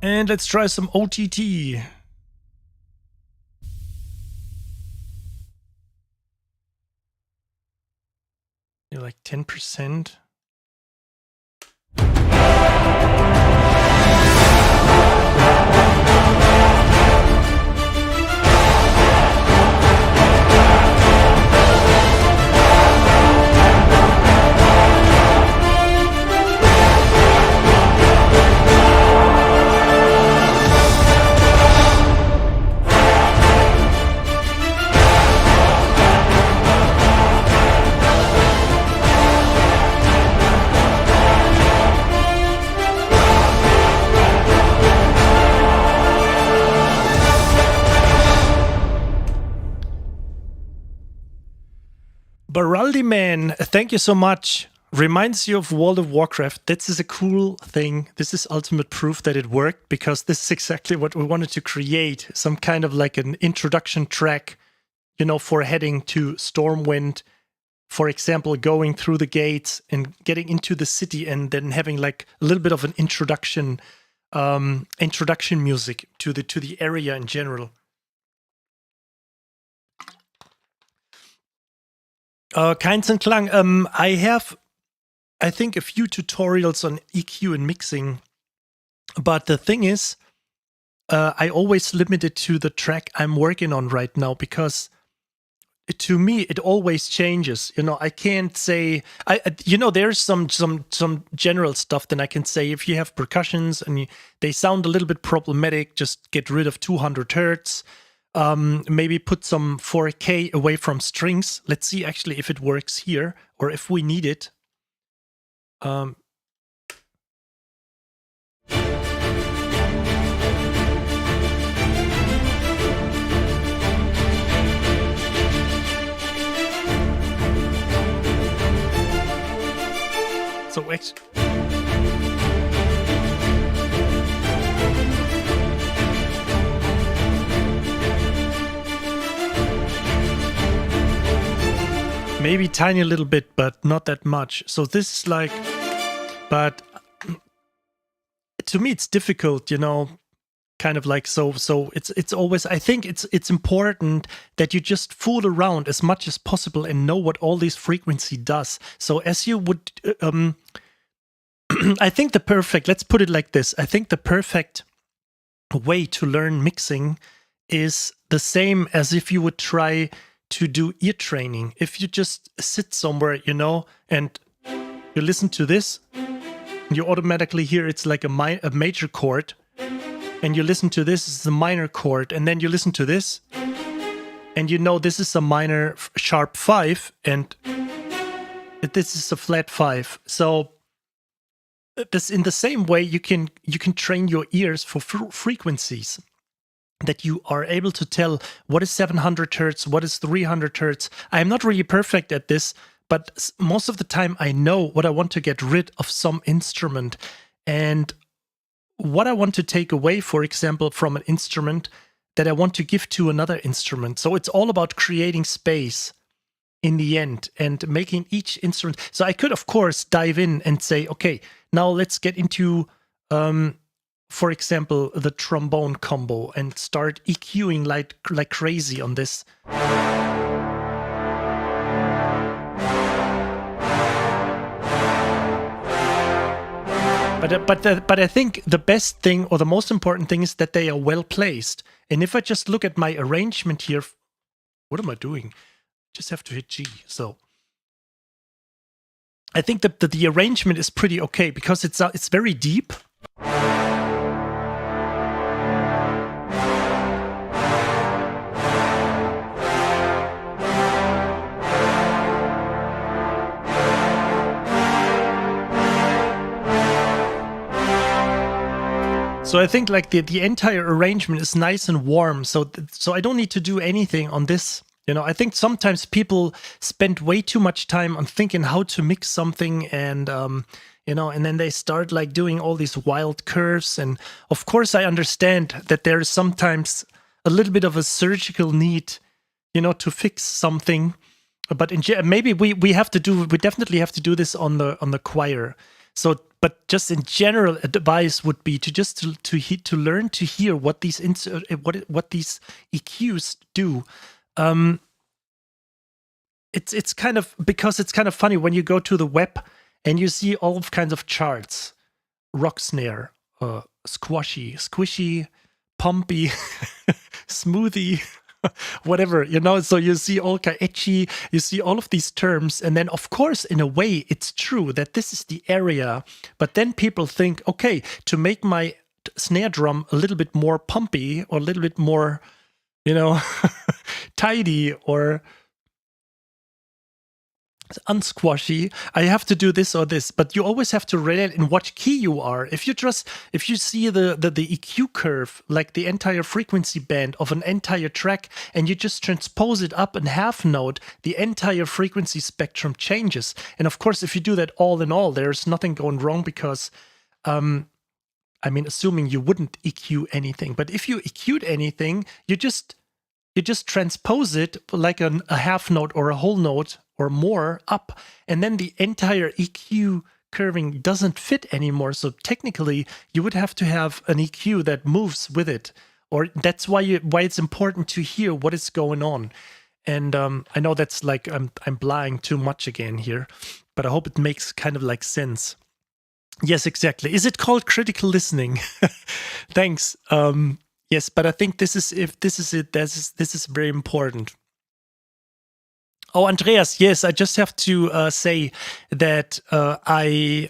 And let's try some OTT. You're like 10%. Baraldi Man, thank you so much. Reminds you of World of Warcraft. This is a cool thing. This is ultimate proof that it worked, because this is exactly what we wanted to create. Some kind of like an introduction track, you know, for heading to Stormwind. For example, going through the gates and getting into the city, and then having like a little bit of an introduction music to the area in general. Keins and Klang, I have, I think, a few tutorials on EQ and mixing, but the thing is, I always limit it to the track I'm working on right now, because to me it always changes. You know, I can't say, you know, there's some general stuff. Then I can say, if you have percussions and they sound a little bit problematic, just get rid of 200 hertz. Maybe put some 4K away from strings. Let's see actually if it works here, or if we need it. So maybe tiny little bit, but not that much. So this is like, but to me it's difficult, you know, kind of like, so it's always, I think it's important that you just fool around as much as possible and know what all this frequency does. So as you would, I think let's put it like this. I think the perfect way to learn mixing is the same as if you would try to do ear training. If you just sit somewhere, you know, and you listen to this, you automatically hear it's like a major chord, and you listen to this, it's a minor chord, and then you listen to this, and you know this is a minor sharp 5, and this is a flat 5. So this, in the same way, you can train your ears for frequencies, that you are able to tell what is 700 hertz, what is 300 hertz. I'm not really perfect at this, but most of the time I know what I want to get rid of some instrument, and what I want to take away, for example, from an instrument that I want to give to another instrument. So it's all about creating space in the end and making each instrument. So I could, of course, dive in and say, okay, now let's get into for example, the trombone combo, and start EQing like crazy on this. But I think the best thing, or the most important thing, is that they are well placed. And if I just look at my arrangement here, what am I doing? Just have to hit G. So I think that the arrangement is pretty okay, because it's very deep. So I think like the entire arrangement is nice and warm. So I don't need to do anything on this. You know, I think sometimes people spend way too much time on thinking how to mix something, and you know, and then they start like doing all these wild curves. And of course, I understand that there is sometimes a little bit of a surgical need, you know, to fix something. But maybe we definitely have to do this on the choir. So, but just in general, advice would be to learn to hear what these what these EQs do. It's kind of, because it's kind of funny when you go to the web and you see all kinds of charts: rock snare, squishy, pumpy, smoothie, whatever, you know. So you see all kind of etchy, you see all of these terms, and then of course, in a way, it's true that this is the area. But then people think, okay, to make my snare drum a little bit more pumpy or a little bit more, you know, tidy or unsquashy, I have to do this or this. But you always have to relate in what key you are. If you see the EQ curve, like the entire frequency band of an entire track, and you just transpose it up a half note, the entire frequency spectrum changes. And of course, if you do that all in all, there's nothing going wrong, because I mean, assuming you wouldn't EQ anything, but if you EQ'd anything, you just transpose it like a half note or a whole note or more up, and then the entire EQ curving doesn't fit anymore. So technically, you would have to have an EQ that moves with it, or that's why it's important to hear what is going on. And I know that's like I'm lying too much again here, but I hope it makes kind of like sense. Yes, exactly. Is it called critical listening? Thanks. Yes, but I think this is very important. Oh, Andreas, yes, I just have to say that the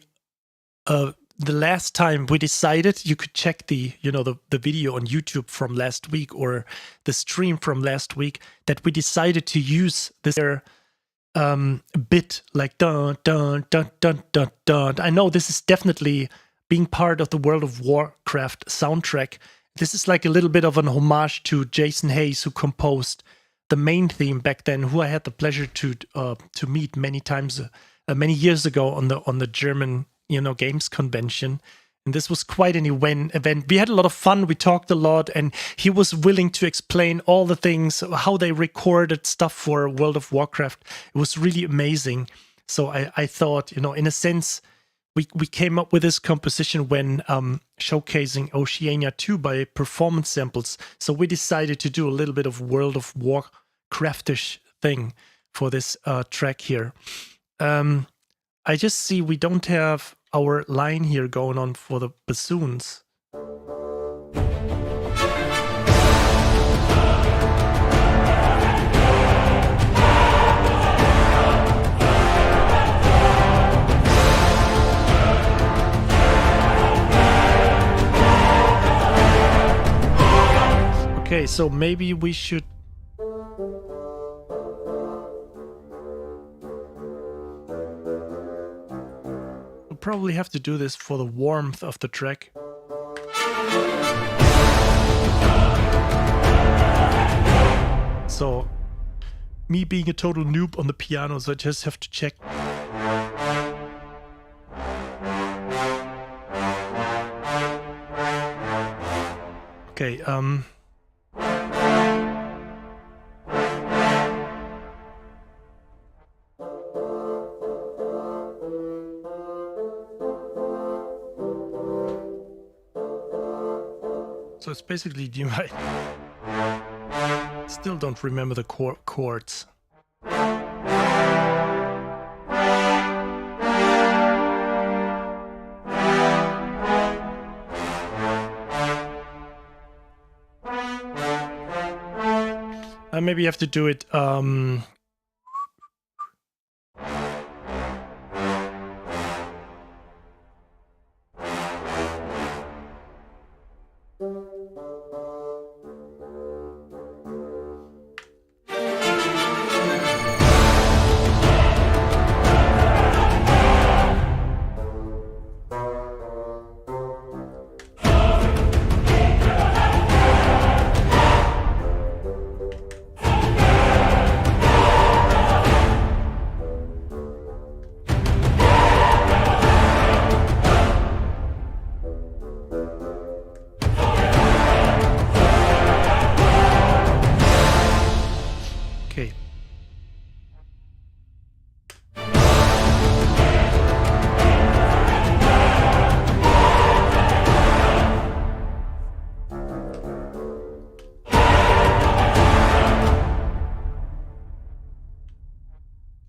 last time we decided, you could check the video on YouTube from last week, or the stream from last week, that we decided to use this bit like dun dun dun dun dun dun. I know this is definitely being part of the World of Warcraft soundtrack. This is like a little bit of an homage to Jason Hayes, who composed the main theme back then, who I had the pleasure to meet many times, many years ago on the German games convention. And this was quite an event. We had a lot of fun. We talked a lot, and he was willing to explain all the things, how they recorded stuff for World of Warcraft. It was really amazing. So I thought, in a sense, we came up with this composition when showcasing Oceania 2 by Performance Samples. So we decided to do a little bit of World of Warcraftish thing for this track here. I just see we don't have our line here going on for the bassoons. Okay, so maybe we should... We'll probably have to do this for the warmth of the track. So, me being a total noob on the piano, so I just have to check. Okay, so it's basically D minor. Still don't remember the chords. Maybe you have to do it.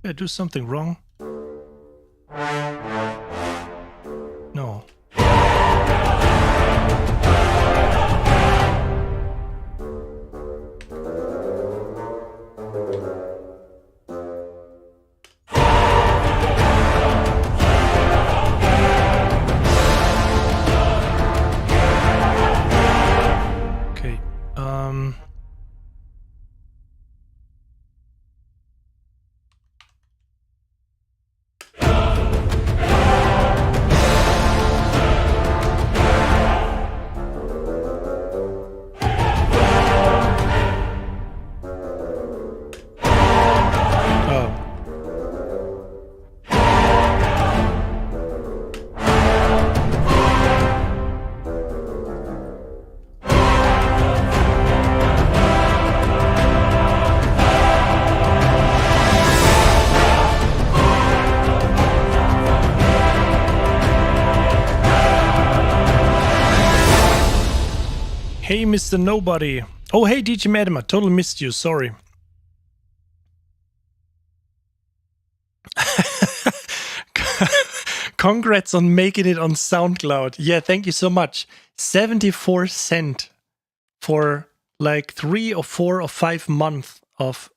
Did I do something wrong? No. Okay. Hey, Mr. Nobody. Oh, hey, DJ Madam, I totally missed you. Sorry. Congrats on making it on SoundCloud. Yeah, thank you so much. 74 cents for like 3 or 4 or 5 months of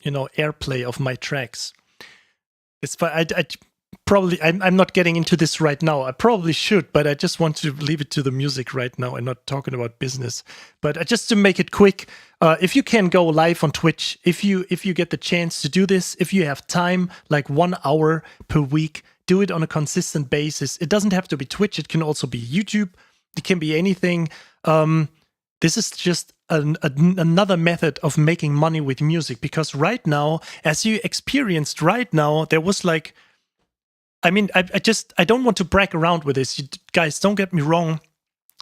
airplay of my tracks. It's I probably I'm not getting into this right now. I probably should, but I just want to leave it to the music right now and not talking about business. But just to make it quick, if you can go live on Twitch, if you get the chance to do this, if you have time, like 1 hour per week, do it on a consistent basis. It doesn't have to be Twitch. It can also be YouTube. It can be anything. This is just another method of making money with music, because right now, as you experienced right now, there was like, I mean, I don't want to brag around with this. You guys, don't get me wrong.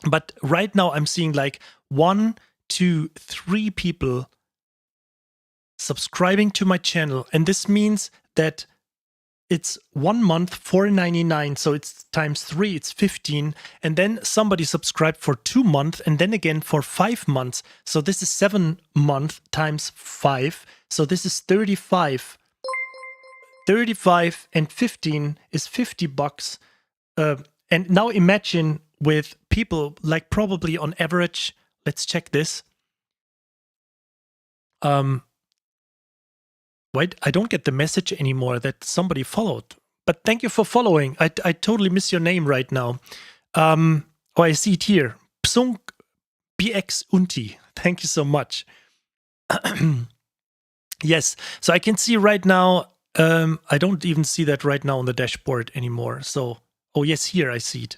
But right now I'm seeing like 1, 2, 3 people subscribing to my channel. And this means that it's 1 month, $4.99. So it's times 3, it's 15. And then somebody subscribed for 2 months and then again for 5 months. So this is 7 months times 5. So this is 35. 35 and 15 is $50. And now imagine with people like probably on average, let's check this. Wait, I don't get the message anymore that somebody followed. But thank you for following. I totally miss your name right now. Oh, I see it here. Psunk BX Unti. Thank you so much. Yes, so I can see right now. I don't even see that right now on the dashboard anymore. So, oh yes, here I see it.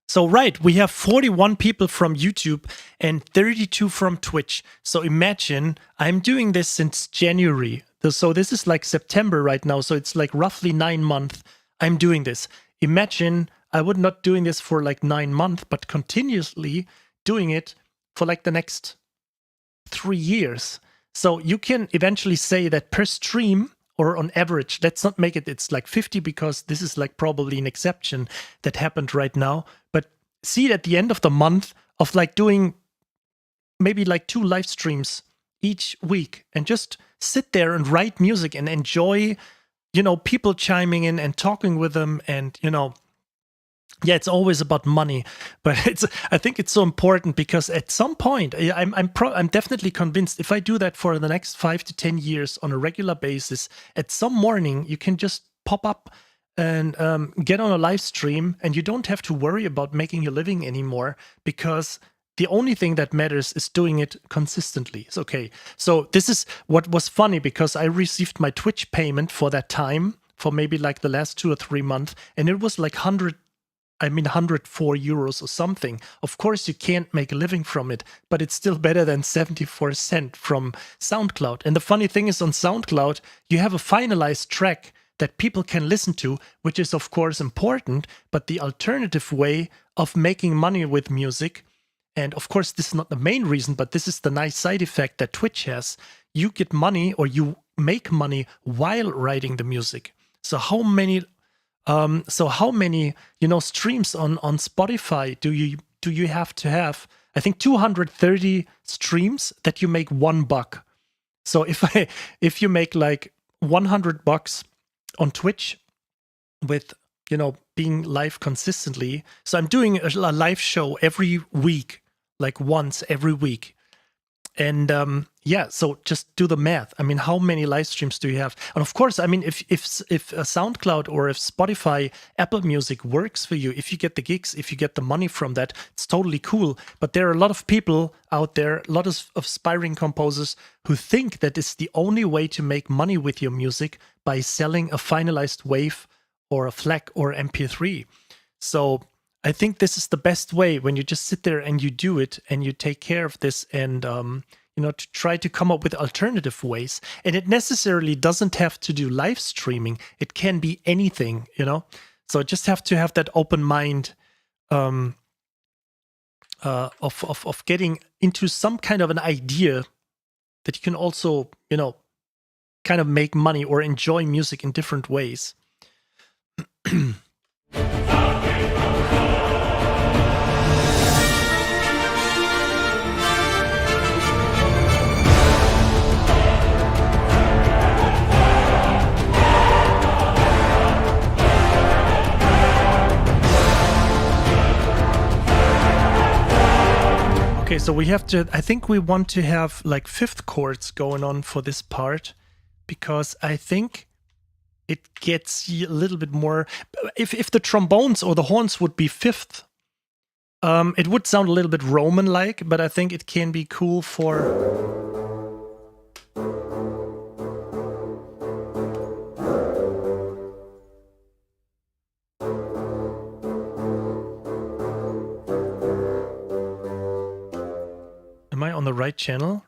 So, right, we have 41 people from YouTube and 32 from Twitch. So imagine I'm doing this since January. So this is like September right now. So it's like roughly 9 months I'm doing this. Imagine I would not doing this for like 9 months, but continuously doing it for like the next 3 years. So you can eventually say that per stream, or on average, let's not make it's like 50, because this is like probably an exception that happened right now. But see it at the end of the month of like doing maybe like 2 live streams each week and just sit there and write music and enjoy, people chiming in and talking with them. And, yeah, it's always about money, but I think it's so important, because at some point I'm definitely convinced if I do that for the next 5 to 10 years on a regular basis, at some morning you can just pop up and get on a live stream, and you don't have to worry about making your living anymore, because the only thing that matters is doing it consistently. It's okay. So this is what was funny, because I received my Twitch payment for that time, for maybe like the last 2 or 3 months, and it was like 104 euros or something. Of course, you can't make a living from it, but it's still better than 74 cents from SoundCloud. And the funny thing is, on SoundCloud, you have a finalized track that people can listen to, which is of course important, but the alternative way of making money with music, and of course this is not the main reason, but this is the nice side effect that Twitch has, you get money, or you make money while writing the music. So how many streams on Spotify do you have to have? I think 230 streams that you make $1. So if you make like $100 on Twitch with, you know, being live consistently. So I'm doing a live show every week, like once every week. And yeah, so just do the math. I mean, how many live streams do you have? And of course, I mean, if SoundCloud or if Spotify, Apple Music works for you, if you get the gigs, if you get the money from that, it's totally cool. But there are a lot of people out there, a lot of aspiring composers who think that it's the only way to make money with your music by selling a finalized wave or a FLAC or MP3. So I think this is the best way, when you just sit there and you do it and you take care of this, and you know, to try to come up with alternative ways. And it necessarily doesn't have to do live streaming. It can be anything, you know. So just have to have that open mind of getting into some kind of an idea that you can also, you know, kind of make money or enjoy music in different ways. Okay, so we have to, I think we want to have like fifth chords going on for this part, because I think it gets a little bit more, if the trombones or the horns would be fifth, it would sound a little bit Roman-like, but I think it can be cool for... Am I on the right channel?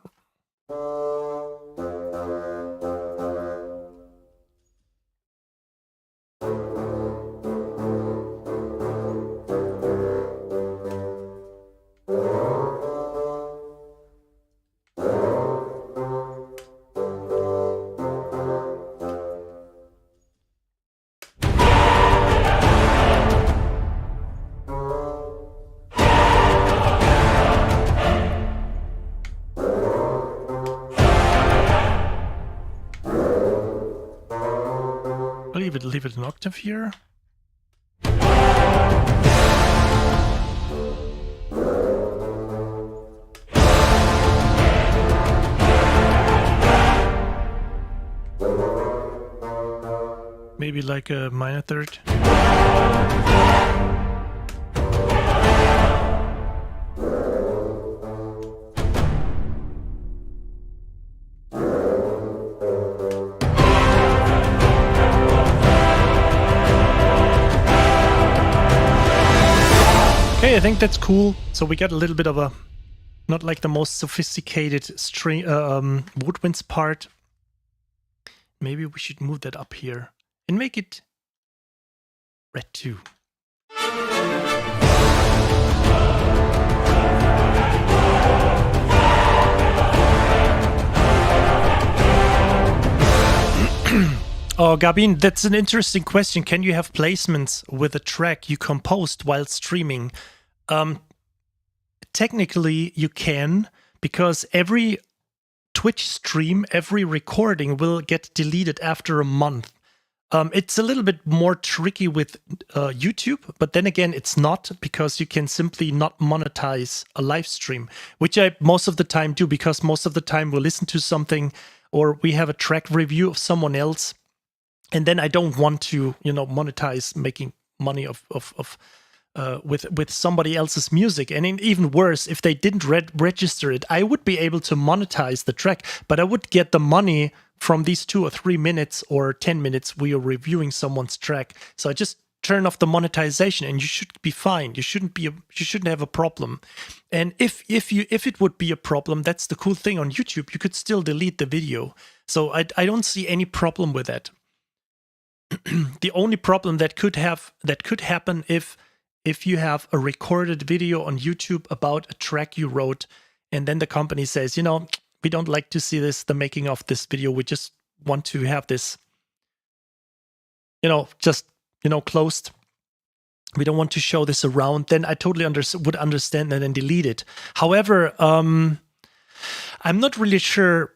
Leave it an octave here. Maybe like a minor third. Okay, I think that's cool. So we got a little bit of a, not like the most sophisticated string woodwinds part. Maybe we should move that up here and make it red 2. Oh, Gabin, that's an interesting question. Can you have placements with a track you composed while streaming? Technically, you can, because every Twitch stream, every recording will get deleted after a month. It's a little bit more tricky with YouTube, but then again, it's not, because you can simply not monetize a live stream, which I most of the time do, because most of the time we'll listen to something or we have a track review of someone else. And then I don't want to, you know, monetize making money with somebody else's music. And even worse, if they didn't register it, I would be able to monetize the track, but I would get the money from these 2 or 3 minutes or 10 minutes we are reviewing someone's track. So I just turn off the monetization, and you should be fine. You shouldn't have a problem. And if it would be a problem, that's the cool thing on YouTube. You could still delete the video. So I don't see any problem with that. The only problem that could happen if you have a recorded video on YouTube about a track you wrote, and then the company says, you know, we don't like to see this, the making of this video. We just want to have this, you know, just, you know, closed. We don't want to show this around. Then I totally would understand that and delete it. However, I'm not really sure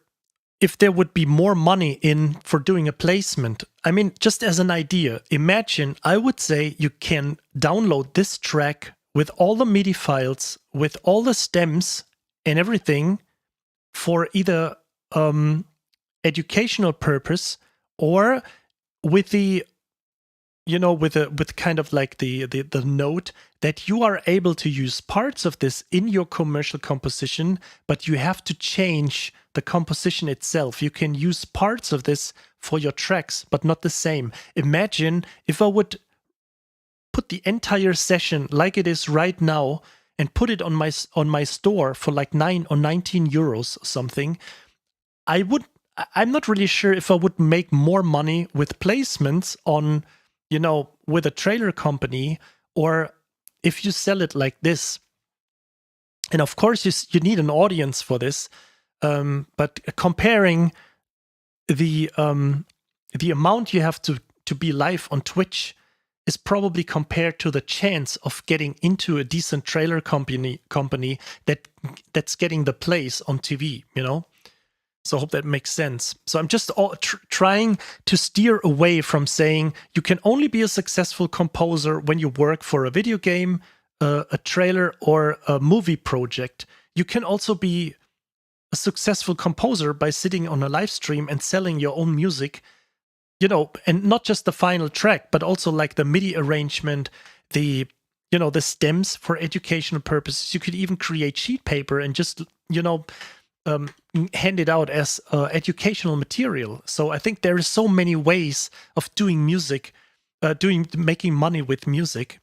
if there would be more money in for doing a placement. I mean, just as an idea, imagine, I would say you can download this track with all the MIDI files, with all the stems and everything for either educational purpose or with the, with kind of like the note that you are able to use parts of this in your commercial composition, but you have to change the composition itself. You can use parts of this for your tracks, but not the same. Imagine if I would put the entire session like it is right now and put it on my store for like 9 or 19 euros or something. I'm not really sure if I would make more money with placements on, with a trailer company, or if you sell it like this. And of course, you need an audience for this. But comparing the amount you have to be live on Twitch is probably compared to the chance of getting into a decent trailer company that's getting the plays on TV, So I hope that makes sense. So I'm just trying to steer away from saying you can only be a successful composer when you work for a video game, a trailer, or a movie project. You can also be a successful composer by sitting on a live stream and selling your own music, and not just the final track, but also like the MIDI arrangement, the stems for educational purposes. You could even create sheet paper and just, hand it out as educational material. So I think there is so many ways of doing music, making money with music.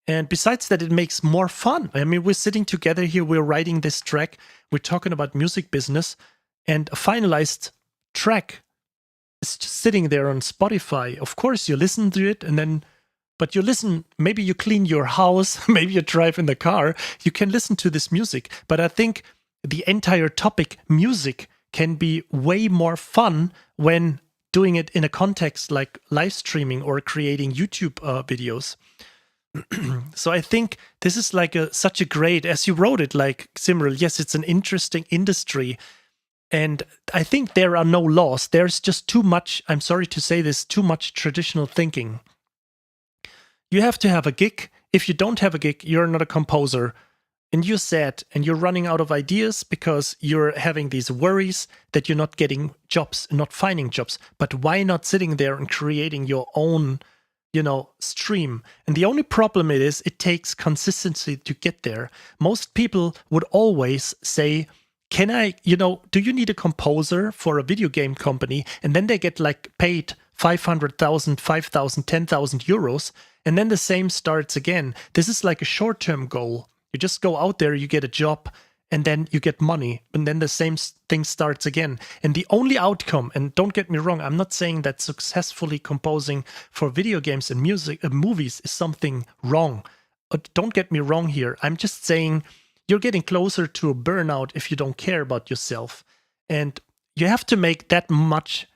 And besides that, it makes more fun. I mean, we're sitting together here, we're writing this track, we're talking about music business, and a finalized track is just sitting there on Spotify. Of course, you listen to it but you listen, maybe you clean your house, maybe you drive in the car, you can listen to this music. But I think the entire topic, music, can be way more fun when doing it in a context like live streaming or creating YouTube videos. So I think this is like such a great, as you wrote it, like Simril, yes, it's an interesting industry. And I think there are no laws. There's just too much, I'm sorry to say this, too much traditional thinking. You have to have a gig. If you don't have a gig, you're not a composer. And you're sad and you're running out of ideas because you're having these worries that you're not getting jobs and not finding jobs. But why not sitting there and creating your own, stream? And the only problem it takes consistency to get there. Most people would always say, can I, do you need a composer for a video game company? And then they get like paid 500,000, 5,000, 10,000 euros. And then the same starts again. This is like a short-term goal. You just go out there, you get a job, and then you get money. And then the same thing starts again. And the only outcome, and don't get me wrong, I'm not saying that successfully composing for video games and music, movies is something wrong. Don't get me wrong here. I'm just saying you're getting closer to a burnout if you don't care about yourself. And you have to make that much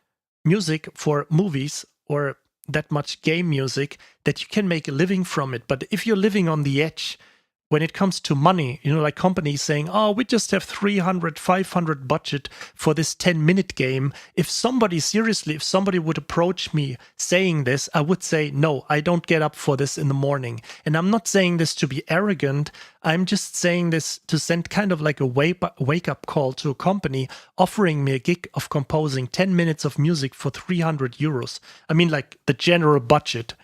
music for movies or that much game music that you can make a living from it. But if you're living on the edge, when it comes to money, like companies saying, oh, we just have 300, 500 budget for this 10-minute game. If somebody would approach me saying this, I would say, no, I don't get up for this in the morning. And I'm not saying this to be arrogant. I'm just saying this to send kind of like a wake-up call to a company offering me a gig of composing 10 minutes of music for 300 euros. I mean, like the general budget.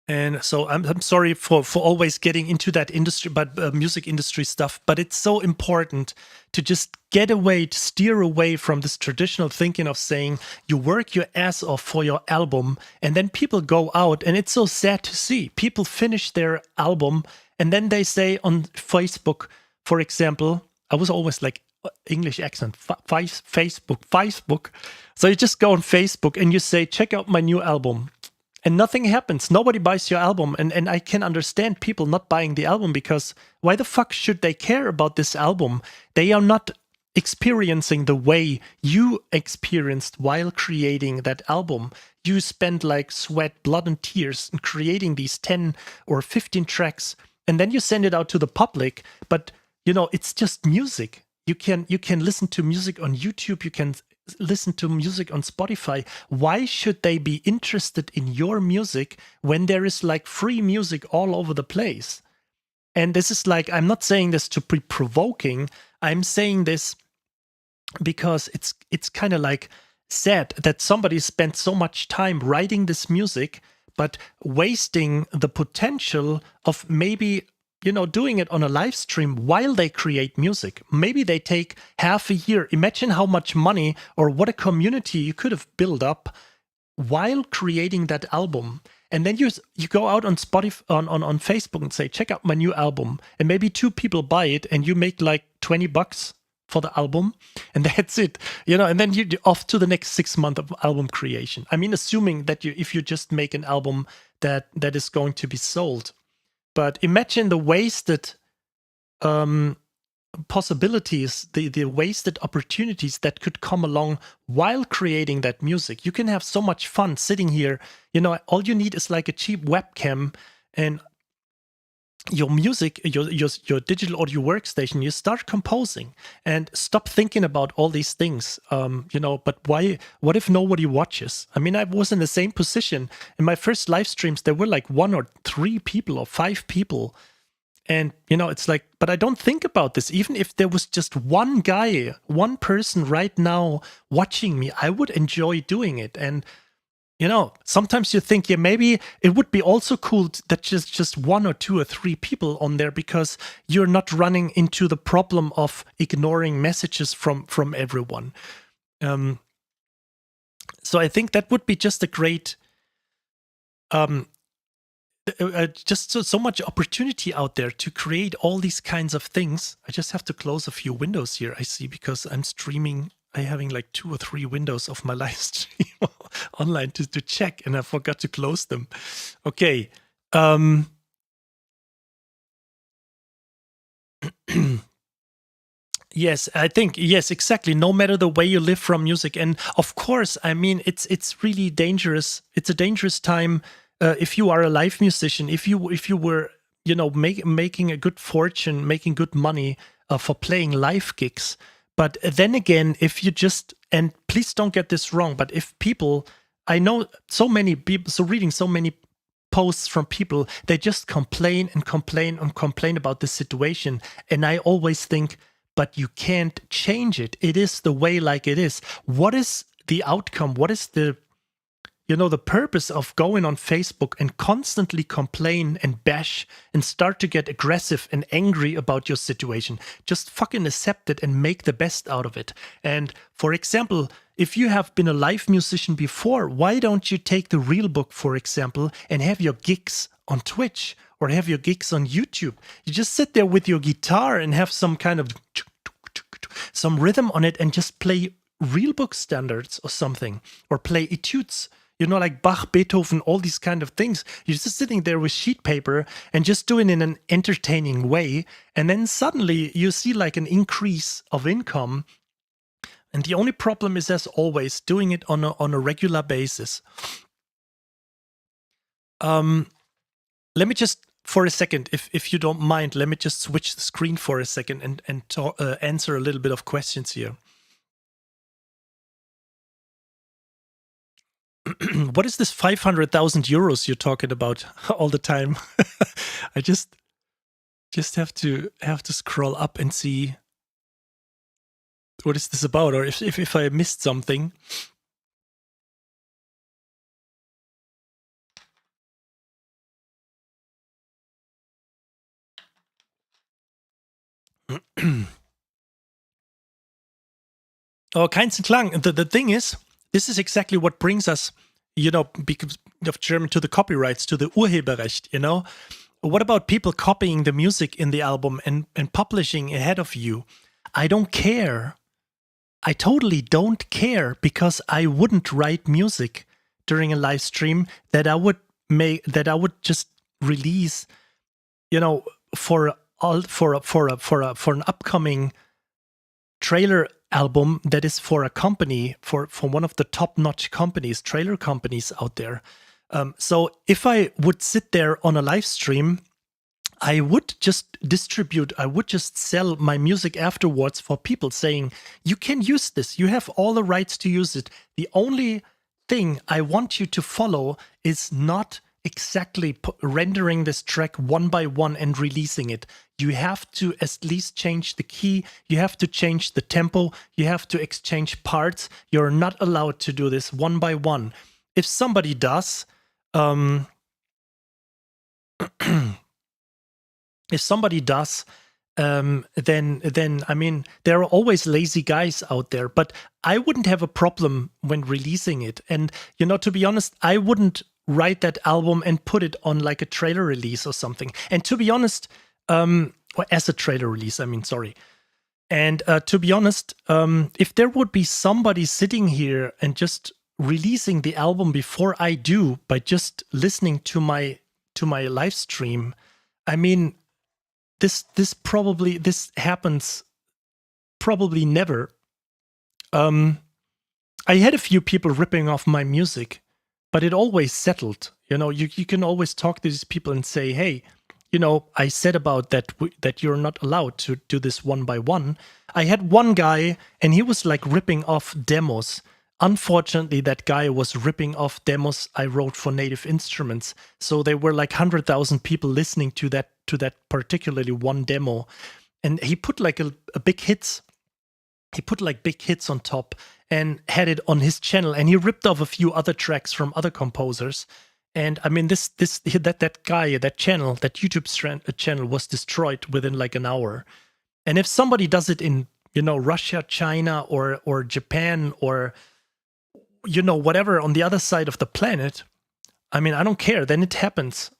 And so I'm sorry for always getting into that industry, but music industry stuff. But it's so important to just to steer away from this traditional thinking of saying you work your ass off for your album, and then people go out, and it's so sad to see people finish their album, and then they say on Facebook, for example, I was always like English accent, Facebook. So you just go on Facebook and you say, check out my new album. And nothing happens. Nobody buys your album. And I can understand people not buying the album, because why the fuck should they care about this album? They are not experiencing the way you experienced while creating that album. You spent like sweat, blood, and tears in creating these 10 or 15 tracks, and then you send it out to the public. But it's just music. You can listen to music on YouTube. You can listen to music on Spotify. Why should they be interested in your music when there is like free music all over the place? And this is like, I'm not saying this to be provoking. I'm saying this because it's kind of like sad that somebody spent so much time writing this music, but wasting the potential of maybe, doing it on a live stream while they create music. Maybe they take half a year. Imagine how much money or what a community you could have built up while creating that album. And then you go out on Spotify, on Facebook and say, check out my new album. And maybe 2 people buy it and you make like $20 for the album. And that's it, and then you're off to the next 6 months of album creation. I mean, assuming that if you just make an album that is going to be sold. But imagine the wasted possibilities, the wasted opportunities that could come along while creating that music. You can have so much fun sitting here. All you need is like a cheap webcam and your music, your digital audio workstation. You start composing and stop thinking about all these things. But why? What if nobody watches? I mean, I was in the same position in my first live streams. There were like 1 or 3 people or 5 people. And, it's like, but I don't think about this. Even if there was just one guy, one person right now watching me, I would enjoy doing it. And, sometimes you think, yeah, maybe it would be also cool that just 1 or 2 or 3 people on there, because you're not running into the problem of ignoring messages from everyone. So I think that would be just a great, just so much opportunity out there to create all these kinds of things. I just have to close a few windows here, I see, because I'm streaming. I'm having like 2 or 3 windows of my live stream online to check, and I forgot to close them. Okay. Yes, I think, yes, exactly. No matter the way you live from music. And of course, I mean, it's really dangerous. It's a dangerous time if you are a live musician, if you were, making a good fortune, making good money for playing live gigs. But then again, if you just, and please don't get this wrong, but if people, I know so many people, so reading so many posts from people, they just complain and complain and complain about this situation. And I always think, but you can't change it. It is the way like it is. What is the outcome? What is the purpose of going on Facebook and constantly complain and bash and start to get aggressive and angry about your situation? Just fucking accept it and make the best out of it. And for example, if you have been a live musician before, why don't you take the real book, for example, and have your gigs on Twitch or have your gigs on YouTube? You just sit there with your guitar and have some kind of some rhythm on it and just play real book standards or something, or play etudes. Like Bach, Beethoven, all these kind of things. You're just sitting there with sheet paper and just doing it in an entertaining way. And then suddenly you see like an increase of income. And the only problem is, as always, doing it on a regular basis. Let me just, for a second, if you don't mind, let me just switch the screen for a second and answer a little bit of questions here. What is this 500,000 euros you're talking about all the time? I just have to scroll up and see what is this about, or if I missed something. Oh, keins und Klang. The thing is, this is exactly what brings us, because of German, to the copyrights, to the Urheberrecht, What about people copying the music in the album and publishing ahead of you? I don't care. I totally don't care, because I wouldn't write music during a live stream that I would just release, for an upcoming trailer album that is for a company, for one of the top-notch companies, trailer companies out there. So if I would sit there on a live stream, I would just distribute, I would just sell my music afterwards for people saying, you can use this, you have all the rights to use it. The only thing I want you to follow is not exactly rendering this track one by one and releasing it. You have to at least change the key, you have to change the tempo, you have to exchange parts. You're not allowed to do this one by one. If somebody does, if somebody does, then I mean, there are always lazy guys out there, but I wouldn't have a problem when releasing it. And, you know, to be honest, I wouldn't write that album and put it on like a trailer release or something. And to be honest, or as a trailer release, I mean, sorry. And to be honest, if there would be somebody sitting here and just releasing the album before I do by just listening to my live stream, I mean, this happens probably never. I had a few people ripping off my music, but it always settled. You know, you can always talk to these people and say, hey, you know, I said about that you're not allowed to do this one by one. I had one guy and he was like ripping off demos. Unfortunately, that guy was ripping off demos I wrote for Native Instruments. So there were like 100,000 people listening to that particularly one demo. And he put like a big hits. He put like big hits on top and had it on his channel. And he ripped off a few other tracks from other composers. And I mean, that guy, that channel, that YouTube channel was destroyed within like an hour. And if somebody does it in, you know, Russia, China, or Japan, or, you know, whatever on the other side of the planet, I mean, I don't care. Then it happens.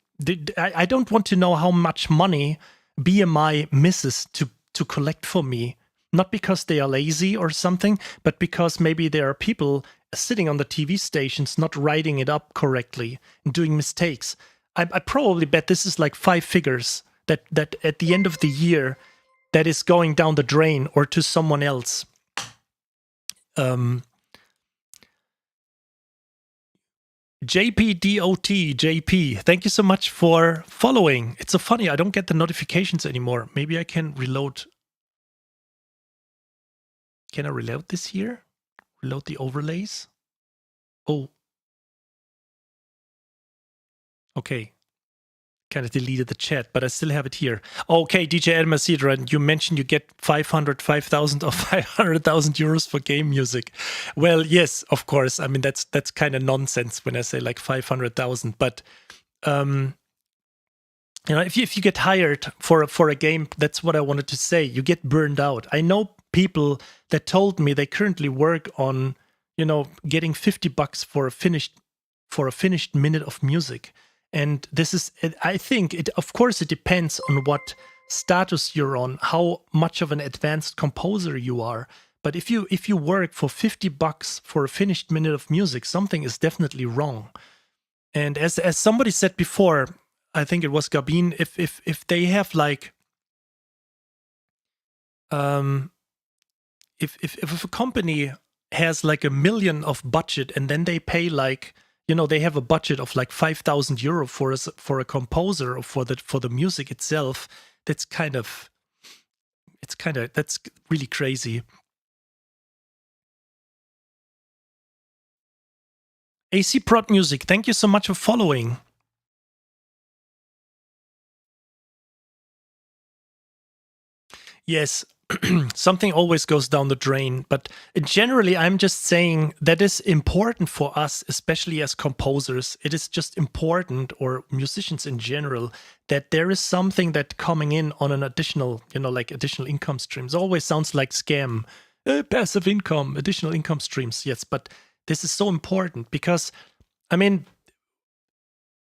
I don't want to know how much money BMI misses to collect for me. Not because they are lazy or something, but because maybe there are people sitting on the TV stations not writing it up correctly and doing mistakes. I probably bet this is like 5 figures that at the end of the year that is going down the drain or to someone else. JP, thank you so much for following. It's so funny, I don't get the notifications anymore. Maybe I can reload. Can I reload this here? Reload the overlays? Oh. Okay. Kind of deleted the chat, but I still have it here. Okay, DJ Elmasidra, you mentioned you get 5,000 or 500,000 euros for game music. Well, yes, of course. I mean, that's kind of nonsense when I say like 500,000. But you know, if you get hired for a game, that's what I wanted to say. You get burned out. I know people that told me they currently work on, you know, getting $50 for a finished minute of music. And this is, I think, of course, it depends on what status you're on, how much of an advanced composer you are. But if you work for $50 for a finished minute of music, something is definitely wrong. And as somebody said before, I think it was Gabin, if they have like, if a company has like $1 million of budget and then they pay like, you know, they have a budget of like 5,000 euro for a composer or for the music itself. That's really crazy. AC Prod Music, thank you so much for following. Yes, something always goes down the drain, but generally I'm just saying that is important for us, especially as composers. It is just important, or musicians in general, that there is something that coming in on an additional, you know, like additional income streams. Always sounds like scam. Passive income, additional income streams. Yes, but this is so important because, I mean,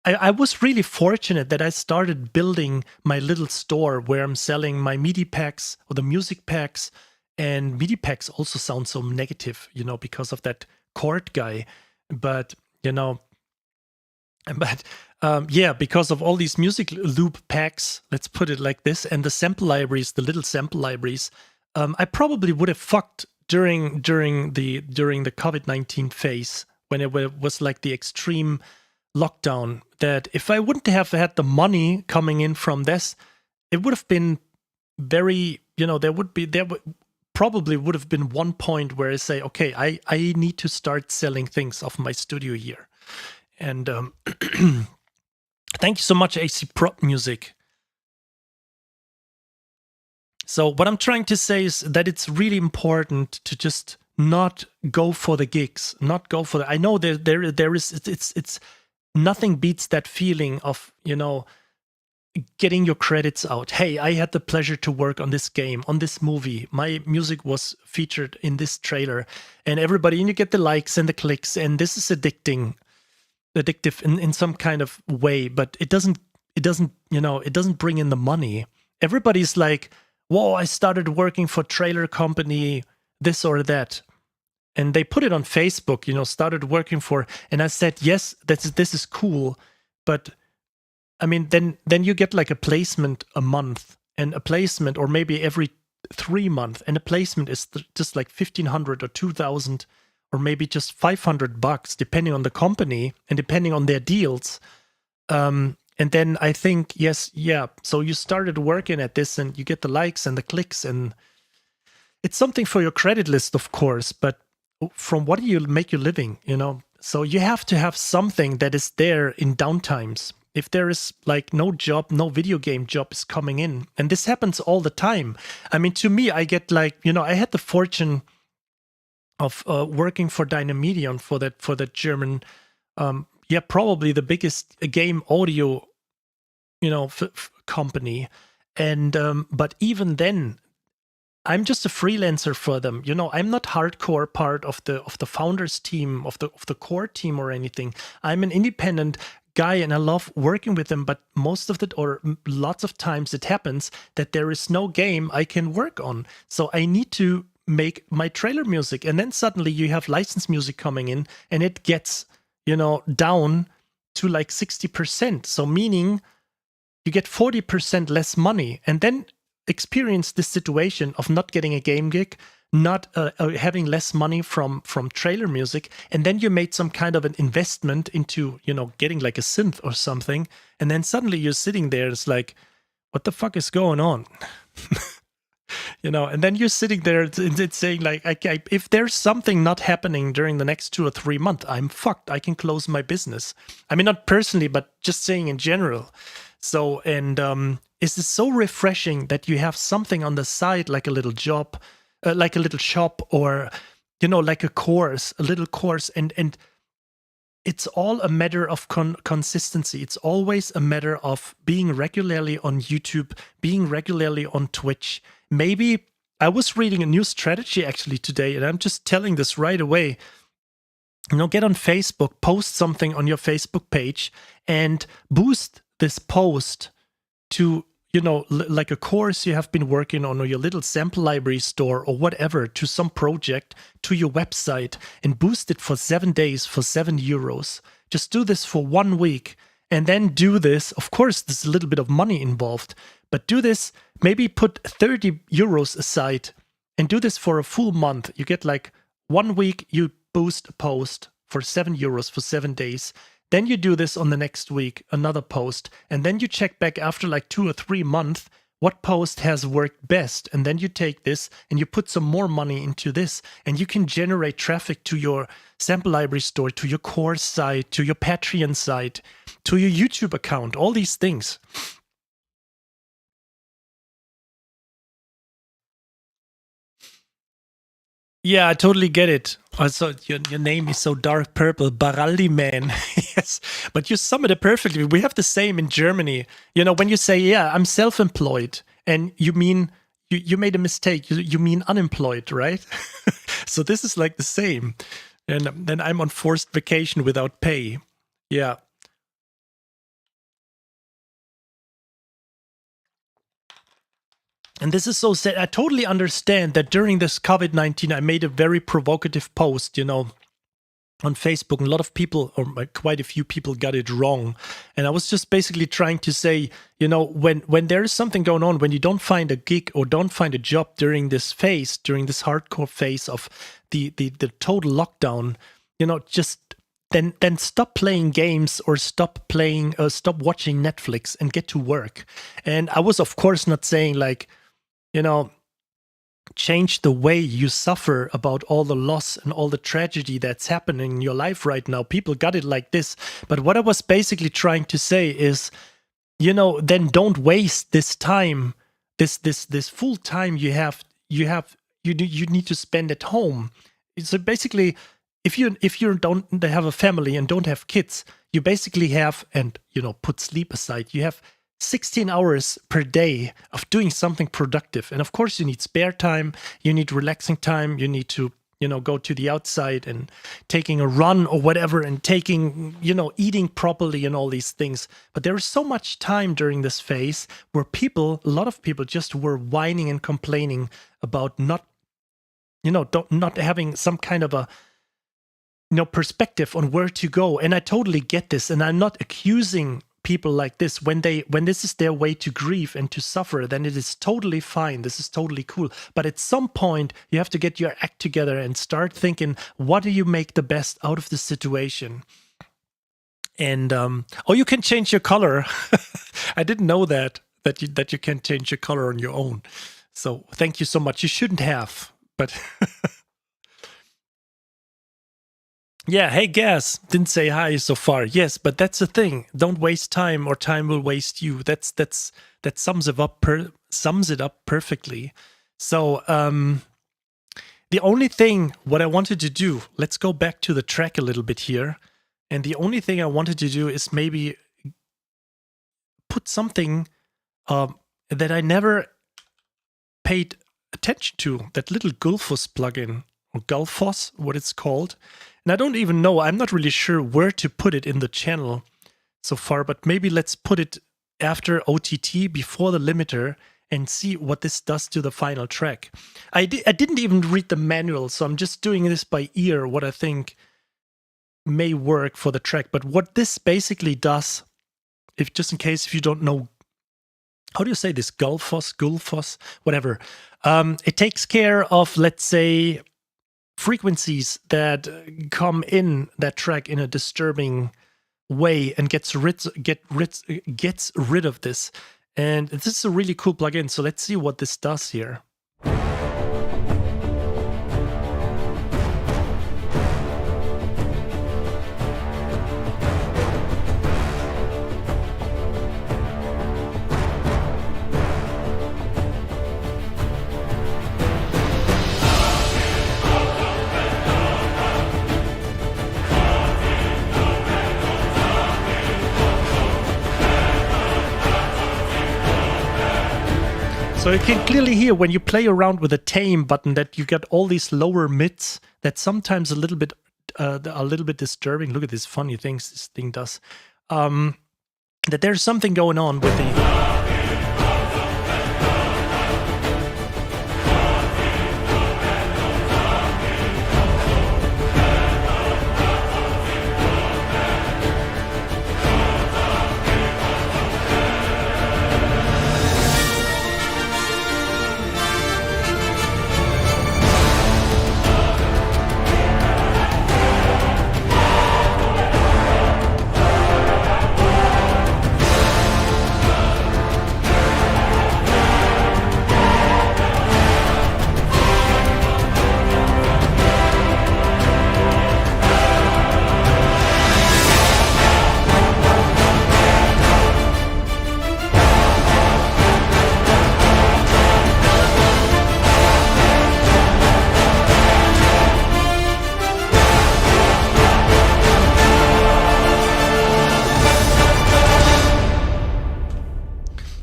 I was really fortunate that I started building my little store where I'm selling my MIDI packs or the music packs. And MIDI packs also sound so negative, you know, because of that chord guy. But, you know, yeah, because of all these music loop packs, let's put it like this, and the sample libraries, the little sample libraries, I probably would have fucked during the COVID-19 phase when it was like the extreme lockdown, that if I wouldn't have had the money coming in from this, it would have been very, probably would have been one point where I say, okay, I need to start selling things off my studio here. And thank you so much, AC Prop Music. So what I'm trying to say is that it's really important to just not go for the gigs, not go for the. I know there is it's nothing beats that feeling of, getting your credits out. Hey, I had the pleasure to work on this game, on this movie. My music was featured in this trailer, and everybody, and you get the likes and the clicks, and this is addictive in some kind of way, but it doesn't bring in the money. Everybody's like, whoa, I started working for trailer company, this or that. And they put it on Facebook, started working for, and I said, yes, this is cool. But I mean, then you get like a placement a month, and a placement, or maybe every 3 months, and a placement is just like 1,500 or 2,000, or maybe just $500, depending on the company and depending on their deals. And then I think, so you started working at this, and you get the likes and the clicks, and it's something for your credit list, of course, but from what do you make your living, So you have to have something that is there in downtimes. If there is like no job, no video game job is coming in, and this happens all the time. I mean, to me, I get like, I had the fortune of working for Dynamedion, for that German, probably the biggest game audio, company. And but even then, I'm just a freelancer for them. I'm not hardcore part of the founders team, of the core team or anything. I'm an independent guy, and I love working with them. But most of it, or lots of times, it happens that there is no game I can work on, so I need to make my trailer music, and then suddenly you have licensed music coming in, and it gets down to like 60%. So meaning you get 40% less money, and then experience this situation of not getting a game gig, not having less money from trailer music, and then you made some kind of an investment into getting like a synth or something, and then suddenly you're sitting there, it's like, what the fuck is going on? And then you're sitting there and saying like, if there's something not happening during the next 2 or 3 months, I'm fucked. I can close my business. I mean, not personally, but just saying in general. So, and is this so refreshing that you have something on the side, like a little job, like a little shop, or, like a little course. And it's all a matter of consistency. It's always a matter of being regularly on YouTube, being regularly on Twitch. Maybe I was reading a new strategy actually today, and I'm just telling this right away. Get on Facebook, post something on your Facebook page, and boost this post to, like a course you have been working on, or your little sample library store, or whatever, to some project, to your website, and boost it for 7 days for €7. Just do this for 1 week, and then do this. Of course, there's a little bit of money involved, but do this, maybe put €30 aside, and do this for a full month. You get like 1 week, you boost a post for €7 for 7 days. Then you do this on the next week, another post, and then you check back after like 2 or 3 months what post has worked best, and then you take this and you put some more money into this, and you can generate traffic to your sample library store, to your course site, to your Patreon site, to your YouTube account, all these things. Yeah, I totally get it. Also, your name is so dark purple, Baraldi man. Yes, but you sum it up perfectly. We have the same in Germany. When you say, yeah, I'm self-employed, and you mean, you made a mistake. You mean unemployed, right? So this is like the same. And then I'm on forced vacation without pay. Yeah. And this is so sad. I totally understand that during this COVID-19, I made a very provocative post, on Facebook. And a lot of people, or quite a few people, got it wrong. And I was just basically trying to say, when there is something going on, when you don't find a gig or don't find a job during this phase, during this hardcore phase of the total lockdown, just then stop playing games or stop watching Netflix and get to work. And I was, of course, not saying like, change the way you suffer about all the loss and all the tragedy that's happening in your life right now. People got it like this. But what I was basically trying to say is, then don't waste this time, this full time you need to spend at home. So basically, if you don't have a family and don't have kids, you basically have, and put sleep aside, you have 16 hours per day of doing something productive. And of course, you need spare time, you need relaxing time, you need to, go to the outside and taking a run or whatever, and taking, eating properly and all these things. But there is so much time during this phase where a lot of people just were whining and complaining about not having some kind of a, perspective on where to go. And I totally get this. And I'm not accusing people like this. When this is their way to grieve and to suffer, then it is totally fine. This is totally cool. But at some point, you have to get your act together and start thinking, what do you make the best out of the situation? And you can change your color. I didn't know that you can change your color on your own. So thank you so much. You shouldn't have, but yeah, hey Gas, didn't say hi so far. Yes, but that's the thing. Don't waste time, or time will waste you. That sums it up perfectly. So the only thing what I wanted to do, let's go back to the track a little bit here. And the only thing I wanted to do is maybe put something that I never paid attention to, that little Gulfos plugin, or Gulfos, what it's called. And I don't even know, I'm not really sure where to put it in the channel so far, but maybe let's put it after OTT, before the limiter, and see what this does to the final track. I didn't even read the manual, so I'm just doing this by ear, what I think may work for the track. But what this basically does, just in case if you don't know, how do you say this? Gulfos, whatever. It takes care of, let's say, frequencies that come in that track in a disturbing way, and gets rid of this. And this is a really cool plugin. So let's see what this does here. So you can clearly hear when you play around with the tame button that you get all these lower mids that sometimes a little bit disturbing. Look at these funny things this thing does. That there's something going on with the...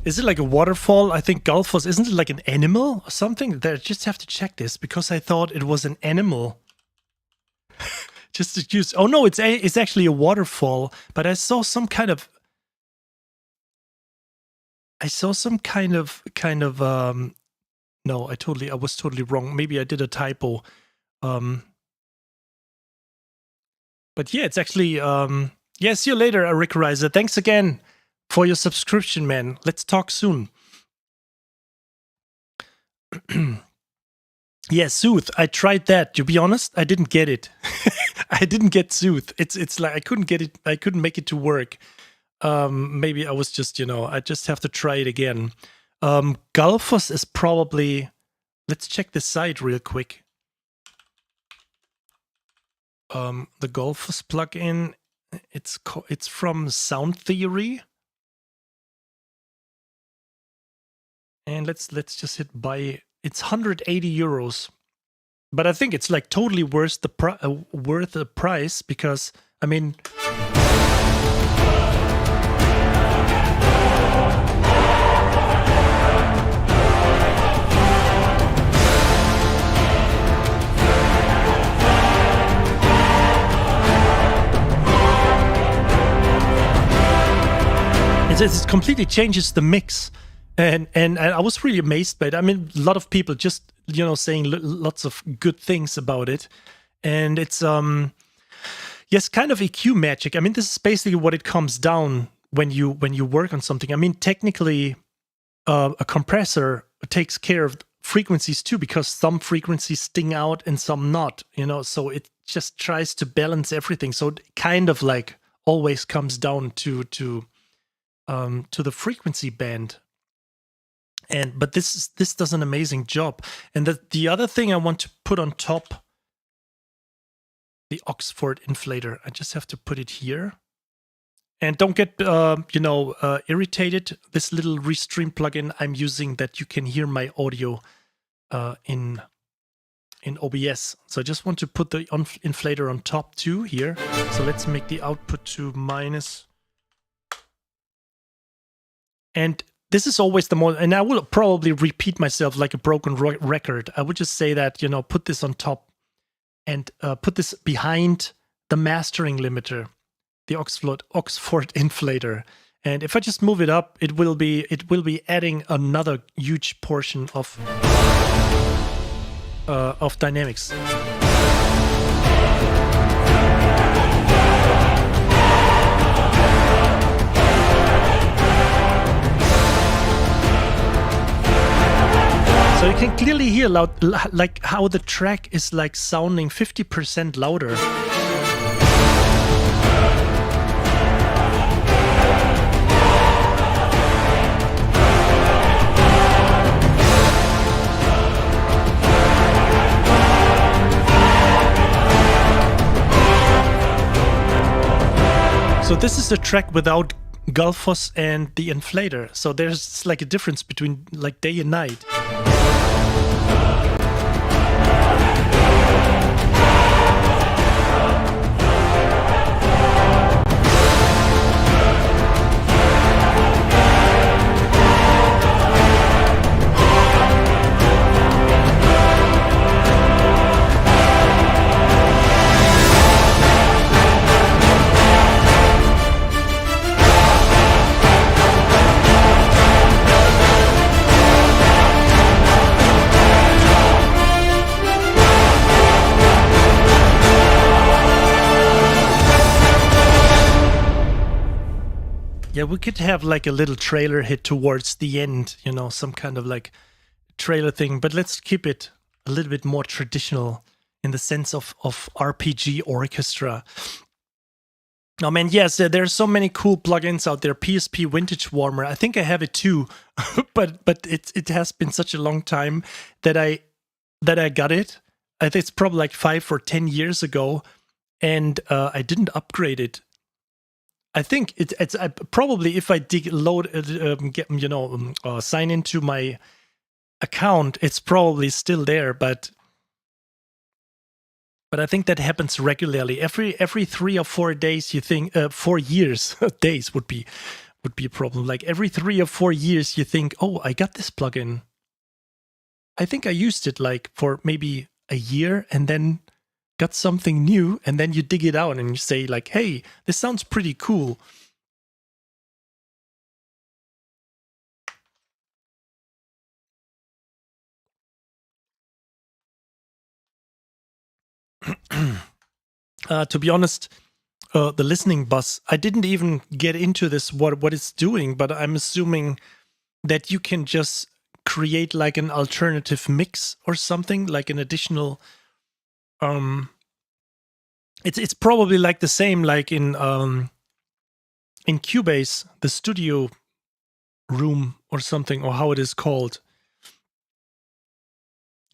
Is it like a waterfall? I think Gulfos, isn't it like an animal or something? I just have to check this because I thought it was an animal. Just to use. Oh no, it's actually a waterfall. But I saw some kind of. No, I was totally wrong. Maybe I did a typo. But yeah, it's actually. Yeah, see you later, Rick Riser. Thanks again for your subscription, man. Let's talk soon. Yeah, Sooth, I tried that. To be honest, I didn't get it. I didn't get Sooth. It's like I couldn't make it to work. Maybe I was just, I just have to try it again. Gullfoss is probably, let's check the site real quick. The Gullfoss plugin, it's from Sound Theory. And let's just hit buy. It's 180 euros. But I think it's like totally worth the price, because I mean, it completely changes the mix. And I was really amazed by it. I mean, a lot of people just, saying lots of good things about it. And it's, yes, kind of EQ magic. I mean, this is basically what it comes down when you work on something. I mean, technically, a compressor takes care of frequencies too, because some frequencies sting out and some not, so it just tries to balance everything. So it kind of like always comes down to the frequency band. But this does an amazing job. And the other thing I want to put on top, the Oxford inflator. I just have to put it here. And don't get irritated. This little Restream plugin I'm using, that you can hear my audio in OBS. So I just want to put the inflator on top too here. So let's make the output to minus. And this is always the more, and I will probably repeat myself like a broken record. I would just say that, put this on top and put this behind the mastering limiter, the Oxford inflator. And if I just move it up, it will be adding another huge portion of dynamics. So you can clearly hear like how the track is like sounding 50% louder. So this is a track without Gullfoss and the inflator. So there's like a difference between like day and night. Yeah, we could have like a little trailer hit towards the end, some kind of like trailer thing, but let's keep it a little bit more traditional in the sense of RPG orchestra. Oh man, yes, there's so many cool plugins out there. PSP Vintage Warmer, I think I have it too, but it has been such a long time that I got it. I think it's probably like 5 or 10 years ago, and I didn't upgrade it. I think it's probably, if I sign into my account, it's probably still there, but I think that happens regularly. Every 3 or 4 days, you think 4 years days would be a problem. Like every 3 or 4 years, you think, oh, I got this plugin. I think I used it like for maybe a year, and then got something new, and then you dig it out and you say like, hey, this sounds pretty cool. To be honest, the listening bus, I didn't even get into this, what it's doing, but I'm assuming that you can just create like an alternative mix or something, like an additional It's probably like the same like in Cubase, the studio room or something, or how it is called.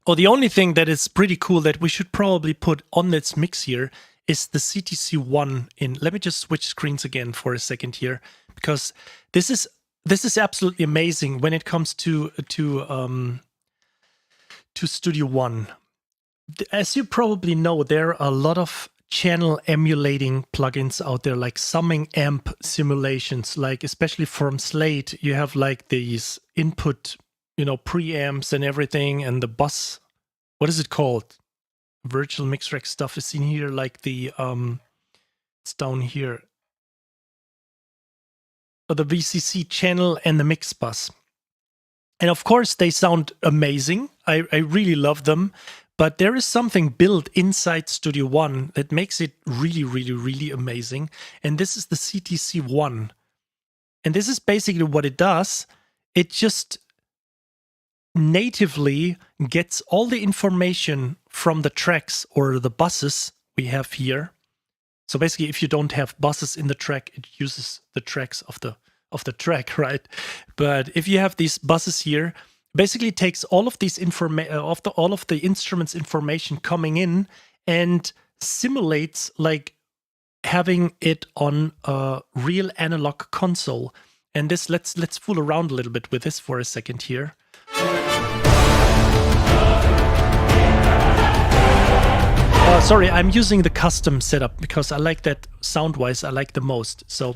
Or the only thing that is pretty cool that we should probably put on this mix here is the CTC1 in. Let me just switch screens again for a second here, because this is absolutely amazing when it comes to Studio One. As you probably know, there are a lot of channel emulating plugins out there, like summing amp simulations, like especially from Slate, you have like these input, preamps and everything, and the bus, what is it called? Virtual mix rack stuff is in here, like the it's down here. The VCC channel and the mix bus. And of course, they sound amazing. I really love them. But there is something built inside Studio One that makes it really, really, really amazing. And this is the CTC1. And this is basically what it does. It just natively gets all the information from the tracks or the buses we have here. So basically, if you don't have buses in the track, it uses the tracks of the track, right? But if you have these buses here, basically it takes all of these all of the instruments information coming in and simulates like having it on a real analog console. And this, let's fool around a little bit with this for a second here. Sorry, I'm using the custom setup because I like that sound-wise, I like the most. So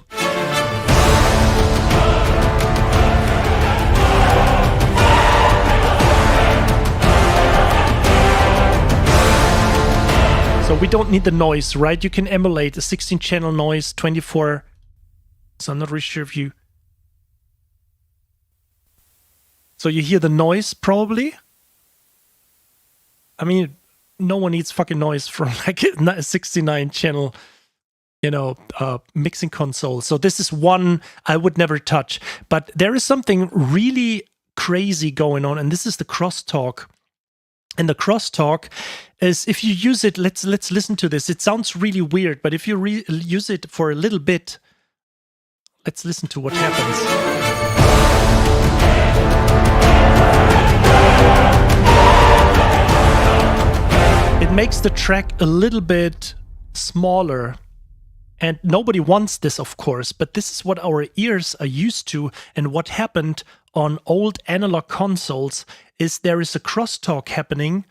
we don't need the noise, right? You can emulate a 16-channel noise, 24. So I'm not really sure if you... So you hear the noise, probably? I mean, no one needs fucking noise from like a 69-channel, mixing console. So this is one I would never touch. But there is something really crazy going on, and this is the Crosstalk. And the Crosstalk is, if you use it, let's listen to this. It sounds really weird, but if you use it for a little bit, let's listen to what happens. It makes the track a little bit smaller. And nobody wants this, of course, but this is what our ears are used to. And what happened on old analog consoles is there is a crosstalk happening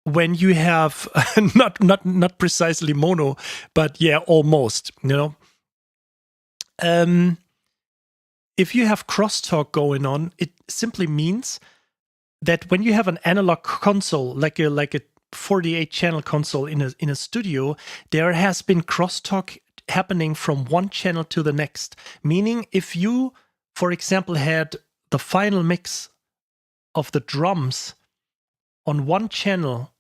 when you have not precisely mono, but yeah, almost, if you have crosstalk going on, it simply means that when you have an analog console, like a 48-channel console in a studio, there has been crosstalk happening from one channel to the next. Meaning, if you, for example, had the final mix of the drums on one channel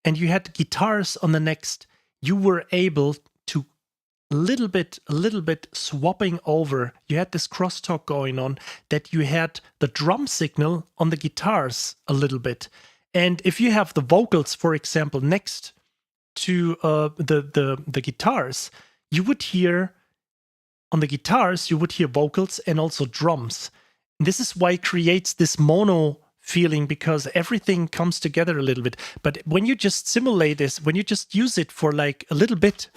and you had guitars on the next, you were able to a little bit swapping over. You had this crosstalk going on that you had the drum signal on the guitars a little bit. And if you have the vocals, for example, next to the guitars, you would hear on the guitars, you would hear vocals and also drums. And this is why it creates this mono feeling, because everything comes together a little bit. But when you just simulate this, when you just use it for like a little bit,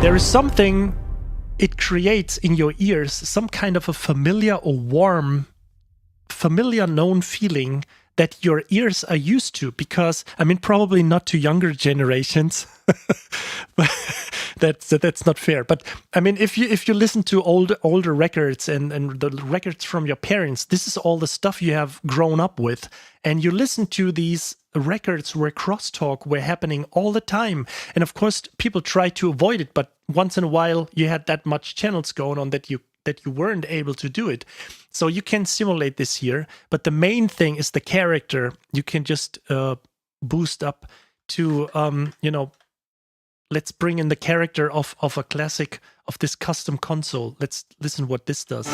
there is something it creates in your ears, some kind of a familiar or warm, familiar known feeling that your ears are used to. Because, I mean, probably not to younger generations, but that's not fair. But I mean, if you listen to older records and the records from your parents, this is all the stuff you have grown up with, and you listen to these records where crosstalk were happening all the time. And of course, people try to avoid it, but once in a while, you had that much channels going on that you weren't able to do it. So you can simulate this here, but the main thing is the character. You can just boost up to let's bring in the character of a classic, of this custom console. Let's listen what this does.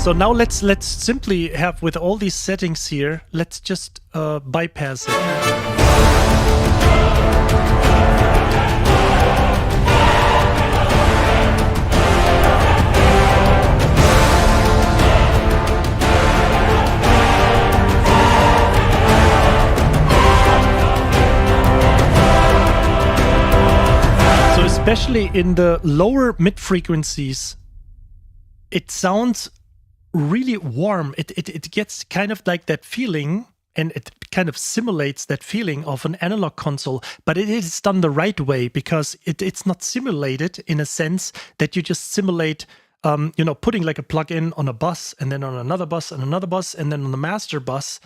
So now let's simply have, with all these settings here, let's just bypass it. So especially in the lower mid frequencies, it sounds really warm. It gets kind of like that feeling, and it kind of simulates that feeling of an analog console, but it is done the right way, because it's not simulated in a sense that you just simulate putting like a plug-in on a bus, and then on another bus, and another bus, and then on the master bus.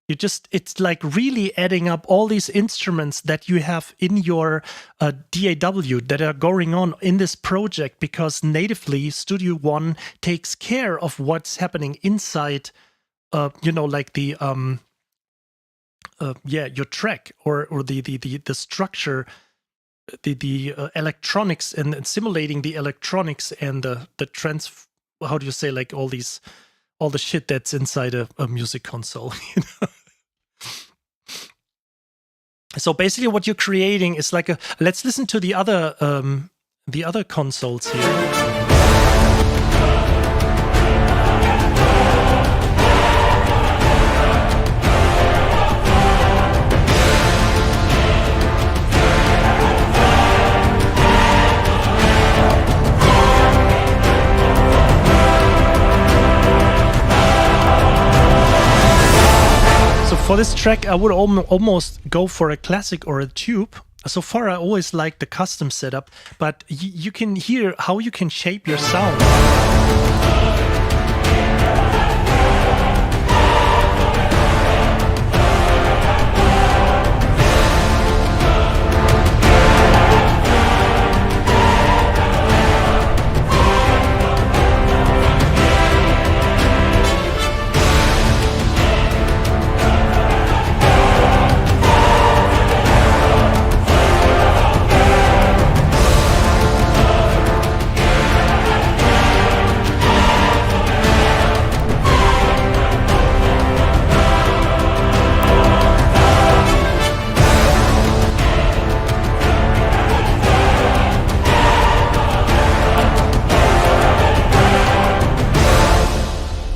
It's like really adding up all these instruments that you have in your DAW that are going on in this project, because natively Studio One takes care of what's happening inside, like the your track, or the structure, the electronics, and simulating the electronics and the how do you say, like all the shit that's inside a music console. So basically what you're creating is like let's listen to the other consoles here. For this track, I would almost go for a classic or a tube. So far, I always like the custom setup, but you can hear how you can shape your sound.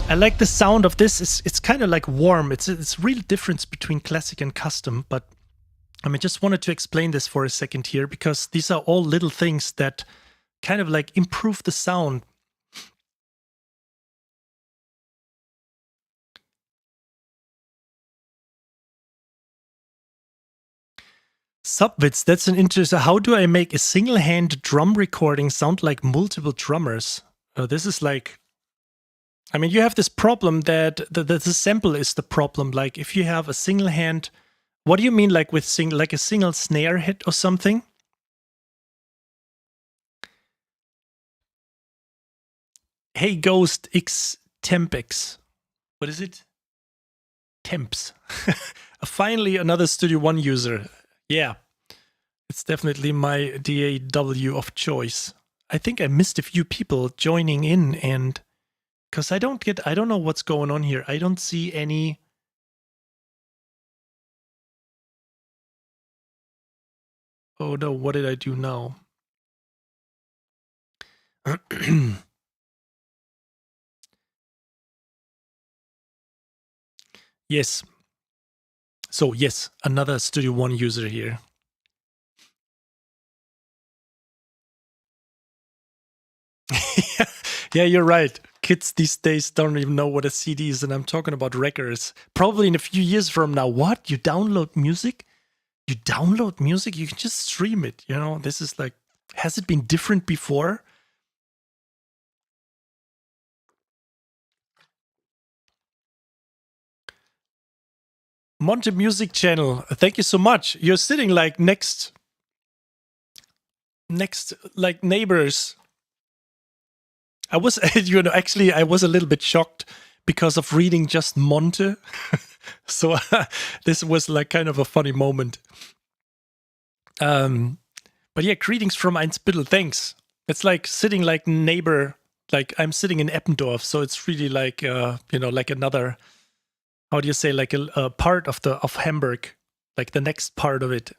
I like the sound of this. It's kind of like warm. It's a real difference between classic and custom. But I mean, just wanted to explain this for a second here, because these are all little things that kind of like improve the sound. Subwits, that's an interesting. How do I make a single-hand drum recording sound like multiple drummers? This is like, I mean, you have this problem that the sample is the problem. Like if you have a single hand, what do you mean, like with like a single snare hit or something? Hey Ghost X Tempex. What is it? Temps. Finally another Studio One user. Yeah. It's definitely my DAW of choice. I think I missed a few people joining in, and because I don't know what's going on here. I don't see any. Oh no, what did I do now? Yes. So yes, another Studio One user here. Yeah, you're right. Kids these days don't even know what a CD is, and I'm talking about records. Probably in a few years from now, what? You download music? You download music? You can just stream it, you know? This is like, has it been different before? Monte Music Channel, thank you so much. You're sitting like next. Next, like neighbors. I was, actually, I was a little bit shocked because of reading just Monte. So this was like kind of a funny moment. But yeah, greetings from Einsbüttel. Thanks. It's like sitting like neighbor. Like I'm sitting in Eppendorf, so it's really like like another. How do you say, like a part of Hamburg, like the next part of it.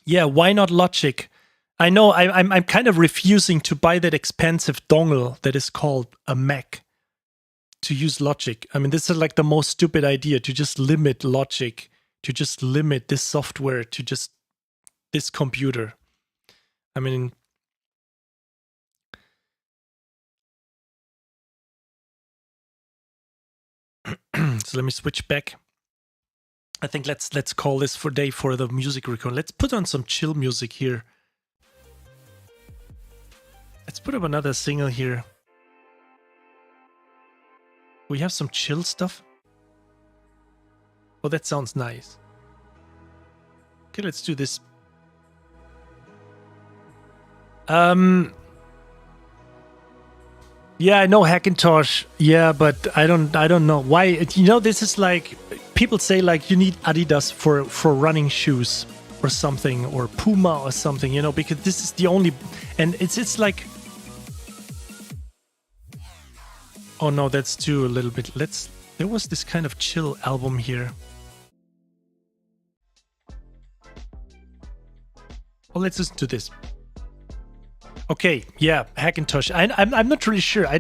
Yeah, why not Logic? I know I'm kind of refusing to buy that expensive dongle that is called a Mac to use Logic. I mean, this is like the most stupid idea, to just limit Logic, to just limit this software to just this computer. I mean, so let me switch back. I think let's call this for day for the music record. Let's put on some chill music here. Let's put up another single here. We have some chill stuff. Oh, that sounds nice. Okay, let's do this. Yeah, I know Hackintosh. Yeah, but I don't know why. This is like, people say like you need Adidas for running shoes or something, or Puma or something, because this is the only, and it's like, oh no, that's too a little bit. There was this kind of chill album here. Oh, let's listen to this. Okay, yeah, Hackintosh. I'm not really sure. I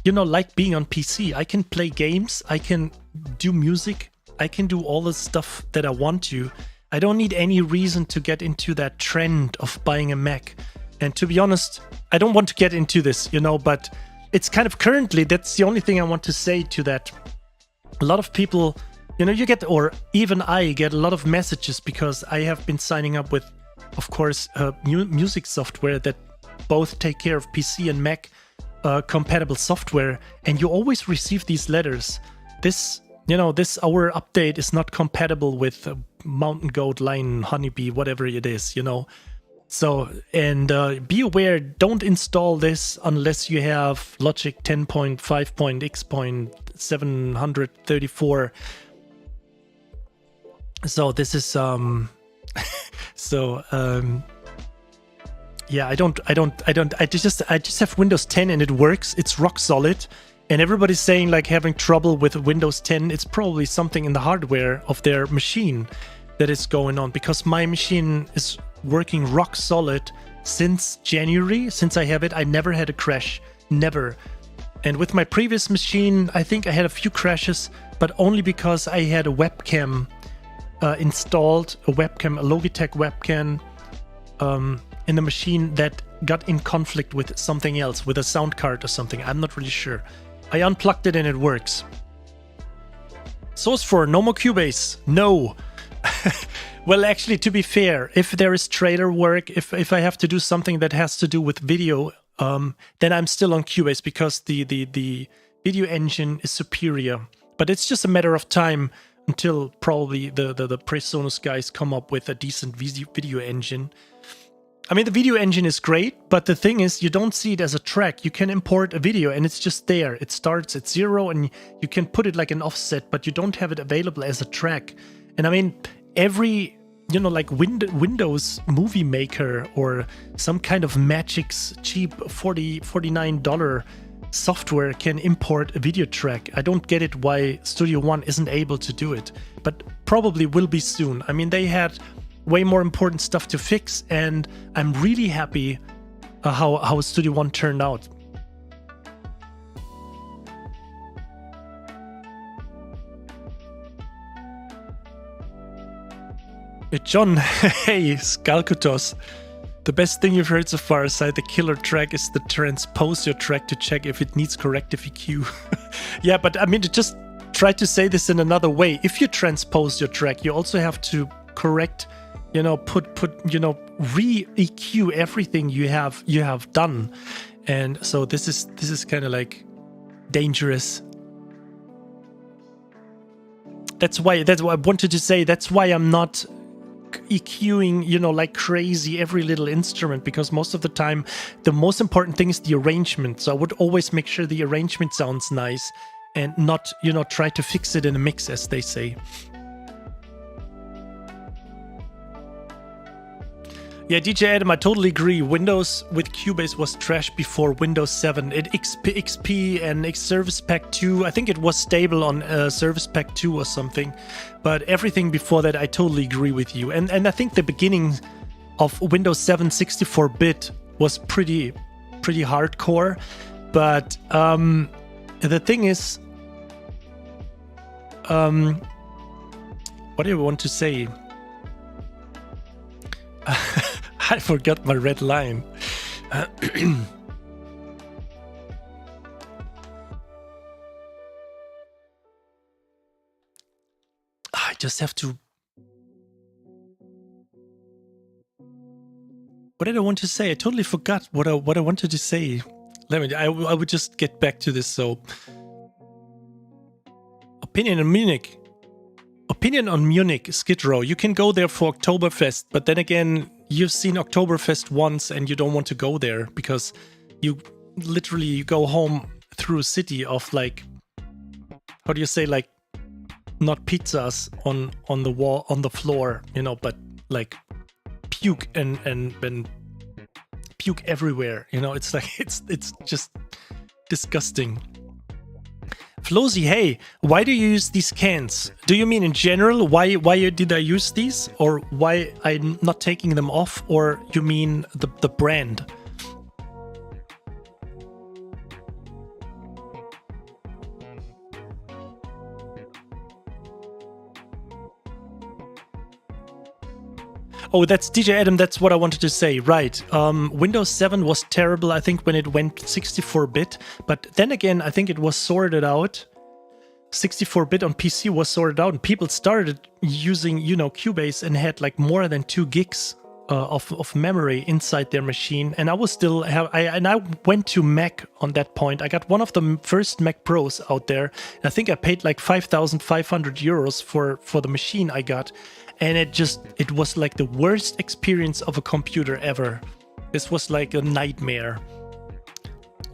like being on PC. I can play games. I can do music. I can do all the stuff that I want to. I don't need any reason to get into that trend of buying a Mac. And to be honest, I don't want to get into this, but it's kind of currently, that's the only thing I want to say to that. A lot of people, you get, or even I get a lot of messages because I have been signing up with, of course, music software that both take care of PC and Mac compatible software, and you always receive these letters. This our update is not compatible with Mountain Goat, Lion, Honeybee, whatever it is, So, and be aware, don't install this unless you have Logic 10.5.x.734. So this is yeah, I just have Windows 10 and it works. It's rock solid. And everybody's saying like having trouble with Windows 10. It's probably something in the hardware of their machine that is going on, because my machine is working rock solid since January. Since I have it, I never had a crash, never. And with my previous machine, I think I had a few crashes, but only because I had a webcam installed, a Logitech webcam in the machine that got in conflict with something else, with a sound card or something. I'm not really sure. I unplugged it and it works. Source for no more Cubase. No. Well, actually, to be fair, if there is trailer work, if I have to do something that has to do with video, then I'm still on Cubase, because the video engine is superior. But it's just a matter of time until probably the PreSonus guys come up with a decent video engine. I mean, the video engine is great, but the thing is, you don't see it as a track. You can import a video and it's just there. It starts at 0 and you can put it like an offset, but you don't have it available as a track. And I mean, every, like Windows Movie Maker or some kind of Magic's cheap $49 software can import a video track. I don't get it why Studio One isn't able to do it, but probably will be soon. I mean, they had way more important stuff to fix, and I'm really happy how Studio One turned out. John, hey, Skalkutos. The best thing you've heard so far, aside the killer track, is the transpose your track to check if it needs corrective EQ. Yeah, but I mean, just try to say this in another way. If you transpose your track, you also have to correct, re-EQ everything you have done. And so this is kind of like dangerous. That's why I wanted to say, that's why I'm not EQing, you know, like crazy every little instrument, because most of the time the most important thing is the arrangement. So I would always make sure the arrangement sounds nice and not, you know, try to fix it in a mix, as they say. Yeah, DJ Adam, I totally agree. Windows with Cubase was trash before Windows 7. XP and Service Pack 2, I think it was stable on Service Pack 2 or something. But everything before that, I totally agree with you. And I think the beginning of Windows 7 64-bit was pretty hardcore. But the thing is, what do I want to say? I forgot my red line. I just have to... What did I want to say? I totally forgot what I wanted to say. Let me... I would just get back to this. So, opinion on Munich. Opinion on Munich, Skid Row. You can go there for Oktoberfest, but then again, you've seen Oktoberfest once and you don't want to go there because you literally go home through a city of like, how do you say, like, not pizzas on the wall, on the floor, you know, but like puke and puke everywhere, you know. It's like it's just disgusting. Flosy, hey, why do you use these cans? Do you mean in general? Why did I use these? Or why I'm not taking them off? Or you mean the brand? Oh, that's DJ Adam, that's what I wanted to say, right. Windows 7 was terrible, I think, when it went 64-bit, but then again, I think it was sorted out. 64-bit on PC was sorted out, and people started using, you know, Cubase and had like more than 2 gigs of memory inside their machine, and I was still I went to Mac on that point. I got one of the first Mac Pros out there, and I think I paid like 5,500 euros for the machine I got. And it was like the worst experience of a computer ever. This was like a nightmare.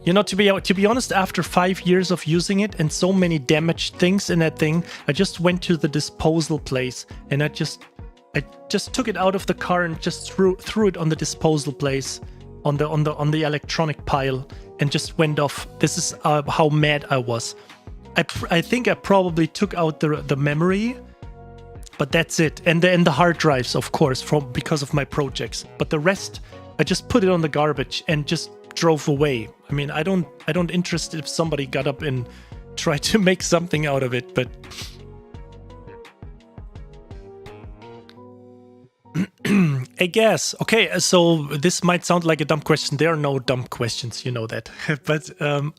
You know, to be honest, after 5 years of using it and so many damaged things in that thing, I just went to the disposal place and I just took it out of the car and just threw it on the disposal place, on the electronic pile, and just went off. This is how mad I was. I think I probably took out the memory. But that's it, and the hard drives, of course, because of my projects. But the rest, I just put it on the garbage and just drove away. I mean, I don't interested if somebody got up and tried to make something out of it. But I guess. Okay, so this might sound like a dumb question. There are no dumb questions, you know that. But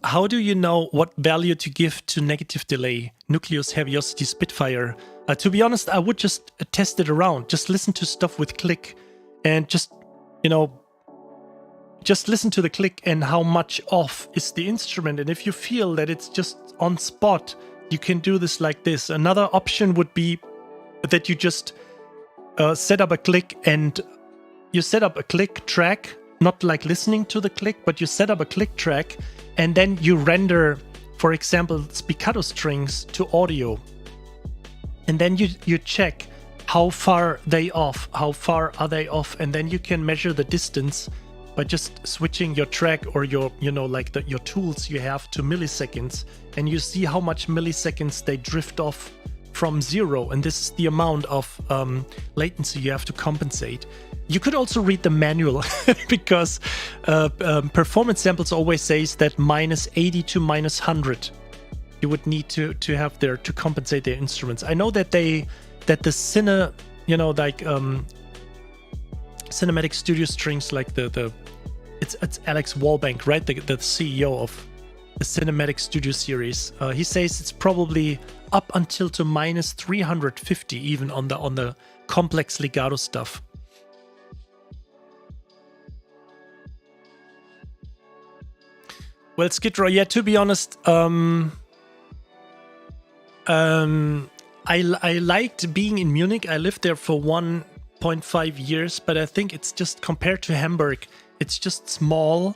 how do you know what value to give to negative delay, Nucleus, Heaviosity, Spitfire? To be honest, I would just test it around. Just listen to stuff with click and just, you know, just listen to the click and how much off is the instrument. And if you feel that it's just on spot, you can do this like this. Another option would be that you just set up a click and you set up a click track, not like listening to the click, but you set up a click track and then you render, for example, spiccato strings to audio. And then you check how far they off, how far are they off, and then you can measure the distance by just switching your track or your, you know, like your tools you have to milliseconds, and you see how much milliseconds they drift off from 0, and this is the amount of latency you have to compensate. You could also read the manual because Performance Samples always says that -80 to -100 you would need to have there to compensate their instruments. I know that the cine, you know, like cinematic studio strings, like it's Alex Wallbank, right? The CEO of the Cinematic Studio series. He says it's probably up until to -350 even on the complex legato stuff. Well, Skid Row, yeah, to be honest, I liked being in Munich. I lived there for 1.5 3.5 years, but I think it's just compared to Hamburg, it's just small.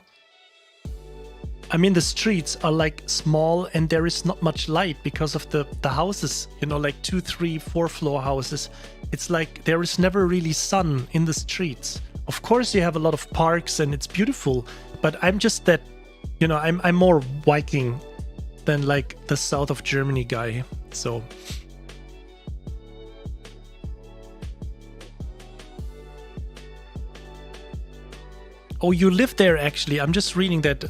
I mean, the streets are like small and there is not much light because of the houses, you know, like 2, 3, 4 floor houses. It's like there is never really sun in the streets. Of course, you have a lot of parks and it's beautiful, but I'm just that, you know, I'm more Viking than like the south of Germany guy. So oh, you live there actually. I'm just reading that.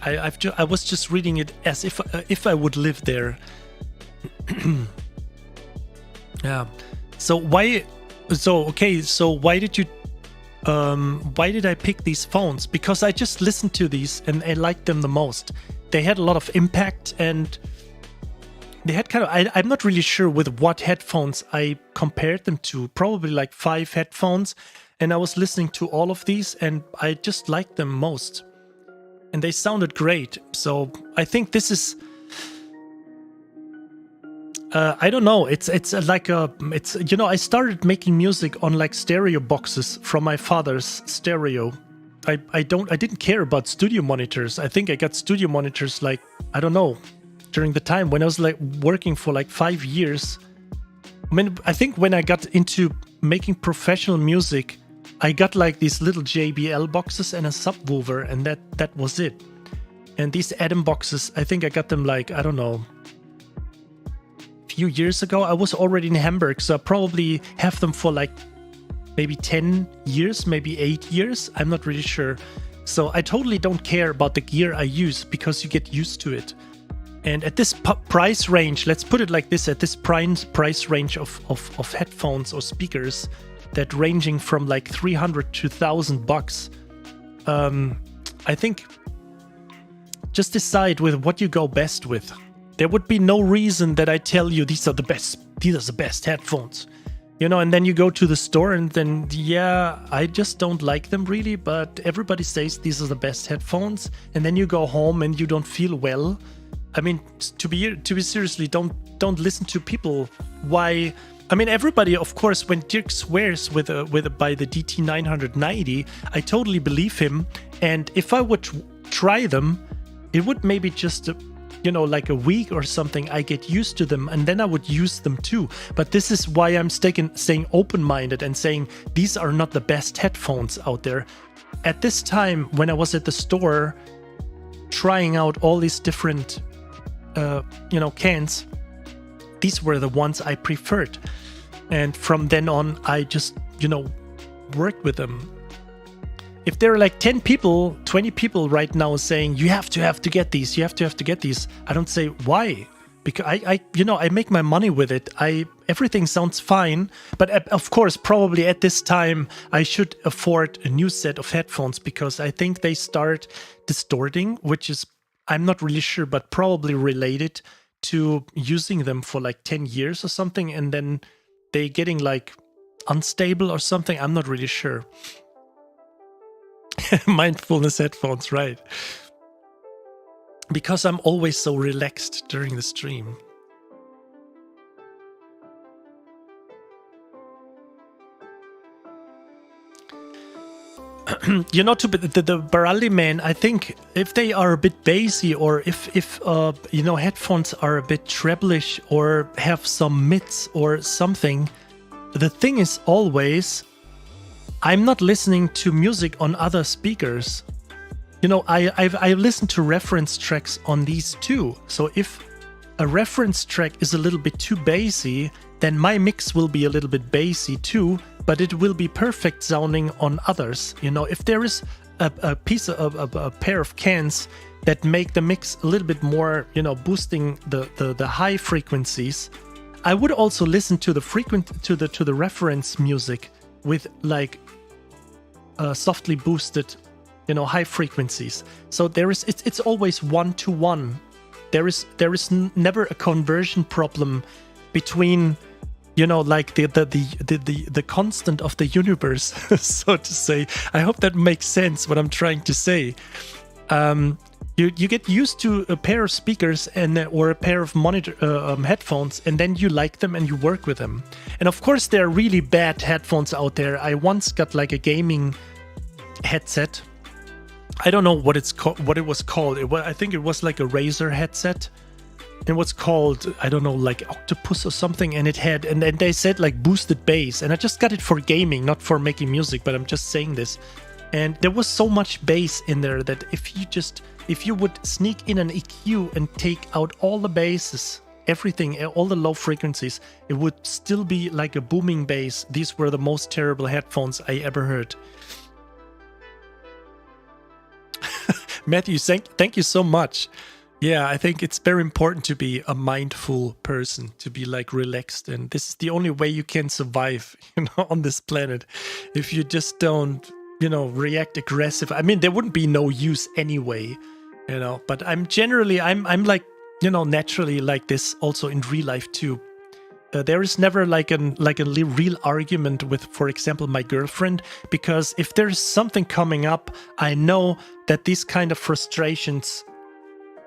I was just reading it as if I would live there. Yeah. So why? So okay. So why did you? Why did I pick these phones? Because I just listened to these and I liked them the most. They had a lot of impact and they had kind of. I'm not really sure with what headphones I compared them to. Probably like 5 headphones. And I was listening to all of these and I just liked them most. And they sounded great. So I think this is... I don't know. It's like a... It's, you know, I started making music on like stereo boxes from my father's stereo. I didn't care about studio monitors. I think I got studio monitors like, I don't know, during the time when I was like working for like 5 years. I mean, I think when I got into making professional music, I got like these little JBL boxes and a subwoofer, and that was it. And these Atom boxes, I think I got them like, I don't know, a few years ago. I was already in Hamburg, so I probably have them for like maybe 10 years, maybe 8 years. I'm not really sure. So I totally don't care about the gear I use because you get used to it. And at this price range, let's put it like this, at this price range of headphones or speakers, that ranging from like 300 to $1,000, I think just decide with what you go best with. There would be no reason that I tell you these are the best headphones, you know, and then you go to the store and then, yeah, I just don't like them really, but everybody says these are the best headphones, and then you go home and you don't feel well. I mean, to be seriously, don't listen to people. Why? I mean, everybody, of course, when Dirk swears by the DT990, I totally believe him. And if I would try them, it would maybe just, you know, like a week or something, I get used to them and then I would use them too. But this is why I'm staying open-minded and saying these are not the best headphones out there. At this time, when I was at the store trying out all these different, you know, cans, these were the ones I preferred. And from then on, I just, you know, worked with them. If there are like 10 people, 20 people right now saying, you have to get these, you have to get these, I don't say why. Because I you know, I make my money with it. Everything sounds fine. But of course, probably at this time, I should afford a new set of headphones because I think they start distorting, which is, I'm not really sure, but probably related to using them for like 10 years or something, and then they getting like unstable or something. I'm not really sure. Mindfulness headphones, right? Because I'm always so relaxed during the stream. You know, the Baraldi man, I think if they are a bit bassy, or if you know, headphones are a bit treblish or have some mids or something, the thing is always, I'm not listening to music on other speakers. You know, I listen to reference tracks on these too. So if a reference track is a little bit too bassy, then my mix will be a little bit bassy too, but it will be perfect sounding on others. You know, if there is a piece of a pair of cans that make the mix a little bit more, you know, boosting the high frequencies, I would also listen to the reference music with like softly boosted, you know, high frequencies. So it's always 1-to-1. There is never a conversion problem between, you know, like the constant of the universe, so to say. I hope that makes sense what I'm trying to say. You get used to a pair of speakers and or a pair of monitor headphones, and then you like them and you work with them. And of course, there are really bad headphones out there. I once got like a gaming headset. I don't know what it's called. What it was called. I think it was like a Razer headset. It was called, I don't know, like Octopus or something, and it had, and then they said like boosted bass, and I just got it for gaming, not for making music, but I'm just saying this. And there was so much bass in there that if you would sneak in an EQ and take out all the basses, everything, all the low frequencies, it would still be like a booming bass. These were the most terrible headphones I ever heard. Matthew, thank you so much. Yeah, I think it's very important to be a mindful person, to be like relaxed. And this is the only way you can survive, on this planet. If you just don't, react aggressive. I mean, there wouldn't be no use anyway, but I'm like, naturally like this also in real life too. There is never like a real argument with, for example, my girlfriend, because if there's something coming up, I know that these kind of frustrations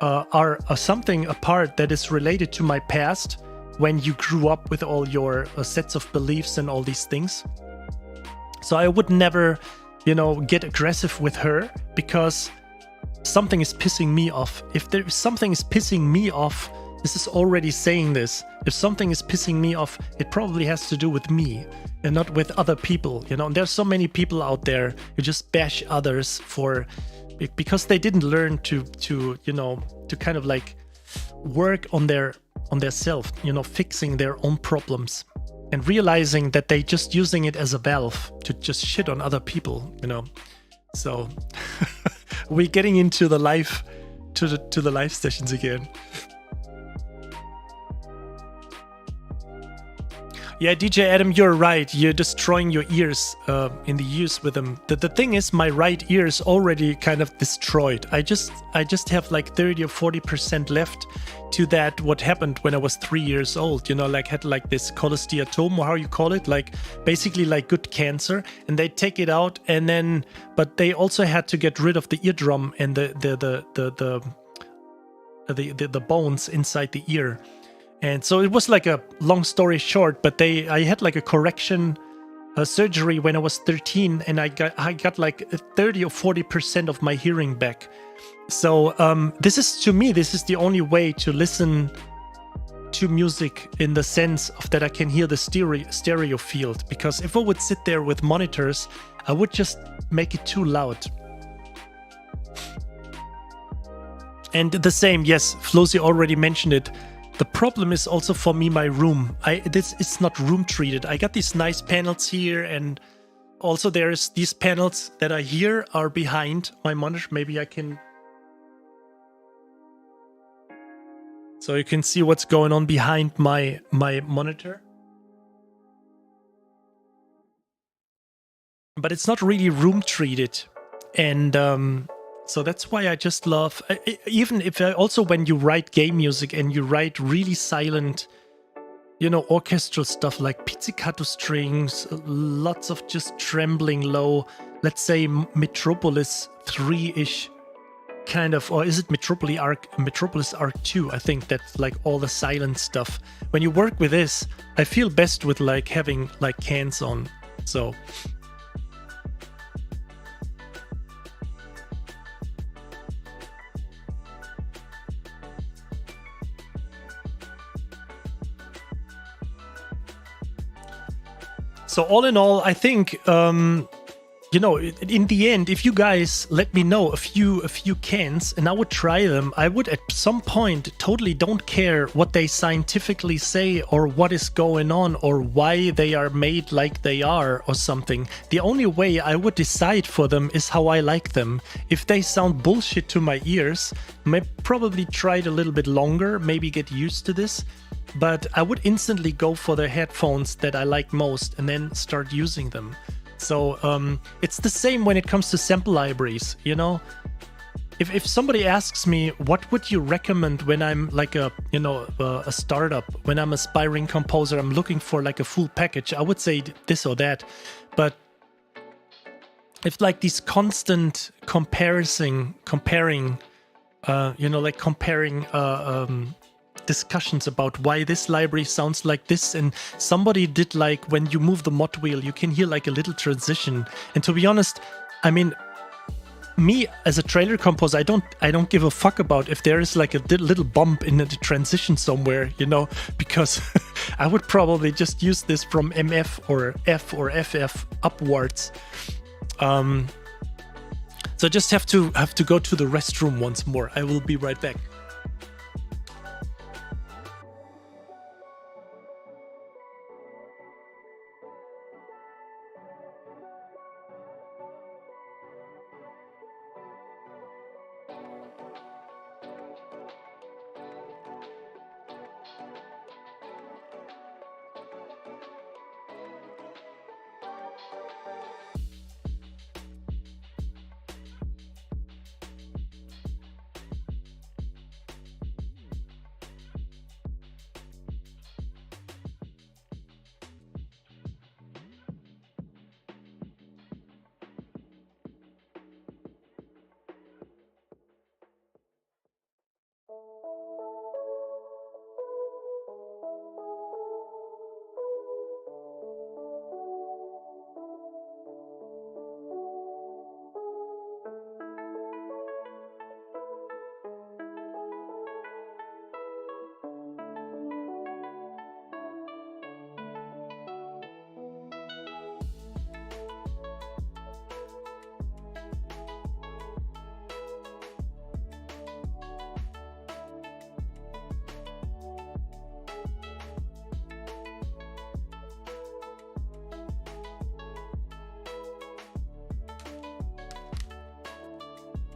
are something apart that is related to my past, when you grew up with all your sets of beliefs and all these things. So I would never, get aggressive with her because something is pissing me off. If something is pissing me off, this is already saying this. If something is pissing me off, it probably has to do with me and not with other people. And there's so many people out there who just bash others because they didn't learn to kind of like work on their self, fixing their own problems and realizing that they just using it as a valve to just shit on other people, So we're getting into the live to the live sessions again. Yeah, DJ Adam, you're right. You're destroying your ears in the use with them. The thing is, my right ear is already kind of destroyed. I just have like 30 or 40% left to that. What happened when I was 3 years old? Had like this cholesteatoma, or how you call it, like basically like good cancer, and they take it out, and then but they also had to get rid of the eardrum and the bones inside the ear. And so it was like a long story short, but I had like a correction surgery when I was 13, and I got like 30 or 40% of my hearing back. So this is the only way to listen to music, in the sense of that I can hear the stereo field. Because if I would sit there with monitors, I would just make it too loud. And the same, yes, Flosi already mentioned it. The problem is also for me, my room. It's not room treated. I got these nice panels here, and also there's these panels that I hear are behind my monitor. Maybe I can... So you can see what's going on behind my monitor. But it's not really room treated. And so that's why I just love, even if also when you write game music and you write really silent, orchestral stuff like pizzicato strings, lots of just trembling low, let's say Metropolis 3-ish kind of, or is it Metropolis Arc 2? I think that's like all the silent stuff. When you work with this, I feel best with like having like cans on. So... So all in all, I think, in the end, if you guys let me know a few cans and I would try them, I would at some point totally don't care what they scientifically say or what is going on or why they are made like they are or something. The only way I would decide for them is how I like them. If they sound bullshit to my ears, I may probably try it a little bit longer, maybe get used to this. But I would instantly go for the headphones that I like most and then start using them. So it's the same when it comes to sample libraries, If somebody asks me, what would you recommend when I'm like a startup, when I'm an aspiring composer, I'm looking for like a full package, I would say this or that. But if like these constant comparing like comparing discussions about why this library sounds like this, and somebody did like when you move the mod wheel, you can hear like a little transition. And to be honest, I mean, me as a trailer composer, I don't give a fuck about if there is like a little bump in the transition somewhere, because I would probably just use this from MF or F or FF upwards. So I just have to go to the restroom once more. I will be right back.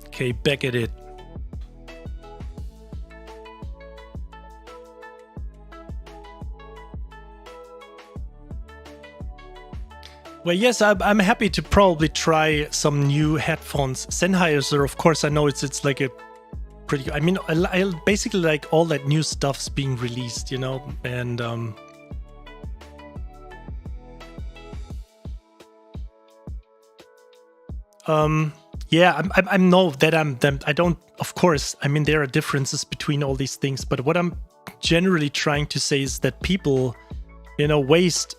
Okay, back at it. Well, yes, I'm happy to probably try some new headphones. Sennheiser, of course, I know it's like a pretty. I mean, I basically like all that new stuff's being released, and yeah, I'm no that I don't. Of course, I mean there are differences between all these things, but what I'm generally trying to say is that people, waste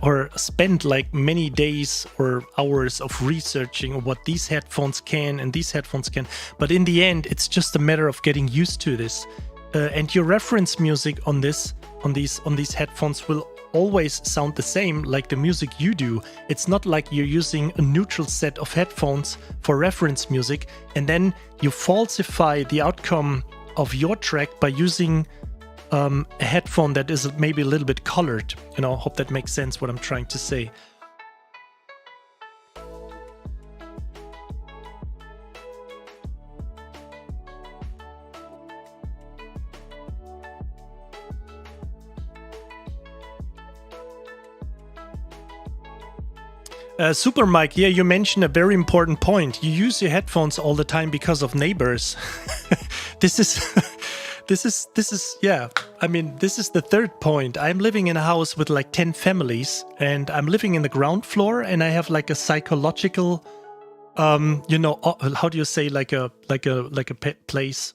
or spend like many days or hours of researching what these headphones can and these headphones can. But in the end, it's just a matter of getting used to this. And your reference music on these headphones will always sound the same like the music you do. It's not like you're using a neutral set of headphones for reference music and then you falsify the outcome of your track by using a headphone that is maybe a little bit colored. Hope that makes sense what I'm trying to say. Super Mike, yeah, you mentioned a very important point. You use your headphones all the time because of neighbors. This is yeah. I mean, this is the third point. I'm living in a house with like 10 families, and I'm living in the ground floor, and I have like a psychological, how do you say, like a place.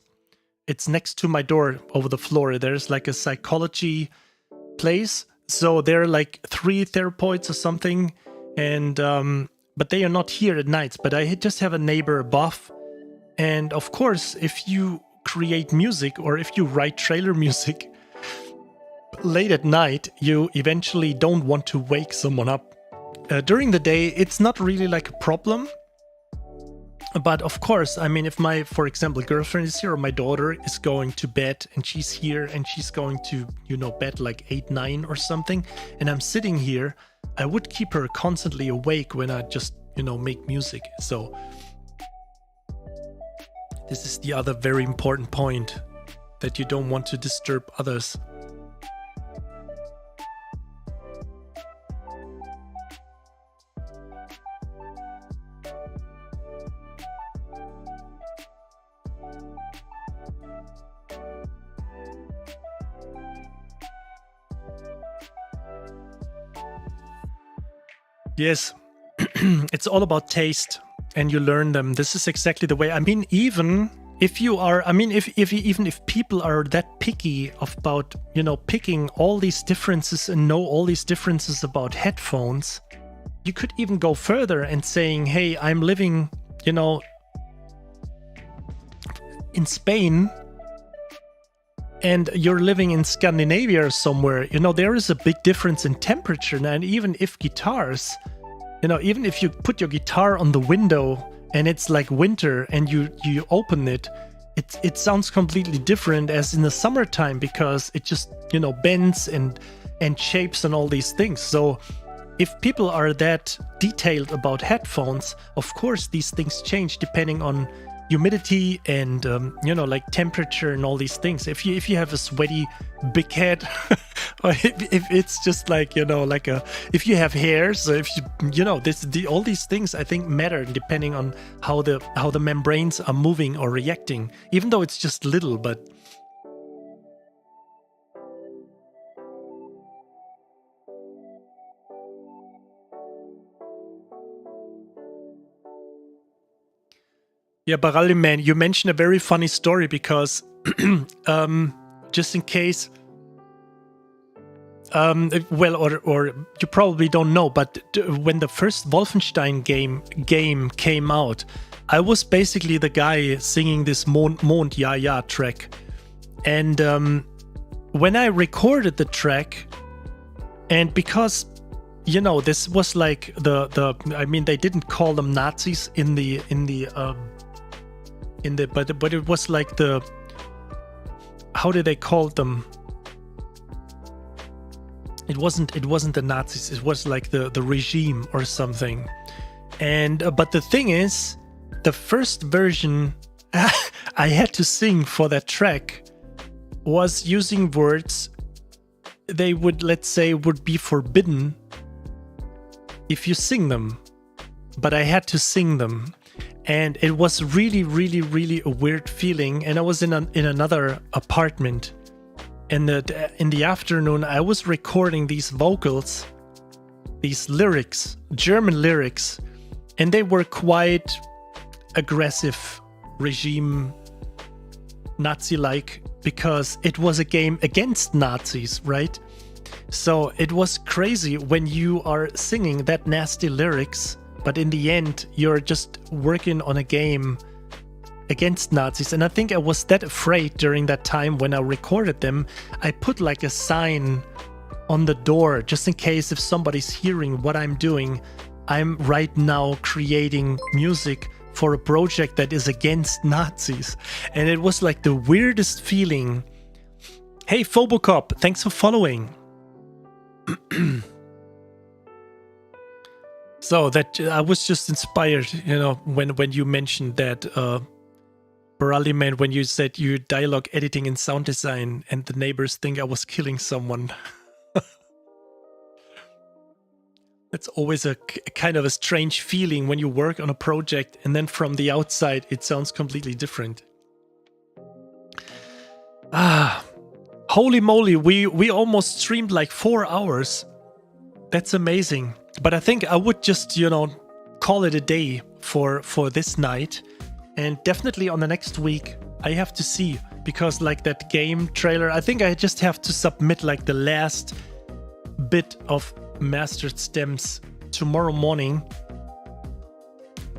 It's next to my door over the floor. There's like a psychology place. So there are like 3 therapists or something. And but they are not here at nights, but I just have a neighbor above. And of course, if you create music or if you write trailer music late at night, you eventually don't want to wake someone up. During the day, it's not really like a problem. But of course, I mean, if my, for example, girlfriend is here or my daughter is going to bed and she's here and she's going to, bed like 8, 9 or something, and I'm sitting here, I would keep her constantly awake when I just, make music. So this is the other very important point, that you don't want to disturb others. Yes, it's all about taste, and you learn them. This is exactly the way. I mean, even if you are, I mean, even if people are that picky about, you know, picking all these differences and know all these differences about headphones, you could even go further and saying, hey, I'm living, you know, in Spain and you're living in Scandinavia or somewhere, you know, there is a big difference in temperature. And even if guitars, you know, even if you put your guitar on the window and it's like winter and you open it, it sounds completely different as in the summertime, because it just, you know, bends and shapes and all these things. So if people are that detailed about headphones, of course these things change depending on humidity and you know, like temperature and all these things. If you have a sweaty big head, or if it's just like, you know, like if you have hair, so if you know, all these things I think matter depending on how the membranes are moving or reacting, even though it's just little. But yeah, Baraldi man, you mentioned a very funny story, because just in case, well, or you probably don't know, but when the first Wolfenstein game came out, I was basically the guy singing this Mond Ja Ja track. And when I recorded the track, and because, you know, this was like I mean, they didn't call them Nazis but it was like how did they call them? It wasn't the Nazis, it was like the regime or something. And but the thing is, the first version I had to sing for that track was using words they would, let's say, would be forbidden if you sing them, but I had to sing them. And it was really, really, really a weird feeling. And I was in another apartment, and in the afternoon I was recording these vocals, these lyrics, German lyrics, and they were quite aggressive, regime, Nazi-like, because it was a game against Nazis, right? So it was crazy when you are singing that nasty lyrics, but in the end, you're just working on a game against Nazis. And I think I was that afraid during that time when I recorded them. I put like a sign on the door, just in case if somebody's hearing what I'm doing. I'm right now creating music for a project that is against Nazis. And it was like the weirdest feeling. Hey, Phobocop, thanks for following. So that I was just inspired, you know, when you mentioned that, Baraldi man, when you said you dialogue editing and sound design, and the neighbors think I was killing someone. It's always a kind of a strange feeling when you work on a project and then from the outside it sounds completely different. Holy moly, we almost streamed like 4 hours. That's amazing. But I think I would just, you know, call it a day for this night. And definitely on the next week, I have to see, because like that game trailer, I think I just have to submit like the last bit of mastered stems tomorrow morning.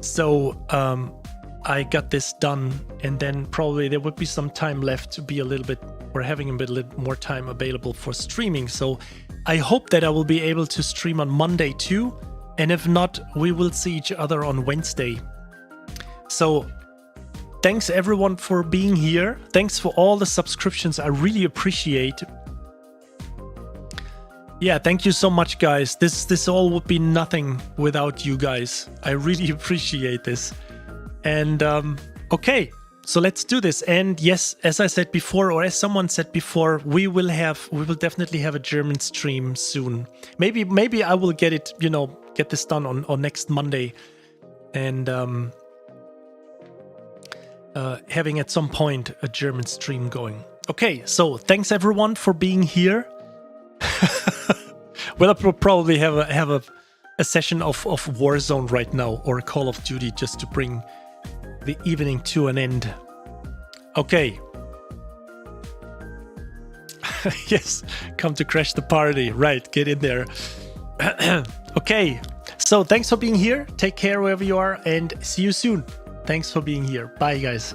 So I got this done, and then probably there would be some time left to be a little bit, or having a bit more time available for streaming. So I hope that I will be able to stream on Monday too, and if not, we will see each other on Wednesday. So thanks everyone for being here. Thanks for all the subscriptions. I really appreciate. Yeah, thank you so much, guys. This all would be nothing without you guys. I really appreciate this. And okay, so let's do this. And yes, as I said before, or as someone said before, we will definitely have a German stream soon. Maybe I will get it, you know, get this done on next Monday, and having at some point a German stream going. Okay, so thanks everyone for being here. Well, I'll probably have a session of Warzone right now, or Call of Duty, just to bring the evening to an end. Okay. Yes, come to crash the party. Right, get in there. Okay, so thanks for being here. Take care wherever you are and see you soon. Thanks for being here. Bye, guys.